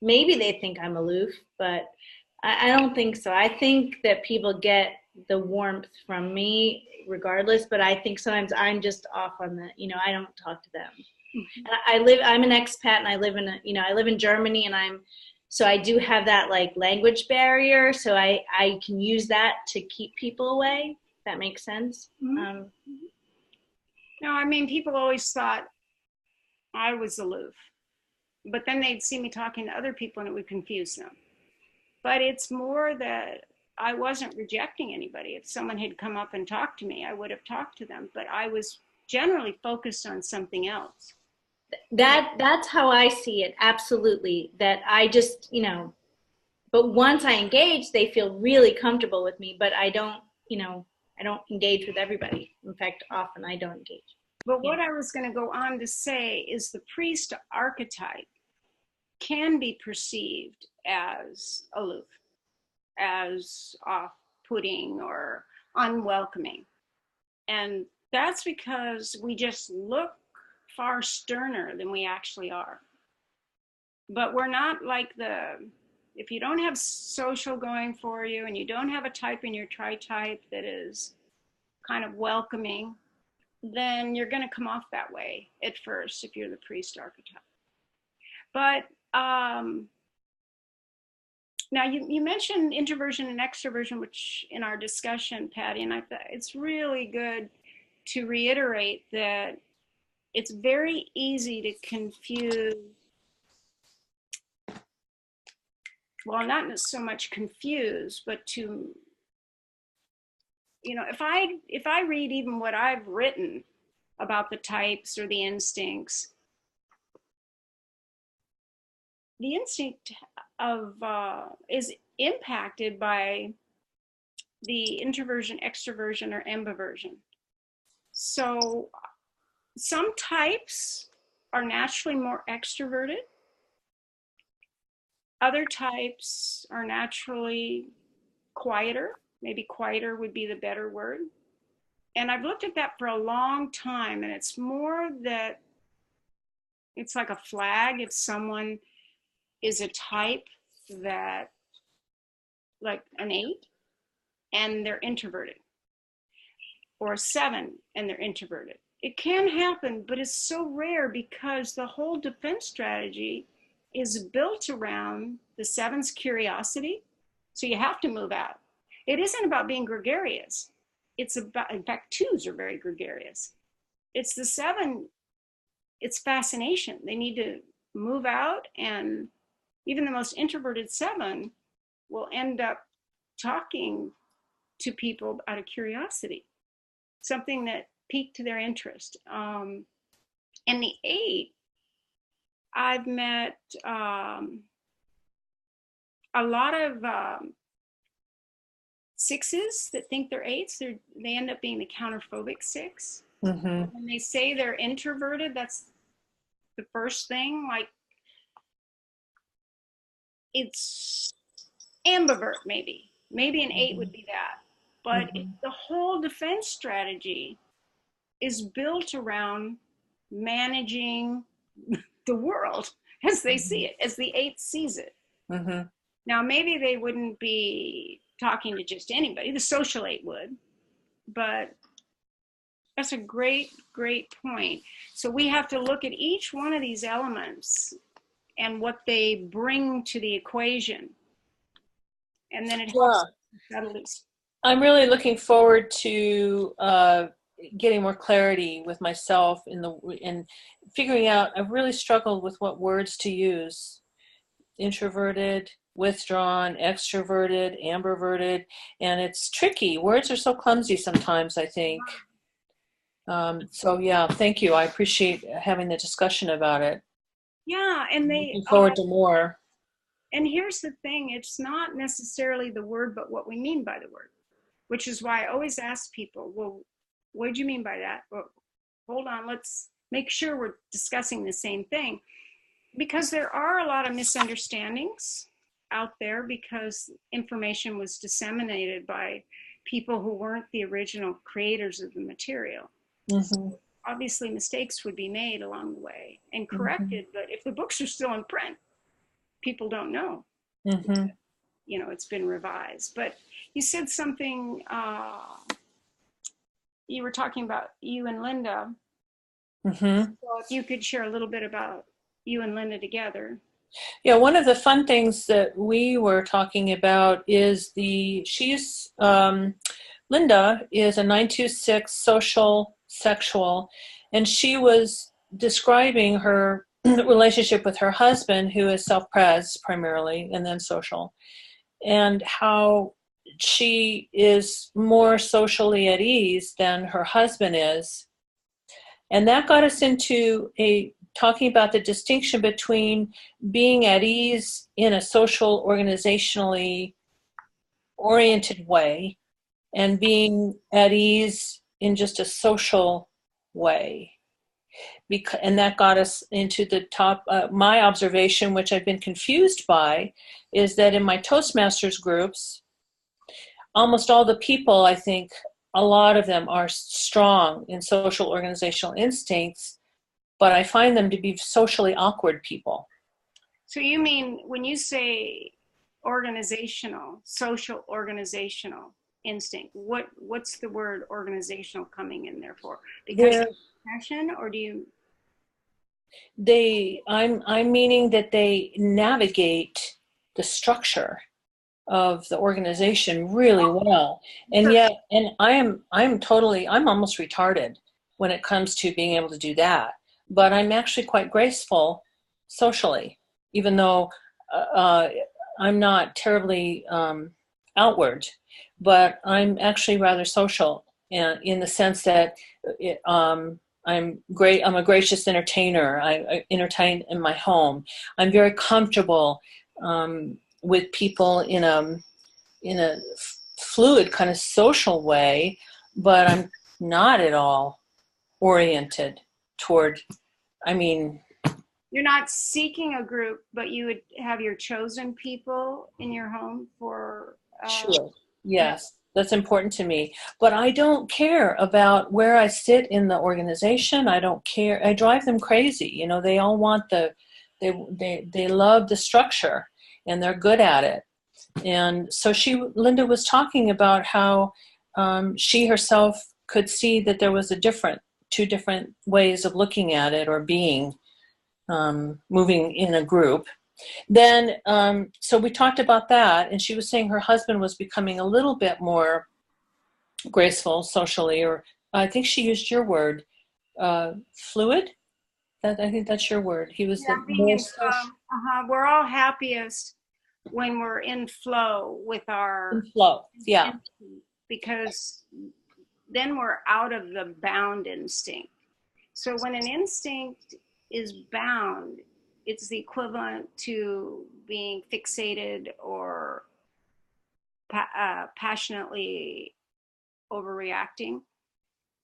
Speaker 6: Maybe they think I'm aloof, but I don't think so. I think that people get the warmth from me regardless, but I think sometimes I'm just off on I don't talk to them. And I'm an expat and I live in Germany, and so I do have that like language barrier. So I can use that to keep people away. If that makes sense.
Speaker 1: No, I mean, people always thought I was aloof, but then they'd see me talking to other people and it would confuse them. But it's more that I wasn't rejecting anybody. If someone had come up and talked to me, I would have talked to them, but I was generally focused on something else.
Speaker 6: That's how I see it. Absolutely. That I just, but once I engage, they feel really comfortable with me, but I don't engage with everybody. In fact, often I don't engage.
Speaker 1: But what I was going to go on to say is the priest archetype can be perceived as aloof, as off-putting or unwelcoming. And that's because we just look far sterner than we actually are. But we're not like if you don't have social going for you and you don't have a type in your tri-type that is kind of welcoming, then you're going to come off that way at first if you're the priest archetype. But now you mentioned introversion and extroversion, which in our discussion, Patty, and I thought it's really good to reiterate that it's very easy to confuse, well, not so much confuse, but to, if I read even what I've written about the types or the instincts, the instinct is impacted by the introversion, extroversion, or ambiversion. So some types are naturally more extroverted. Other types are naturally quieter. Maybe quieter would be the better word. And I've looked at that for a long time, and it's more that it's like a flag if someone is a type that, like an 8, and they're introverted, or a 7 and they're introverted. It can happen, but it's so rare because the whole defense strategy is built around the seven's curiosity. So you have to move out. It isn't about being gregarious. It's about, in fact, twos are very gregarious. It's the seven, it's fascination. They need to move out, and even the most introverted seven will end up talking to people out of curiosity, something that piqued their interest. And the eight, I've met a lot of sixes that think they're eights. They end up being the counterphobic six.
Speaker 4: Mm-hmm.
Speaker 1: When they say they're introverted, that's the first thing. Like, it's ambivert, maybe. Maybe an eight would be that. But the whole defense strategy is built around managing the world as they see it, as the eight sees it. Now, maybe they wouldn't be talking to just anybody. The social eight would, but that's a great, great point. So we have to look at each one of these elements and what they bring to the equation. And then it helps settle it.
Speaker 4: I'm really looking forward to getting more clarity with myself in figuring out. I've really struggled with what words to use. Introverted, withdrawn, extroverted, ambiverted, and it's tricky. Words are so clumsy sometimes, I think. So yeah, thank you. I appreciate having the discussion about it.
Speaker 1: Yeah, and they
Speaker 4: looking forward to more.
Speaker 1: And here's the thing, it's not necessarily the word, but what we mean by the word, which is why I always ask people, well, what do you mean by that? Well, hold on, let's make sure we're discussing the same thing, because there are a lot of misunderstandings out there because information was disseminated by people who weren't the original creators of the material. Obviously, mistakes would be made along the way and corrected, but if the books are still in print, people don't know. You know, it's been revised. But you said something, you were talking about you and Linda. So if you could share a little bit about you and Linda together.
Speaker 4: Yeah, one of the fun things that we were talking about is Linda is a 926 social sexual, and she was describing her relationship with her husband, who is self-pres primarily, and then social, and how she is more socially at ease than her husband is. And that got us into talking about the distinction between being at ease in a social, organizationally oriented way and being at ease in just a social way. And that got us into the top. My observation, which I've been confused by, is that in my Toastmasters groups, almost all the people, I think, a lot of them are strong in social organizational instincts, but I find them to be socially awkward people.
Speaker 1: So you mean when you say organizational, social organizational instinct, what's the word organizational coming in there for? Because of passion, or do you?
Speaker 4: I'm meaning that they navigate the structure of the organization really well, and yet, and I'm almost retarded when it comes to being able to do that. But I'm actually quite graceful socially, even though I'm not terribly outward. But I'm actually rather social, in the sense that I'm great. I'm a gracious entertainer. I entertain in my home. I'm very comfortable with people in a fluid kind of social way, but I'm not at all oriented toward. I mean,
Speaker 1: you're not seeking a group, but you would have your chosen people in your home for.
Speaker 4: Sure. Yes. That's important to me, but I don't care about where I sit in the organization. I don't care. I drive them crazy. You know, they all want they love the structure and they're good at it. And so Linda was talking about how she herself could see that there was a different two different ways of looking at it or being, moving in a group. Then, so we talked about that, and she was saying her husband was becoming a little bit more graceful socially, or I think she used your word, fluid. That, I think that's your word. He was
Speaker 1: Yeah,
Speaker 4: the
Speaker 1: being
Speaker 4: more
Speaker 1: in, we're all happiest when we're in flow with our
Speaker 4: flow. Yeah.
Speaker 1: because then we're out of the bound instinct. So when an instinct is bound, it's the equivalent to being fixated or passionately overreacting.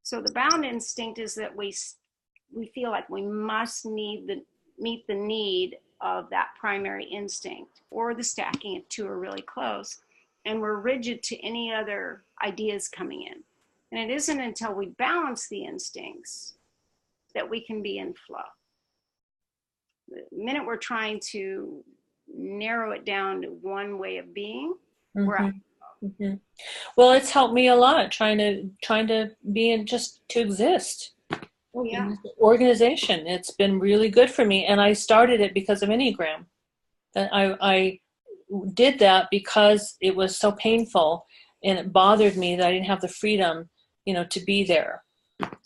Speaker 1: So the bound instinct is that we feel like we must meet the need of that primary instinct, or the stacking if two are really close, and we're rigid to any other ideas coming in. And it isn't until we balance the instincts that we can be in flow. The minute we're trying to narrow it down to one way of being, we're out.
Speaker 4: Mm-hmm. Well, it's helped me a lot trying to be in, just to exist.
Speaker 1: Oh, yeah.
Speaker 4: In this organization. It's been really good for me, and I started it because of Enneagram. That I did that because it was so painful, and it bothered me that I didn't have the freedom, to be there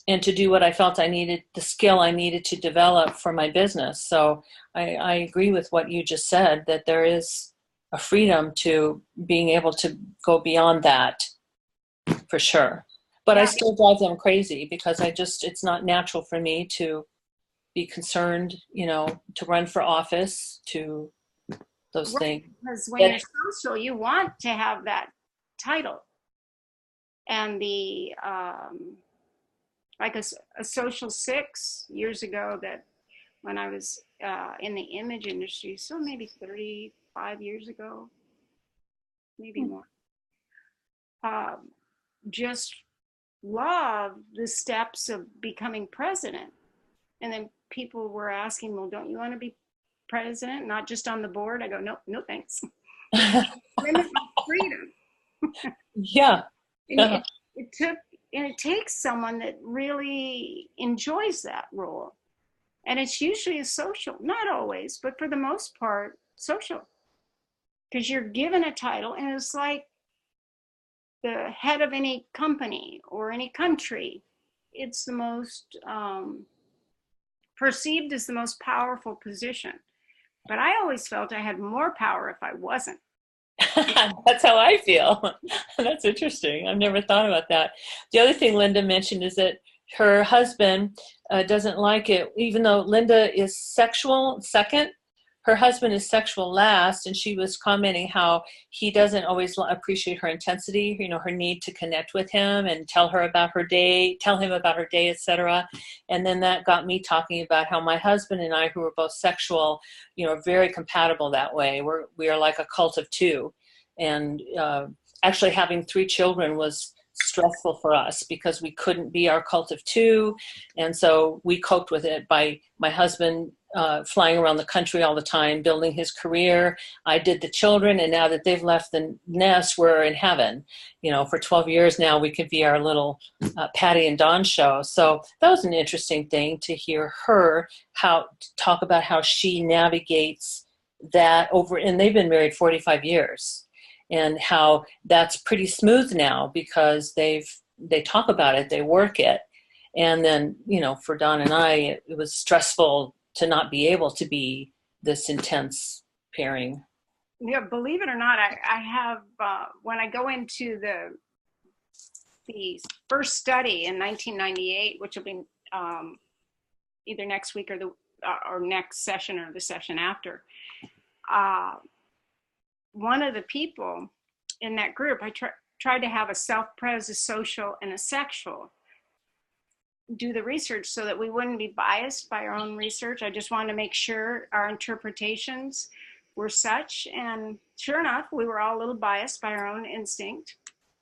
Speaker 4: and to do what I felt I needed, the skill I needed to develop for my business. So I agree with what you just said, that there is a freedom to being able to go beyond that, for sure. But I still drive them crazy because it's not natural for me to be concerned, to run for office, to those things.
Speaker 1: Because when you're social, you want to have that title. And the, like a social 6 years ago, that when I was in the image industry, so maybe 35 years ago, maybe more, just love the steps of becoming president. And then people were asking, well, don't you want to be president, not just on the board? I go, no thanks. Limit my freedom.
Speaker 4: Yeah.
Speaker 1: And it takes someone that really enjoys that role. And it's usually a social, not always, but for the most part, social. Because you're given a title, and it's like the head of any company or any country. It's the most perceived as the most powerful position. But I always felt I had more power if I wasn't.
Speaker 4: That's how I feel. That's interesting. I've never thought about that. The other thing Linda mentioned is that her husband doesn't like it, even though Linda is sexual second, her husband is sexual last, and she was commenting how he doesn't always appreciate her intensity, her need to connect with him and tell him about her day, etc. And then that got me talking about how my husband and I, who are both sexual, are very compatible that way. We are like a cult of two. And actually having 3 children was stressful for us because we couldn't be our cult of two. And so we coped with it by my husband flying around the country all the time, building his career. I did the children, and now that they've left the nest, we're in heaven. For 12 years now, we could be our little Patty and Dawn show. So that was an interesting thing to hear her talk about how she navigates that over, and they've been married 45 years, and how that's pretty smooth now because they talk about it, they work it. And then, for Dawn and I, it was stressful to not be able to be this intense pairing.
Speaker 1: Yeah, believe it or not, I have, when I go into the first study in 1998, which will be either next week or next session or the session after, one of the people in that group, I tried to have a self-pres, a social, and a sexual do the research so that we wouldn't be biased by our own research. I just wanted to make sure our interpretations were such. And sure enough, we were all a little biased by our own instinct,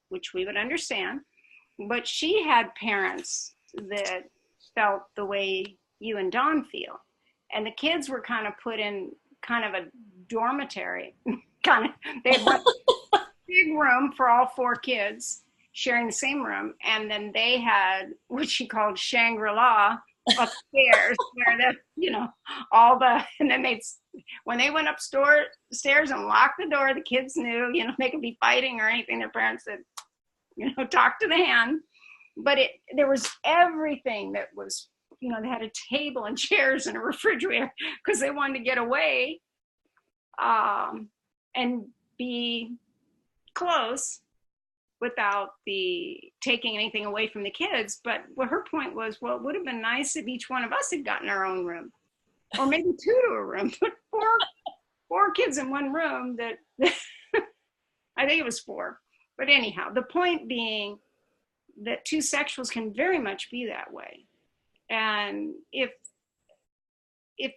Speaker 1: which we would understand. But she had parents that felt the way you and Dawn feel. And the kids were kind of put in kind of a dormitory. They had one big room for all 4 kids. sharing the same room, and then they had what she called Shangri-La upstairs, where the, you know, all the, and then when they went upstairs and locked the door, the kids knew, you know, they could be fighting or anything. Their parents said, you know, talk to the hand. But there was everything that was, you know, they had a table and chairs and a refrigerator because they wanted to get away and be close without taking anything away from the kids. But what her point was, well, it would have been nice if each one of us had gotten our own room, or maybe two to a room, but four kids in one room. That I think it was four. But anyhow, the point being that two sexuals can very much be that way. And if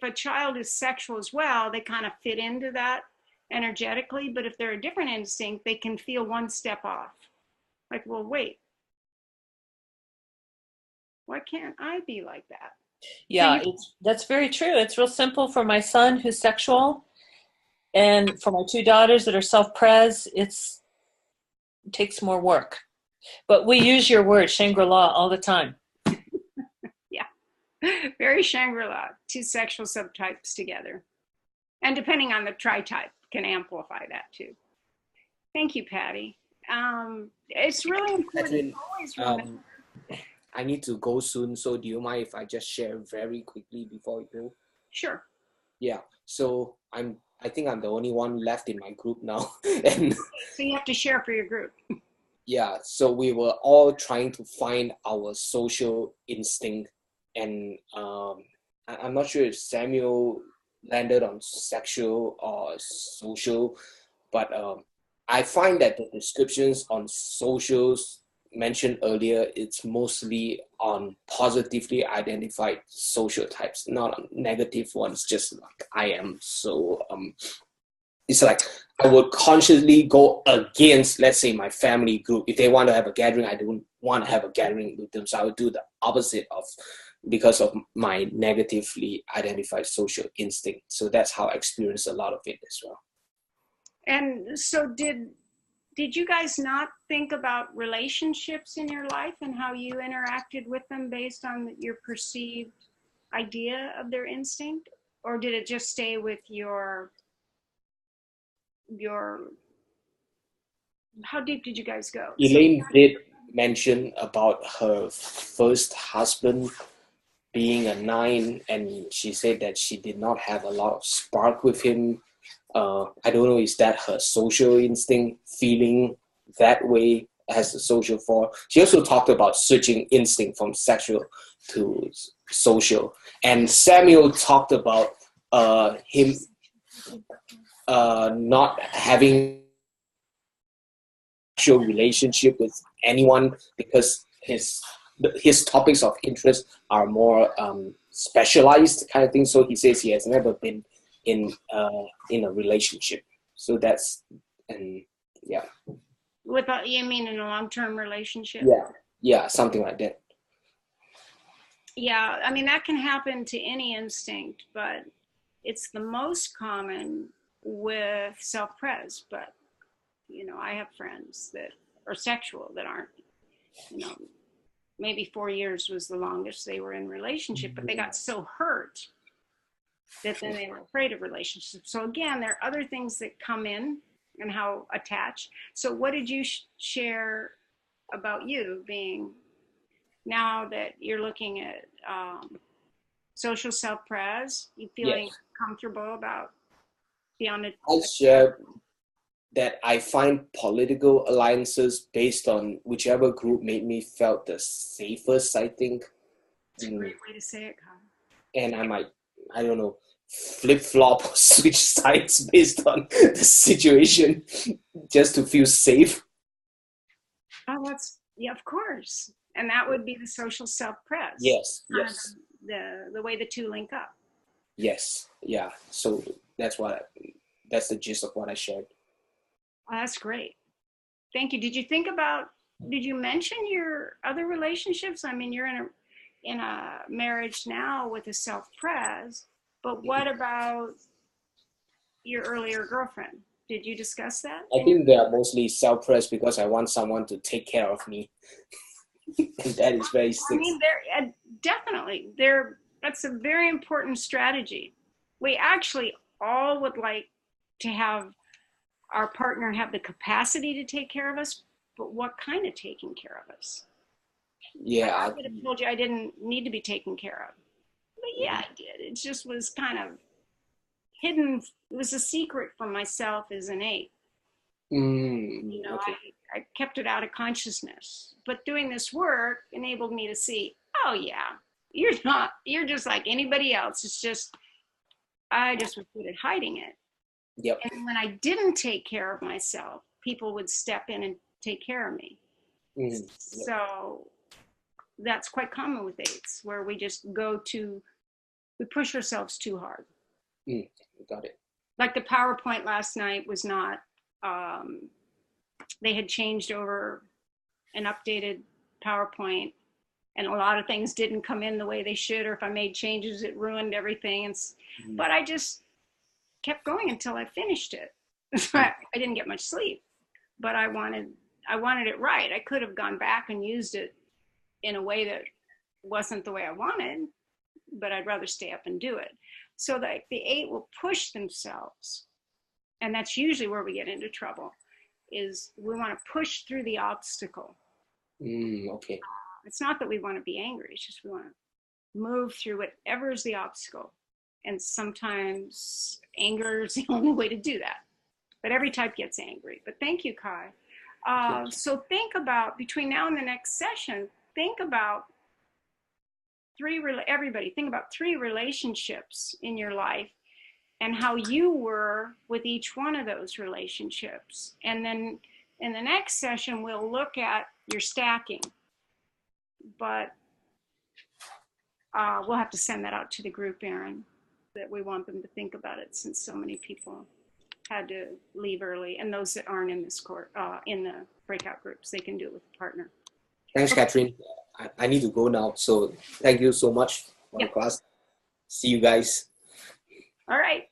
Speaker 1: a child is sexual as well, they kind of fit into that energetically. But if they're a different instinct, they can feel one step off. Like, well, wait, why can't I be like that?
Speaker 4: Yeah, that's very true. It's real simple for my son who's sexual, and for my two daughters that are self-pres, it takes more work. But we use your word, Shangri-La, all the time.
Speaker 1: Yeah, very Shangri-La, two sexual subtypes together. And depending on the tri-type, can amplify that too. Thank you, Patty. It's really important.
Speaker 11: Catherine, I need to go soon, so do you mind if I just share very quickly before we go?
Speaker 1: Sure.
Speaker 11: Yeah. So I think I'm the only one left in my group now, and
Speaker 1: so you have to share for your group.
Speaker 11: Yeah. So we were all trying to find our social instinct, and I'm not sure if Samuel landed on sexual or social, but I find that the descriptions on socials mentioned earlier, it's mostly on positively identified social types, not on negative ones, just like I am. So it's like I would consciously go against, let's say, my family group. If they want to have a gathering, I don't want to have a gathering with them. So I would do the opposite because of my negatively identified social instinct. So that's how I experienced a lot of it as well.
Speaker 1: And so did you guys not think about relationships in your life and how you interacted with them based on your perceived idea of their instinct? Or did it just stay with your how deep did you guys go?
Speaker 11: Elaine did mention about her first husband being a 9, and she said that she did not have a lot of spark with him. I don't know, is that her social instinct feeling that way as a social for? She also talked about switching instinct from sexual to social. And Samuel talked about him not having sexual relationship with anyone because his topics of interest are more specialized kind of thing. So he says he has never been in a relationship. So that's, and yeah.
Speaker 1: You mean in a long-term relationship?
Speaker 11: Yeah, something like that.
Speaker 1: Yeah, I mean that can happen to any instinct, but it's the most common with self-pres. But you know, I have friends that are sexual that aren't, you know, maybe 4 years was the longest they were in relationship, but they got so hurt that then they were afraid of relationships. So again, there are other things that come in and how attached. So what did you share about you being, now that you're looking at social self-pres, you feeling comfortable about beyond it?
Speaker 11: I share that I find political alliances based on whichever group made me felt the safest, I think.
Speaker 1: That's a great way to say it, Kyle.
Speaker 11: And I might, I don't know, flip-flop or switch sides based on the situation just to feel safe.
Speaker 1: Oh, that's, yeah, of course. And that would be the social self-pres.
Speaker 11: Yes.
Speaker 1: The way the two link up.
Speaker 11: Yes, yeah. So that's the gist of what I shared.
Speaker 1: Oh, that's great. Thank you. Did you mention your other relationships? I mean, you're in a marriage now with a self-pres, but what about your earlier girlfriend? Did you discuss that?
Speaker 11: I think they are mostly self-pressed because I want someone to take care of me. And that is very
Speaker 1: I mean, they're definitely that's a very important strategy. We actually all would like to have our partner have the capacity to take care of us, but what kind of taking care of us?
Speaker 11: Yeah.
Speaker 1: I would have told you I didn't need to be taken care of. But yeah, I did. It just was kind of hidden. It was a secret from myself as an 8. You know,
Speaker 11: Okay.
Speaker 1: I kept it out of consciousness. But doing this work enabled me to see, oh yeah, you're just like anybody else. It's just, I just was good at hiding it.
Speaker 11: Yep.
Speaker 1: And when I didn't take care of myself, people would step in and take care of me.
Speaker 11: Yep.
Speaker 1: So that's quite common with 8s, where we just we push ourselves too hard.
Speaker 11: Got it.
Speaker 1: Like the PowerPoint last night was not, they had changed over an updated PowerPoint, and a lot of things didn't come in the way they should, or if I made changes, it ruined everything. But I just kept going until I finished it. I didn't get much sleep, but I wanted it right. I could have gone back and used it in a way that wasn't the way I wanted, but I'd rather stay up and do it. So that the 8 will push themselves, and that's usually where we get into trouble, is we want to push through the obstacle.
Speaker 11: Okay.
Speaker 1: It's not that we want to be angry, it's just we want to move through whatever is the obstacle. And sometimes anger is the only way to do that. But every type gets angry. But thank you, Kai. So think about, between now and the next session, think about everybody, think about 3 relationships in your life and how you were with each one of those relationships. And then in the next session, we'll look at your stacking. But we'll have to send that out to the group, Erin, that we want them to think about it, since so many people had to leave early, and those that aren't in this in the breakout groups, they can do it with a partner.
Speaker 11: Thanks, Catherine. I need to go now. So thank you so much for the class. See you guys.
Speaker 1: All right.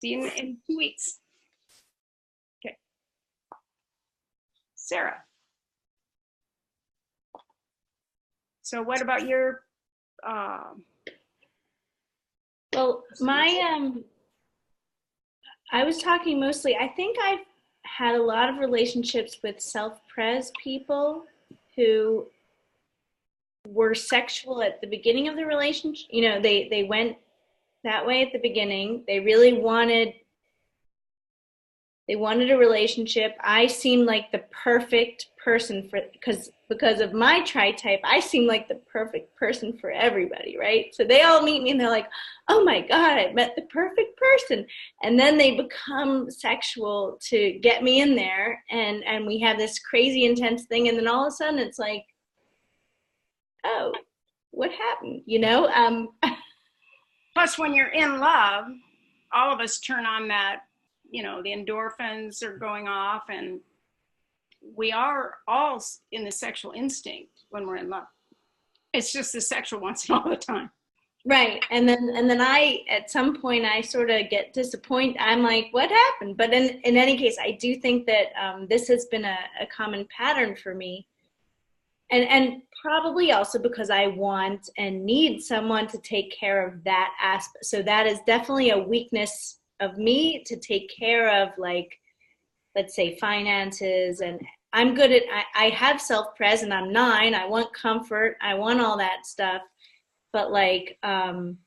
Speaker 1: See you in 2 weeks. Okay. Sarah. So what about your
Speaker 6: well, I was talking mostly, I think I've had a lot of relationships with self-pres people who were sexual at the beginning of the relationship. You know, they went that way at the beginning. They really wanted a relationship. I seemed like the perfect person because of my tri-type, I seem like the perfect person for everybody, right? So they all meet me and they're like, oh my God, I met the perfect person. And then they become sexual to get me in there, and we have this crazy intense thing, and then all of a sudden it's like, oh, what happened? You know?
Speaker 1: Plus, when you're in love, all of us turn on that, you know, the endorphins are going off, and we are all in the sexual instinct when we're in love. It's just the sexual wants it all the time.
Speaker 6: Right. And then I, at some point, I sort of get disappointed. I'm like, what happened? But in any case, I do think that this has been a common pattern for me. And probably also because I want and need someone to take care of that aspect. So that is definitely a weakness of me, to take care of, like, let's say finances. And I'm good at, I have self-pres and I'm 9. I want comfort. I want all that stuff. But like, and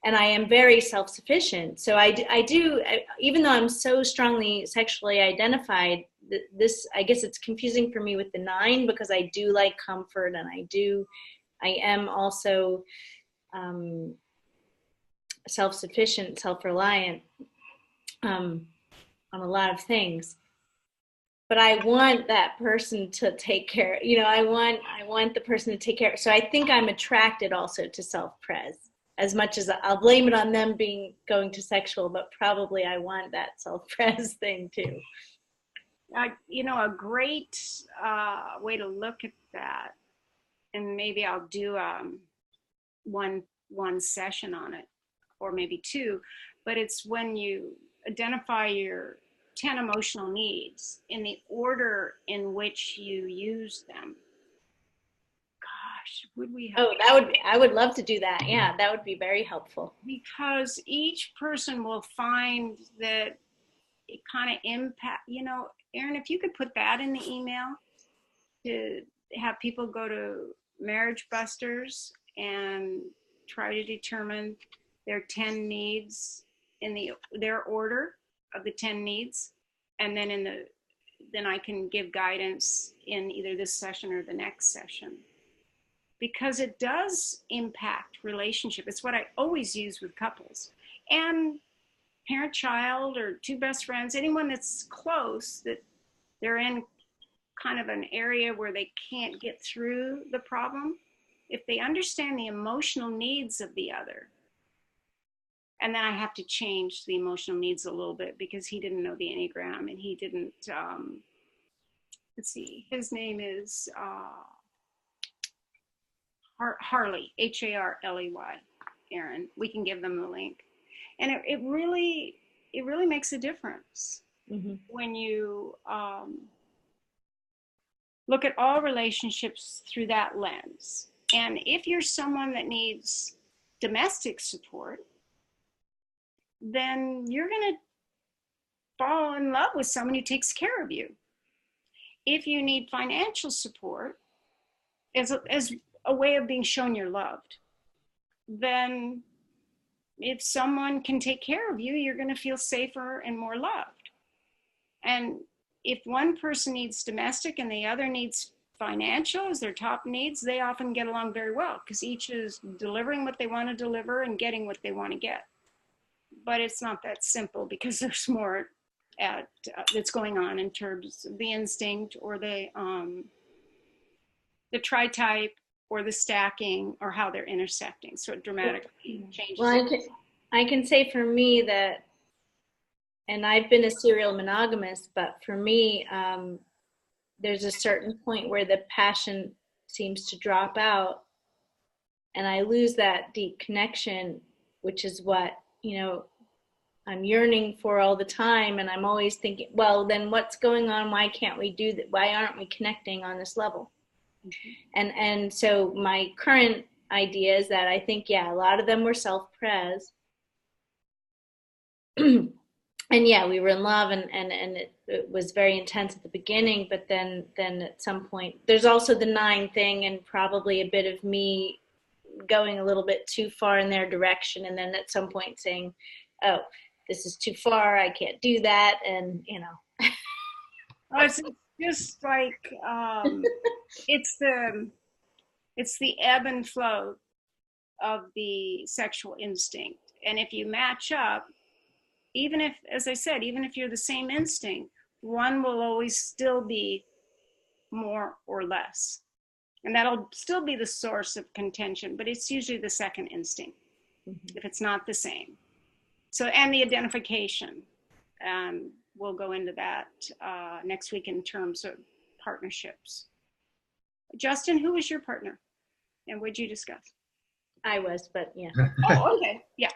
Speaker 6: I am very self-sufficient. So I do, even though I'm so strongly sexually identified, this, I guess it's confusing for me with the 9, because I do like comfort, and I am also self-sufficient, self-reliant on a lot of things. But I want that person to take care, you know, I want the person to take care. So I think I'm attracted also to self-pres, as much as I'll blame it on them going to sexual, but probably I want that self-pres thing too.
Speaker 1: You know, a great way to look at that, and maybe I'll do one session on it, or maybe 2, but it's when you identify your 10 emotional needs in the order in which you use them. Gosh, would we have?
Speaker 6: Oh, I would love to do that. Yeah, that would be very helpful.
Speaker 1: Because each person will find that it kind of impact, Erin, if you could put that in the email to have people go to Marriage Busters and try to determine their 10 needs in their order of the 10 needs, and then I can give guidance in either this session or the next session, because it does impact relationship. It's what I always use with couples and parent-child or two best friends, anyone that's close, that they're in kind of an area where they can't get through the problem. If they understand the emotional needs of the other, and then I have to change the emotional needs a little bit because he didn't know the Enneagram, and he didn't, let's see, his name is Harley, Harley, Aaron. We can give them the link. And it really makes a difference when you look at all relationships through that lens. And if you're someone that needs domestic support, then you're going to fall in love with someone who takes care of you. If you need financial support as a way of being shown you're loved, then if someone can take care of you, you're going to feel safer and more loved. And if one person needs domestic and the other needs financial as their top needs, they often get along very well because each is delivering what they want to deliver and getting what they want to get. But it's not that simple because there's more that's going on in terms of the instinct or the tri-type or the stacking or how they're intersecting. So it dramatically changes.
Speaker 6: Well, I can say for me that, and I've been a serial monogamist, but for me, there's a certain point where the passion seems to drop out and I lose that deep connection, which is what, I'm yearning for all the time. And I'm always thinking, well, then what's going on? Why can't we do that? Why aren't we connecting on this level? And so my current idea is that I think, a lot of them were self-pres. And we were in love and it was very intense at the beginning, but then at some point, there's also the 9 thing and probably a bit of me going a little bit too far in their direction. And then at some point saying, oh, this is too far. I can't do that. And,
Speaker 1: It's just like, it's the ebb and flow of the sexual instinct. And if you match up, even if, as I said, even if you're the same instinct, one will always still be more or less. And that'll still be the source of contention, but it's usually the second instinct, if it's not the same. So, and the identification, we'll go into that next week in terms of partnerships. Justin, who was your partner? And what did you discuss?
Speaker 6: I was, but yeah.
Speaker 1: Oh, okay, yeah.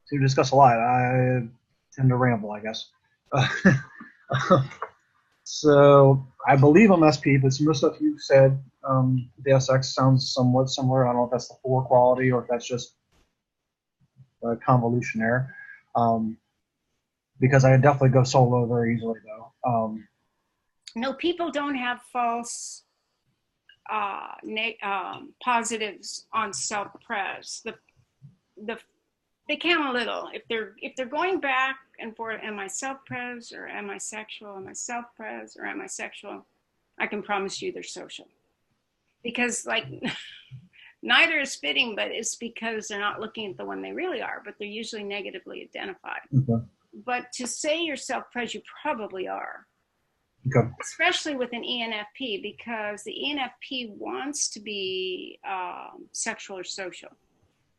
Speaker 10: To discuss a lot. I tend to ramble, I guess. So I believe I'm SP, but some of the stuff you said, the SX sounds somewhat similar. I don't know if that's the 4 quality or if that's just a convolution there. Because I definitely go solo very easily, though.
Speaker 1: No, people don't have false positives on self-pres. They count a little. If they're going back and forth, am I self-pres or am I sexual? Am I self-pres or am I sexual? I can promise you they're social. Because neither is fitting, but it's because they're not looking at the one they really are, but they're usually negatively identified.
Speaker 10: Okay.
Speaker 1: But to say you're self-pres, you probably are.
Speaker 10: Okay.
Speaker 1: Especially with an ENFP, because the ENFP wants to be sexual or social.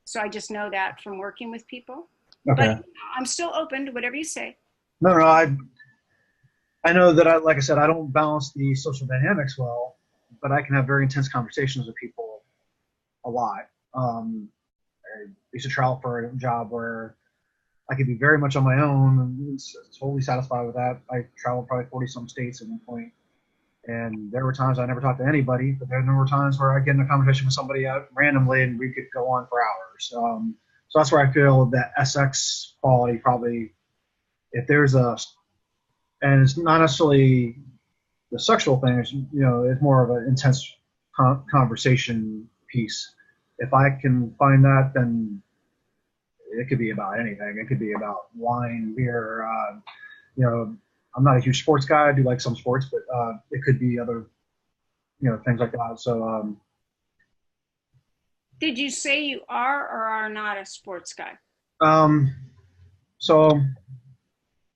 Speaker 1: So I just know that from working with people.
Speaker 10: Okay.
Speaker 1: But I'm still open to whatever you say.
Speaker 10: No, I know that like I said, I don't balance the social dynamics well, but I can have very intense conversations with people a lot. I used to travel for a job where I could be very much on my own and totally satisfied with that. I traveled probably 40 some states at one point, and there were times I never talked to anybody, but then there were times where I'd get in a conversation with somebody randomly and we could go on for hours. So that's where I feel that SX quality probably, if there's and it's not necessarily the sexual thing, it's, it's more of an intense conversation piece. If I can find that, then it could be about anything. It could be about wine, beer. I'm not a huge sports guy. I do like some sports, but it could be other, things like that. So,
Speaker 1: Did you say you are or are not a sports guy?
Speaker 10: So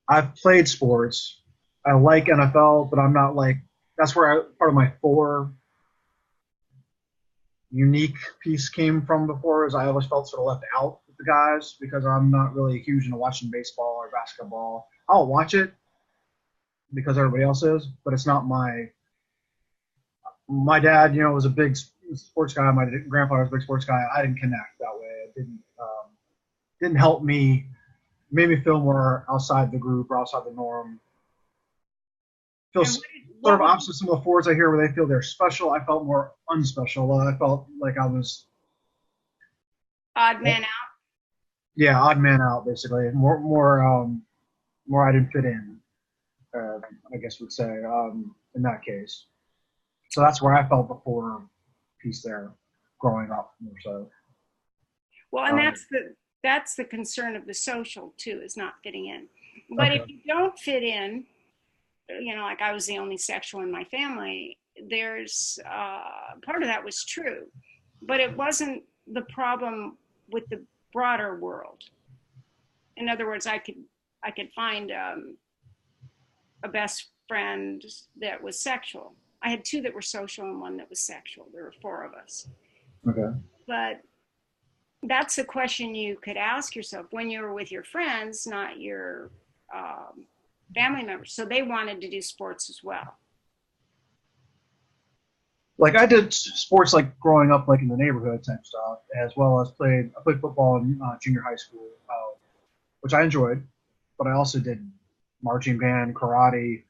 Speaker 10: I've played sports. I like NFL, but I'm not like, that's where part of my 4 unique piece came from before, is I always felt sort of left out with the guys because I'm not really huge into watching baseball or basketball. I'll watch it because everybody else is, but it's not my dad, was a big sports guy. My grandfather was a big sports guy. I didn't connect that way. It didn't help me. It made me feel more outside the group or outside the norm. Feels sort of opposite some of the forwards I hear where they feel they're special. I felt more unspecial. I felt like I was
Speaker 1: odd man out.
Speaker 10: Yeah, odd man out, basically. More I didn't fit in. I guess we'd say in that case. So that's where I felt the 4 piece there, growing up more so.
Speaker 1: Well, and that's the concern of the social too, is not fitting in. But if you don't fit in, like I was the only sexual in my family, there's part of that was true, but it wasn't the problem with the broader world. In other words, I could find a best friend that was sexual. I had 2 that were social and 1 that was sexual. There were 4 of us.
Speaker 10: Okay.
Speaker 1: But that's a question you could ask yourself when you were with your friends, not your family members. So they wanted to do sports as well.
Speaker 10: Like I did sports like growing up, like in the neighborhood type stuff, as well as I played football in junior high school, which I enjoyed, but I also did marching band, karate.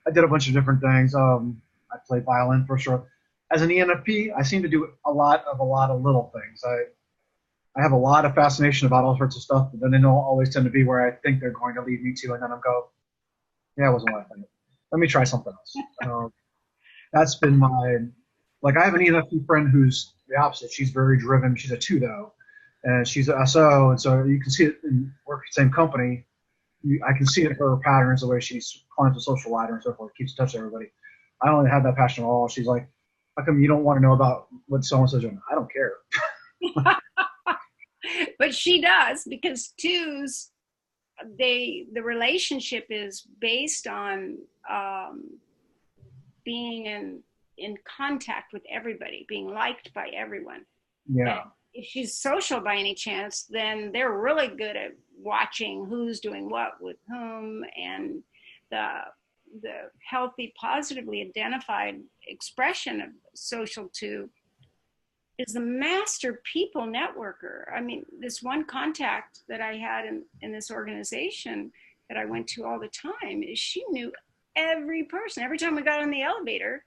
Speaker 10: I did a bunch of different things. I played violin for sure. As an ENFP, I seem to do a lot of little things. I have a lot of fascination about all sorts of stuff, but then they don't always tend to be where I think they're going to lead me to, and then I'm yeah, it wasn't what I think. Let me try something else. That's been I have an ENFP friend who's the opposite. She's very driven. She's a 2 though, and she's an SO, and so you can see it in work at the same company. I can see it in her patterns, the way she climbs a social ladder and so forth, keeps in touch with everybody. I don't have that passion at all. She's like, how come you don't want to know about what so-and-so's doing? I don't care.
Speaker 1: But she does, because 2s, the relationship is based on being in contact with everybody, being liked by everyone.
Speaker 10: Yeah.
Speaker 1: And if she's social by any chance, then they're really good at watching who's doing what with whom, and the healthy, positively identified expression of social 2 is the master people networker. I mean, this one contact that I had in this organization that I went to all the time, is she knew every person. Every time we got on the elevator,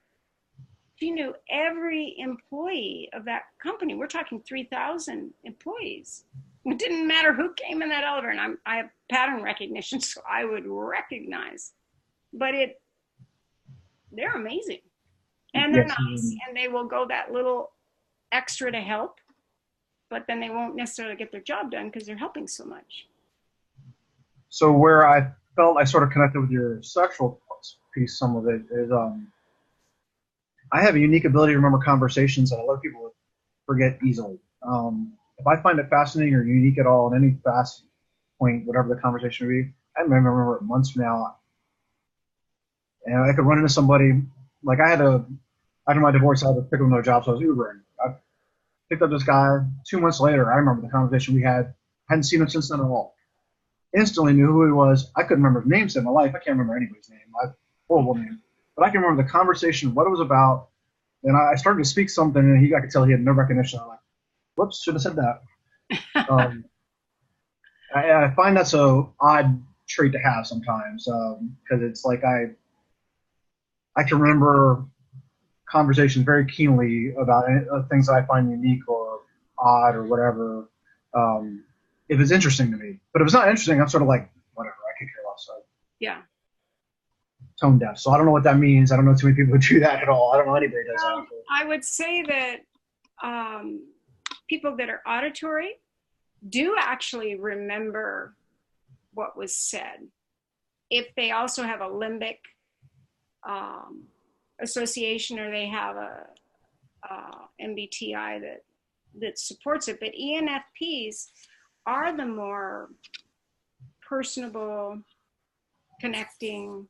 Speaker 1: she knew every employee of that company. We're talking 3,000 employees. It didn't matter who came in that elevator, and I have pattern recognition, so I would recognize. But they're amazing, and they're nice, and they will go that little extra to help, but then they won't necessarily get their job done because they're helping so much.
Speaker 10: So where I felt I sort of connected with your sexual piece, some of it is I have a unique ability to remember conversations that a lot of people forget easily. If I find it fascinating or unique at all in any fast point, whatever the conversation would be, I remember it months from now. And I could run into somebody, like after my divorce, I had to pick up another job, so I was Ubering. I picked up this guy 2 months later. I remember the conversation we had. Hadn't seen him since then at all. Instantly knew who he was. I couldn't remember his name in my life. I can't remember anybody's name. I have horrible name. But I can remember the conversation, what it was about. And I started to speak something, and I could tell he had no recognition. I'm like, whoops, should have said that. I find that's a odd trait to have sometimes because it's like I can remember conversations very keenly about things that I find unique or odd or whatever. If it's interesting to me, but if it's not interesting, I'm sort of like whatever. I could care less. So
Speaker 1: Yeah.
Speaker 10: tone deaf. So I don't know what that means. I don't know too many people who do that at all. I don't know anybody who does that.
Speaker 1: I would say that people that are auditory do actually remember what was said. If they also have a limbic association, or they have a MBTI that supports it, but ENFPs are the more personable, connecting,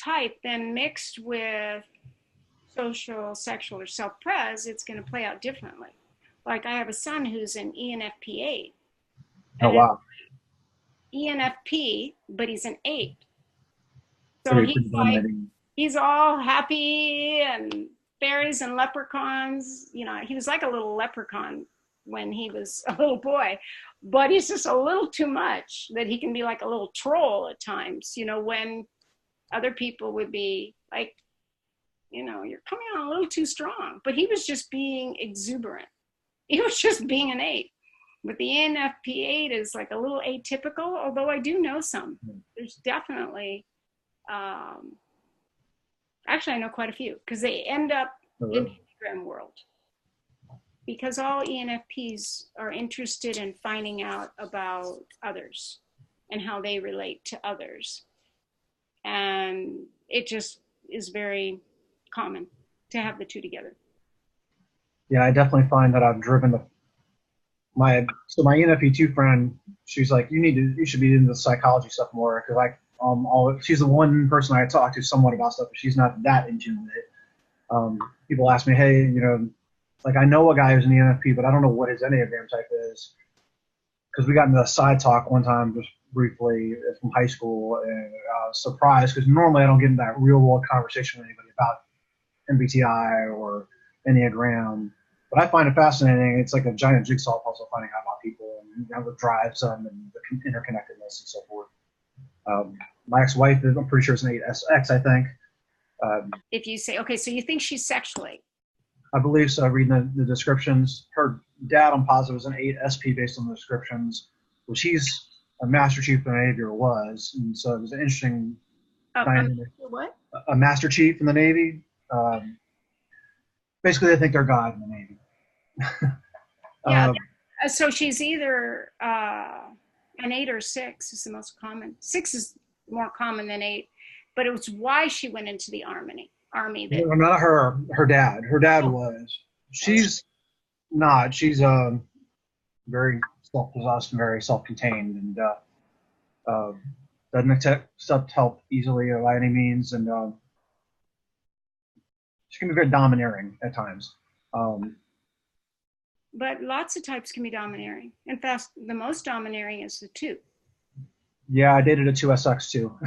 Speaker 1: type. Then mixed with social, sexual, or self-pres, it's going to play out differently. Like I have a son who's an ENFP 8.
Speaker 10: Oh wow.
Speaker 1: ENFP, but he's an 8. So
Speaker 10: Pretty
Speaker 1: he's like,
Speaker 10: dominating.
Speaker 1: he's all happy and fairies and leprechauns. You know, he was like a little leprechaun when he was a little boy, but he's just a little too much, that he can be like a little troll at times, you know, when other people would be like, you know, you're coming on a little too strong. But he was just being exuberant. He was just being an 8. But the ENFP 8 is like a little atypical, although I do know some. There's definitely, actually I know quite a few, because they end up in the Enneagram world. Because all ENFPs are interested in finding out about others and how they relate to others. And it just is very common to have the two together.
Speaker 10: Yeah, I definitely find that I've driven my ENFP2 friend. She's like, you should be into the psychology stuff more, because she's the one person I talk to somewhat about stuff, but she's not that in tune with it. People ask me, hey, you know, like I know a guy who's an ENFP, but I don't know what his Enneagram type is, because we got into a side talk one time just briefly from high school, and I was surprised because normally I don't get into that real world conversation with anybody about MBTI or Enneagram. But I find it fascinating. It's like a giant jigsaw puzzle finding out about people and what drives them and the interconnectedness and so forth. My ex-wife, I'm pretty sure it's an 8SX, I think.
Speaker 1: If you say, okay, so you think she's sexually?
Speaker 10: I believe so, reading the descriptions. Her dad, I'm positive, is an 8SP based on the descriptions, which he's a Master Chief in the Navy, or was. And so it was an interesting dynamic.
Speaker 1: What?
Speaker 10: A Master Chief in the Navy. Basically, they think they're God in the Navy.
Speaker 1: Yeah. So she's either an 8 or 6 is the most common. 6 is more common than 8, but it was why she went into the army.
Speaker 10: No, not her. Her dad. Her dad was. She's not. She's very self-possessed and very self-contained, and doesn't accept help easily by any means, and she can be very domineering at times.
Speaker 1: But lots of types can be domineering. In fact, the most domineering is the 2.
Speaker 10: Yeah, I dated a 2SX too.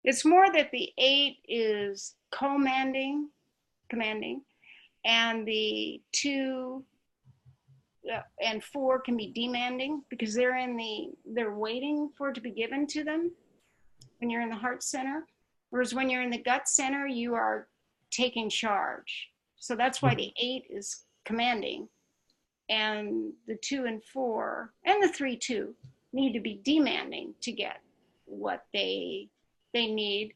Speaker 1: It's more that the 8 is commanding, and the 2 and 4 can be demanding, because they're waiting for it to be given to them when you're in the heart center. Whereas when you're in the gut center, you are taking charge. So that's why the 8 is commanding, and the 2 and 4 and the 3 too need to be demanding to get what they need.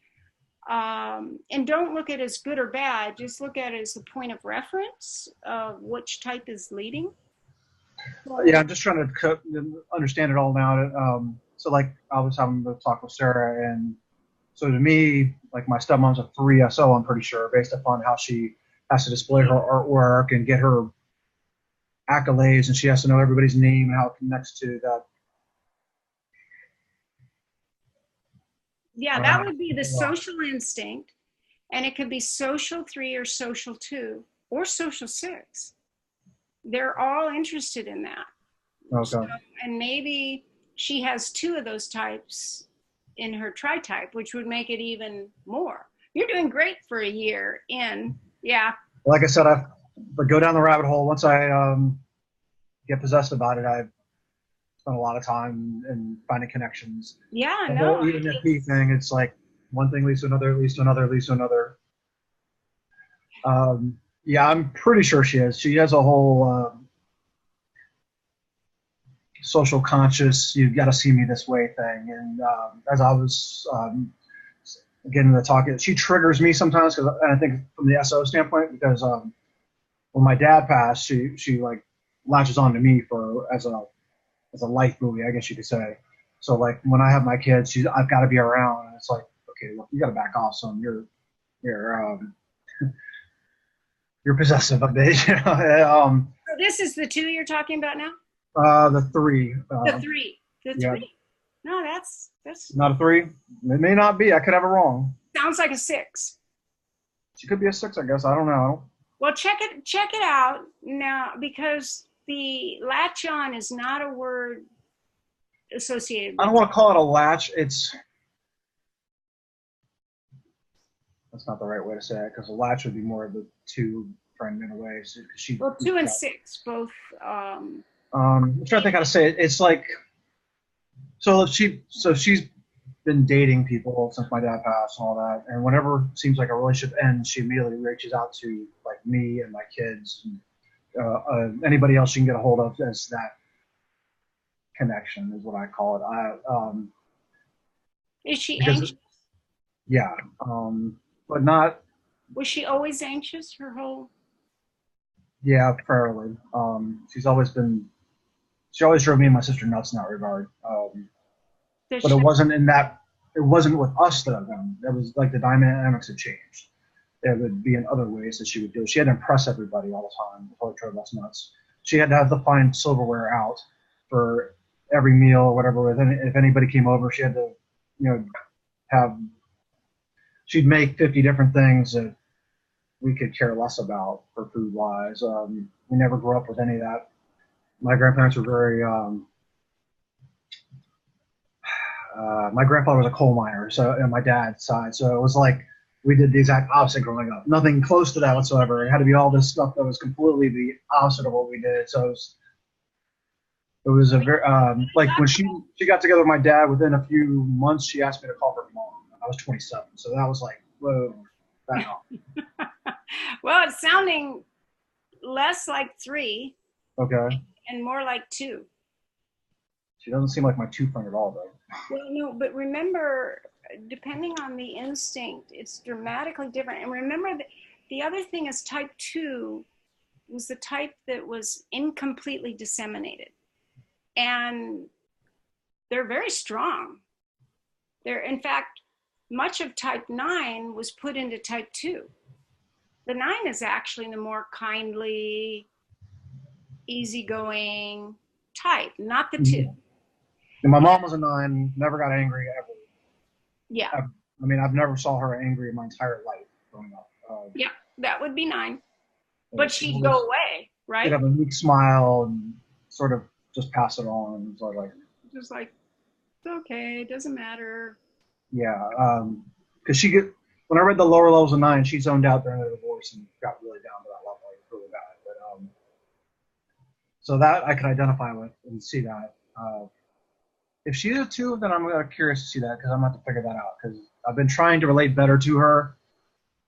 Speaker 1: And don't look at it as good or bad, just look at it as the point of reference of which type is leading.
Speaker 10: Yeah, I'm just trying to understand it all now. So like I was having the talk with Sarah, and so to me, like my stepmom's a 3SO, I'm pretty sure, based upon how she has to display her artwork and get her accolades, and she has to know everybody's name and how it connects to that.
Speaker 1: Yeah, that would be the social instinct, and it could be social 3 or social 2 or social 6. They're all interested in that.
Speaker 10: Okay.
Speaker 1: So, and maybe she has 2 of those types in her tri-type, which would make it even more. You're doing great for a year in. Yeah.
Speaker 10: Like I said, I go down the rabbit hole. Once I get possessed about it, I spend a lot of time in finding connections.
Speaker 1: Yeah,
Speaker 10: The
Speaker 1: no.
Speaker 10: whole ENFP thing, it's like one thing leads to another, leads to another, leads to another. Yeah, I'm pretty sure she is. She has a whole social conscious, you got to see me this way thing. And as I was getting to talk, she triggers me sometimes, and I think from the SO standpoint, because when my dad passed, she like latches on to me for as a life buoy, I guess you could say. So like when I have my kids, I've got to be around, and it's like, okay, look, you got to back off, son. You're you're possessive a bit, you know.
Speaker 1: So this is the 2 you're talking about now?
Speaker 10: The 3.
Speaker 1: The 3. The 3.
Speaker 10: Yeah.
Speaker 1: No, that's
Speaker 10: Not a 3. It may not be. I could have it wrong.
Speaker 1: sounds like a 6.
Speaker 10: She could be a 6, I guess. I don't know.
Speaker 1: Well, check it out now, because the latch on is not a word associated with
Speaker 10: I don't want to call it a latch. That's not the right way to say it, because a latch would be more of the 2 friend in a way. So
Speaker 1: well, 2 and 6 both.
Speaker 10: I'm trying to think how to say it. It's like, so she's been dating people since my dad passed and all that, and whenever it seems like a relationship ends, she immediately reaches out to like me and my kids and anybody else she can get a hold of as that connection is what I call it.
Speaker 1: Is she anxious?
Speaker 10: Yeah, but not.
Speaker 1: Was she always anxious her whole?
Speaker 10: Yeah, fairly. She always drove me and my sister nuts in that regard. But it wasn't it wasn't with us though. It was like the dynamics had changed. There would be in other ways that she would do it. She had to impress everybody all the time before it drove us nuts. She had to have the fine silverware out for every meal or whatever. If anybody came over, she had to, she'd make 50 different things that we could care less about for food wise. We never grew up with any of that. My grandparents were very, my grandfather was a coal miner, so on my dad's side. So it was like we did the exact opposite growing up. Nothing close to that whatsoever. It had to be all this stuff that was completely the opposite of what we did. So it was a very, like when she got together with my dad, within a few months, she asked me to call her mom. I was 27. So that was like, whoa, back off.
Speaker 1: Well, it's sounding less like 3.
Speaker 10: Okay.
Speaker 1: And more like 2.
Speaker 10: She doesn't seem like my 2 friend at all, though.
Speaker 1: Well, no, but remember, depending on the instinct, it's dramatically different. And remember, the other thing is type 2 was the type that was incompletely disseminated. And they're very strong. In fact, much of type 9 was put into type 2. The 9 is actually the more kindly, easygoing type, not the 2.
Speaker 10: And my mom was a 9, never got angry ever.
Speaker 1: Yeah.
Speaker 10: I mean, I've never saw her angry in my entire life growing up.
Speaker 1: Yeah, that would be 9. But she'd go away, right?
Speaker 10: She'd have a meek smile and sort of just pass it on. And sort of like,
Speaker 1: just like, it's okay, it doesn't matter.
Speaker 10: Yeah, because when I read the lower levels of 9, she zoned out during the divorce and got really down to that level. It was really bad. But so that I could identify with and see that. If she's a 2, then I'm curious to see that, because I'm going to have to figure that out, because I've been trying to relate better to her,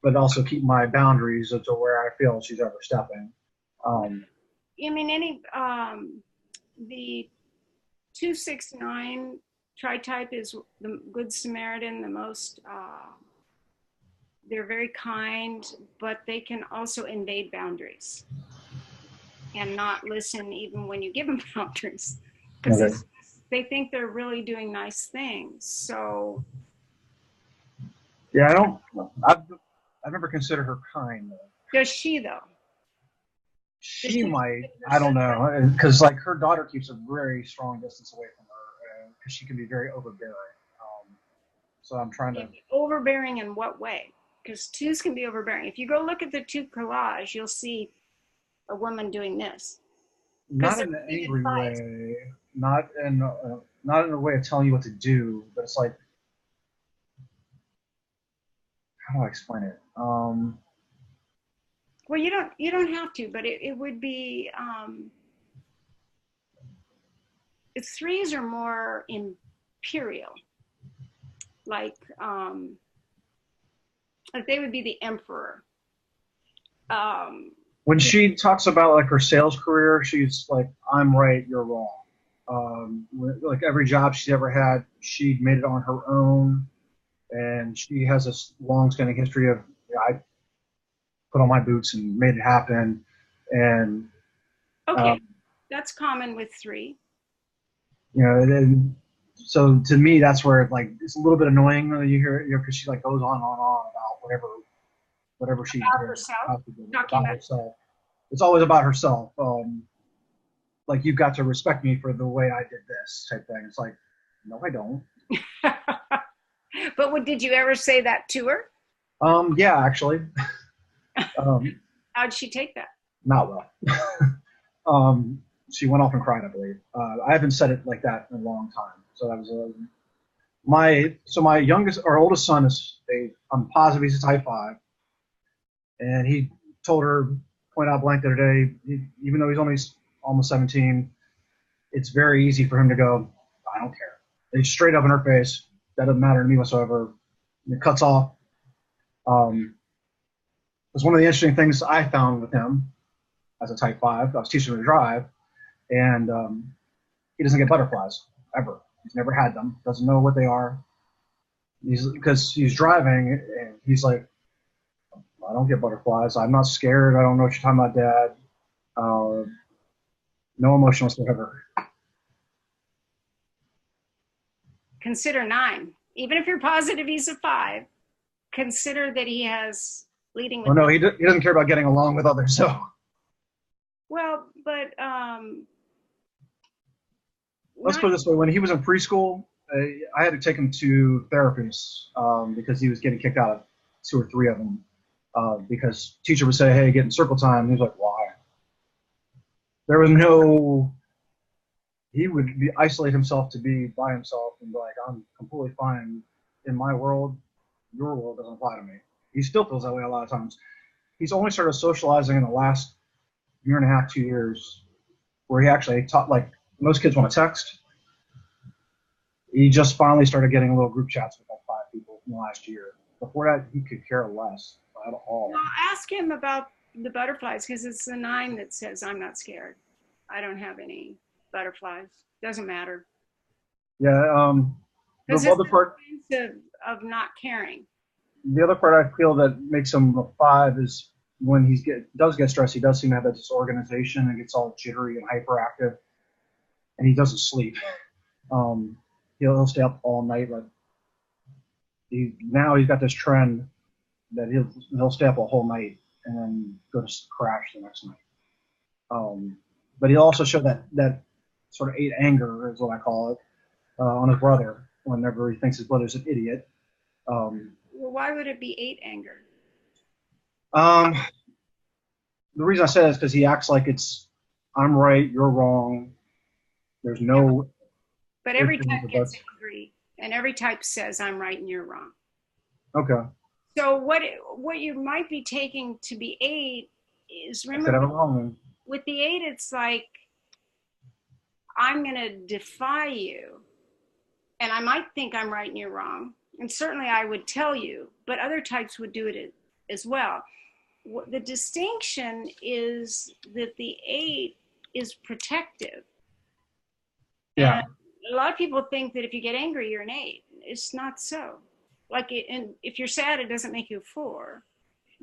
Speaker 10: but also keep my boundaries as to where I feel she's overstepping.
Speaker 1: I mean, the 269 tri-type is the Good Samaritan, the most, they're very kind, but they can also invade boundaries and not listen even when you give them boundaries. Because they think they're really doing nice things. So
Speaker 10: yeah, I've never considered her kind though.
Speaker 1: Does she though?
Speaker 10: She might. I don't know, because like her daughter keeps a very strong distance away from her, because she can be very overbearing. So I'm trying to.
Speaker 1: Overbearing in what way? Because 2s can be overbearing. If you go look at the 2 collage, you'll see a woman doing this.
Speaker 10: Not in an angry way, not in a way of telling you what to do, but it's like, how do I explain it?
Speaker 1: Well, you don't have to, but it would be, threes are more imperial, like they would be the emperor.
Speaker 10: When she talks about like her sales career, she's like, "I'm right, you're wrong." Like every job she's ever had, she made it on her own, and she has a long-standing history of, I put on my boots and made it happen. And
Speaker 1: Okay, that's common with three.
Speaker 10: And so to me, that's where like it's a little bit annoying when you hear, because she like goes on and on about whatever she
Speaker 1: About
Speaker 10: did,
Speaker 1: herself?
Speaker 10: about herself. It's always about herself. Like, you've got to respect me for the way I did this type thing. It's like, no, I don't.
Speaker 1: But did you ever say that to her?
Speaker 10: Yeah, actually.
Speaker 1: How'd she take that?
Speaker 10: Not well. She went off and cried, I believe. I haven't said it like that in a long time. So that was my youngest or oldest son I'm positive he's a type 5. And he told her, point out blank the other day, even though he's only almost 17, it's very easy for him to go, I don't care. It's straight up in her face. That doesn't matter to me whatsoever. And it cuts off. It's one of the interesting things I found with him as a type 5. I was teaching him to drive, and he doesn't get butterflies ever. He's never had them. Doesn't know what they are. Because he's driving, and he's like, I don't get butterflies. I'm not scared. I don't know what you're talking about, Dad. No emotion whatsoever.
Speaker 1: Consider 9. Even if you're positive he's a 5, consider that he has leading with.
Speaker 10: Oh no, he doesn't care about getting along with others. So.
Speaker 1: Well, but
Speaker 10: let's put it this way: when he was in preschool, I had to take him to therapists because he was getting kicked out of 2 or 3 of them because teacher would say, "Hey, get in circle time." And he was like, "Why?" There was no. He would isolate himself to be by himself and be like, "I'm completely fine in my world. Your world doesn't apply to me." He still feels that way a lot of times. He's only started socializing in the last year and a half, 2 years, where he actually taught, like most kids want to text. He just finally started getting little group chats with like 5 people in the last year. Before that, he could care less at all.
Speaker 1: Well, ask him about the butterflies, because it's the 9 that says, I'm not scared. I don't have any butterflies. Doesn't matter.
Speaker 10: Yeah. The other part
Speaker 1: of not caring.
Speaker 10: The other part I feel that makes him a 5 is when he does get stressed, he does seem to have that disorganization and gets all jittery and hyperactive, and he doesn't sleep. He'll stay up all night. Like now he's got this trend that he'll stay up a whole night and then go to crash the next night. But he'll also show that sort of 8 anger is what I call it on his brother whenever he thinks his brother's an idiot.
Speaker 1: Well, why would it be 8 anger?
Speaker 10: The reason I say that is because he acts like it's, I'm right, you're wrong. There's no.
Speaker 1: But every type gets angry, and every type says, I'm right and you're wrong.
Speaker 10: Okay.
Speaker 1: So what you might be taking to be 8 is, remember, with the 8, it's like, I'm going to defy you, and I might think I'm right and you're wrong. And certainly I would tell you, but other types would do it as well. The distinction is that the 8 is protective.
Speaker 10: Yeah.
Speaker 1: And a lot of people think that if you get angry, you're an 8. It's not so. And if you're sad, it doesn't make you a 4.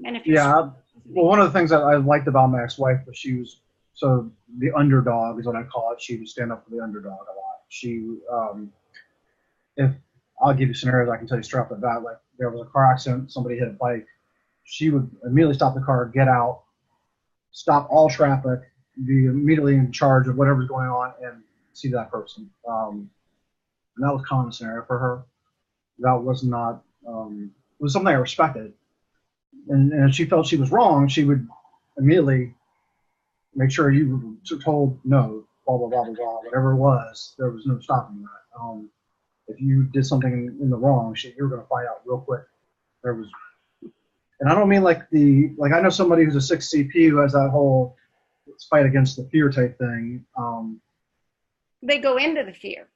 Speaker 1: And if you're
Speaker 10: well, one of the things that I liked about my ex-wife was she was the underdog is what I call it. She would stand up for the underdog a lot. She, if I'll give you scenarios, I can tell you straight off the bat. Like there was a car accident, somebody hit a bike. She would immediately stop the car, get out, stop all traffic, be immediately in charge of whatever's going on, and see that person. And that was a common scenario for her. That was not. It was something I respected. And if she felt she was wrong, she would immediately make sure you were told no, blah, blah, blah, blah, blah, whatever it was. There was no stopping that. If you did something in the wrong, you were going to find out real quick. There was And I don't mean like I know somebody who's a 6 CP who has that whole fight against the fear type thing.
Speaker 1: They go into the fear.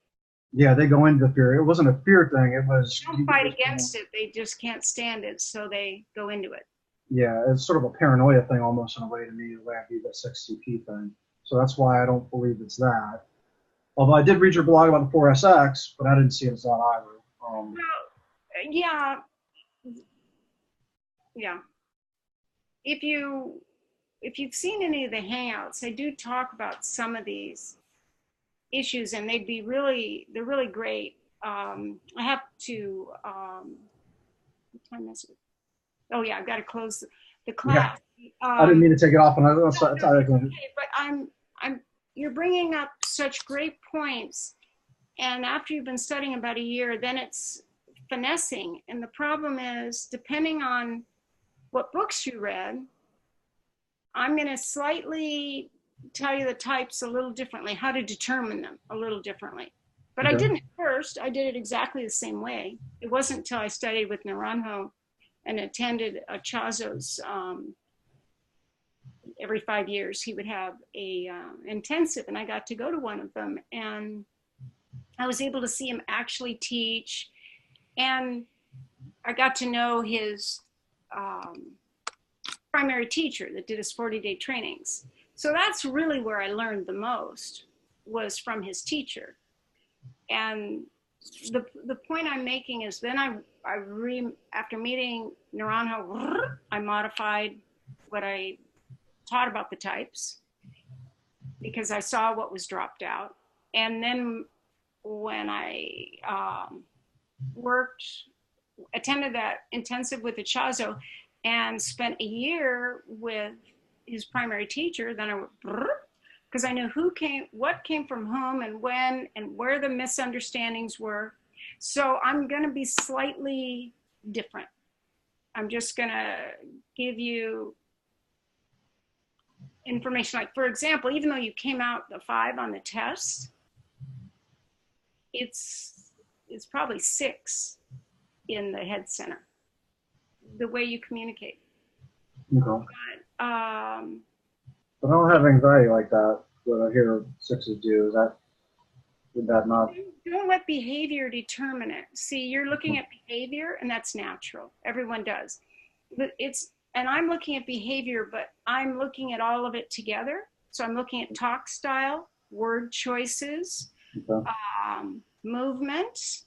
Speaker 10: Yeah, they go into the fear. It wasn't a fear thing. It was.
Speaker 1: They don't fight against it. They just can't stand it, so they go into it.
Speaker 10: Yeah, it's sort of a paranoia thing almost in a way to me, the way I view that 6 CP thing. So that's why I don't believe it's that. Although I did read your blog about the 4SX, but I didn't see it as that either.
Speaker 1: Well, yeah. If you've seen any of the hangouts, I do talk about some of these issues, and they're really great. I have to. What time is it? Oh yeah, I've got to close the class.
Speaker 10: Yeah. I didn't mean to take it off, and
Speaker 1: I'm. You're bringing up such great points, and after you've been studying about a year, then it's finessing. And the problem is, depending on what books you read, I'm going to slightly tell you the types a little differently, how to determine them a little differently. But okay. I didn't at first. I did it exactly the same way. It wasn't until I studied with Naranjo and attended Chazo's every 5 years. He would have a intensive, and I got to go to one of them. And I was able to see him actually teach. And I got to know his primary teacher that did his 40-day trainings. So that's really where I learned the most, was from his teacher. And the point I'm making is then after meeting Naranjo, I modified what I taught about the types because I saw what was dropped out. And then when I attended that intensive with the Chazo and spent a year with his primary teacher, then I went, because I knew what came from whom and when and where the misunderstandings were. So I'm going to be slightly different. I'm just going to give you information. Like, for example, even though you came out the 5 on the test, it's probably 6 in the head center, the way you communicate.
Speaker 10: Okay. But I don't have anxiety like that. What I hear 6s do, would that not?
Speaker 1: Don't let behavior determine it. See, you're looking at behavior, and that's natural. Everyone does. But and I'm looking at behavior, but I'm looking at all of it together. So I'm looking at talk style, word choices, okay. Movement,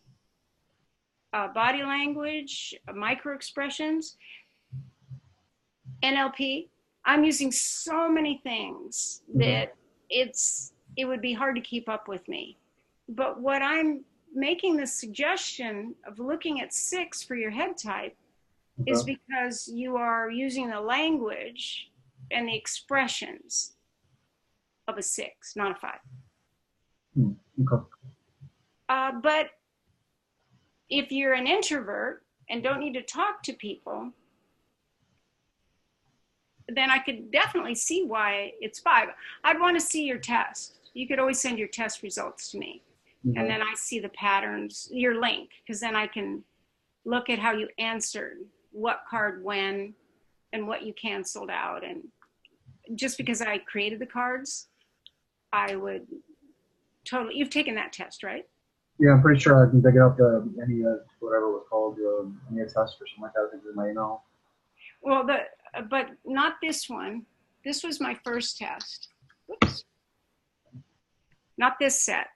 Speaker 1: body language, micro expressions, NLP. I'm using so many things that it would be hard to keep up with me. But what I'm making the suggestion of looking at 6 for your head type is because you are using the language and the expressions of a 6, not a 5.
Speaker 10: Okay.
Speaker 1: But if you're an introvert and don't need to talk to people, then I could definitely see why it's 5. I'd want to see your test. You could always send your test results to me. Mm-hmm. And then I see the patterns, your link, because then I can look at how you answered, what card when, and what you canceled out. And just because I created the cards, I would totally, you've taken that test, right?
Speaker 10: Yeah, I'm pretty sure I can dig it up, any whatever it was called, any test or something like that. I think in my email.
Speaker 1: Well, but not this one. This was my first test. Whoops. Not this set.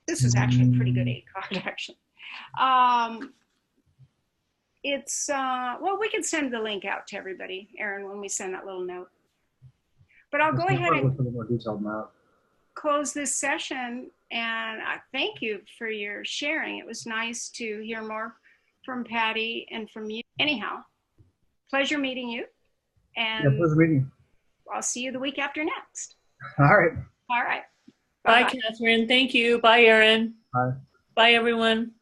Speaker 1: This was actually a pretty good 8 card, actually. Well, we can send the link out to everybody, Aaron, when we send that little note. But I'll go ahead and
Speaker 10: more detailed map.
Speaker 1: Close this session, and I thank you for your sharing. It was nice to hear more from Patty and from you. Anyhow, pleasure meeting you. And
Speaker 10: yeah, pleasure meeting you.
Speaker 1: I'll see you the week after next.
Speaker 10: All right.
Speaker 1: All right.
Speaker 12: Bye, Catherine. Thank you. Bye, Aaron.
Speaker 10: Bye.
Speaker 12: Bye, everyone.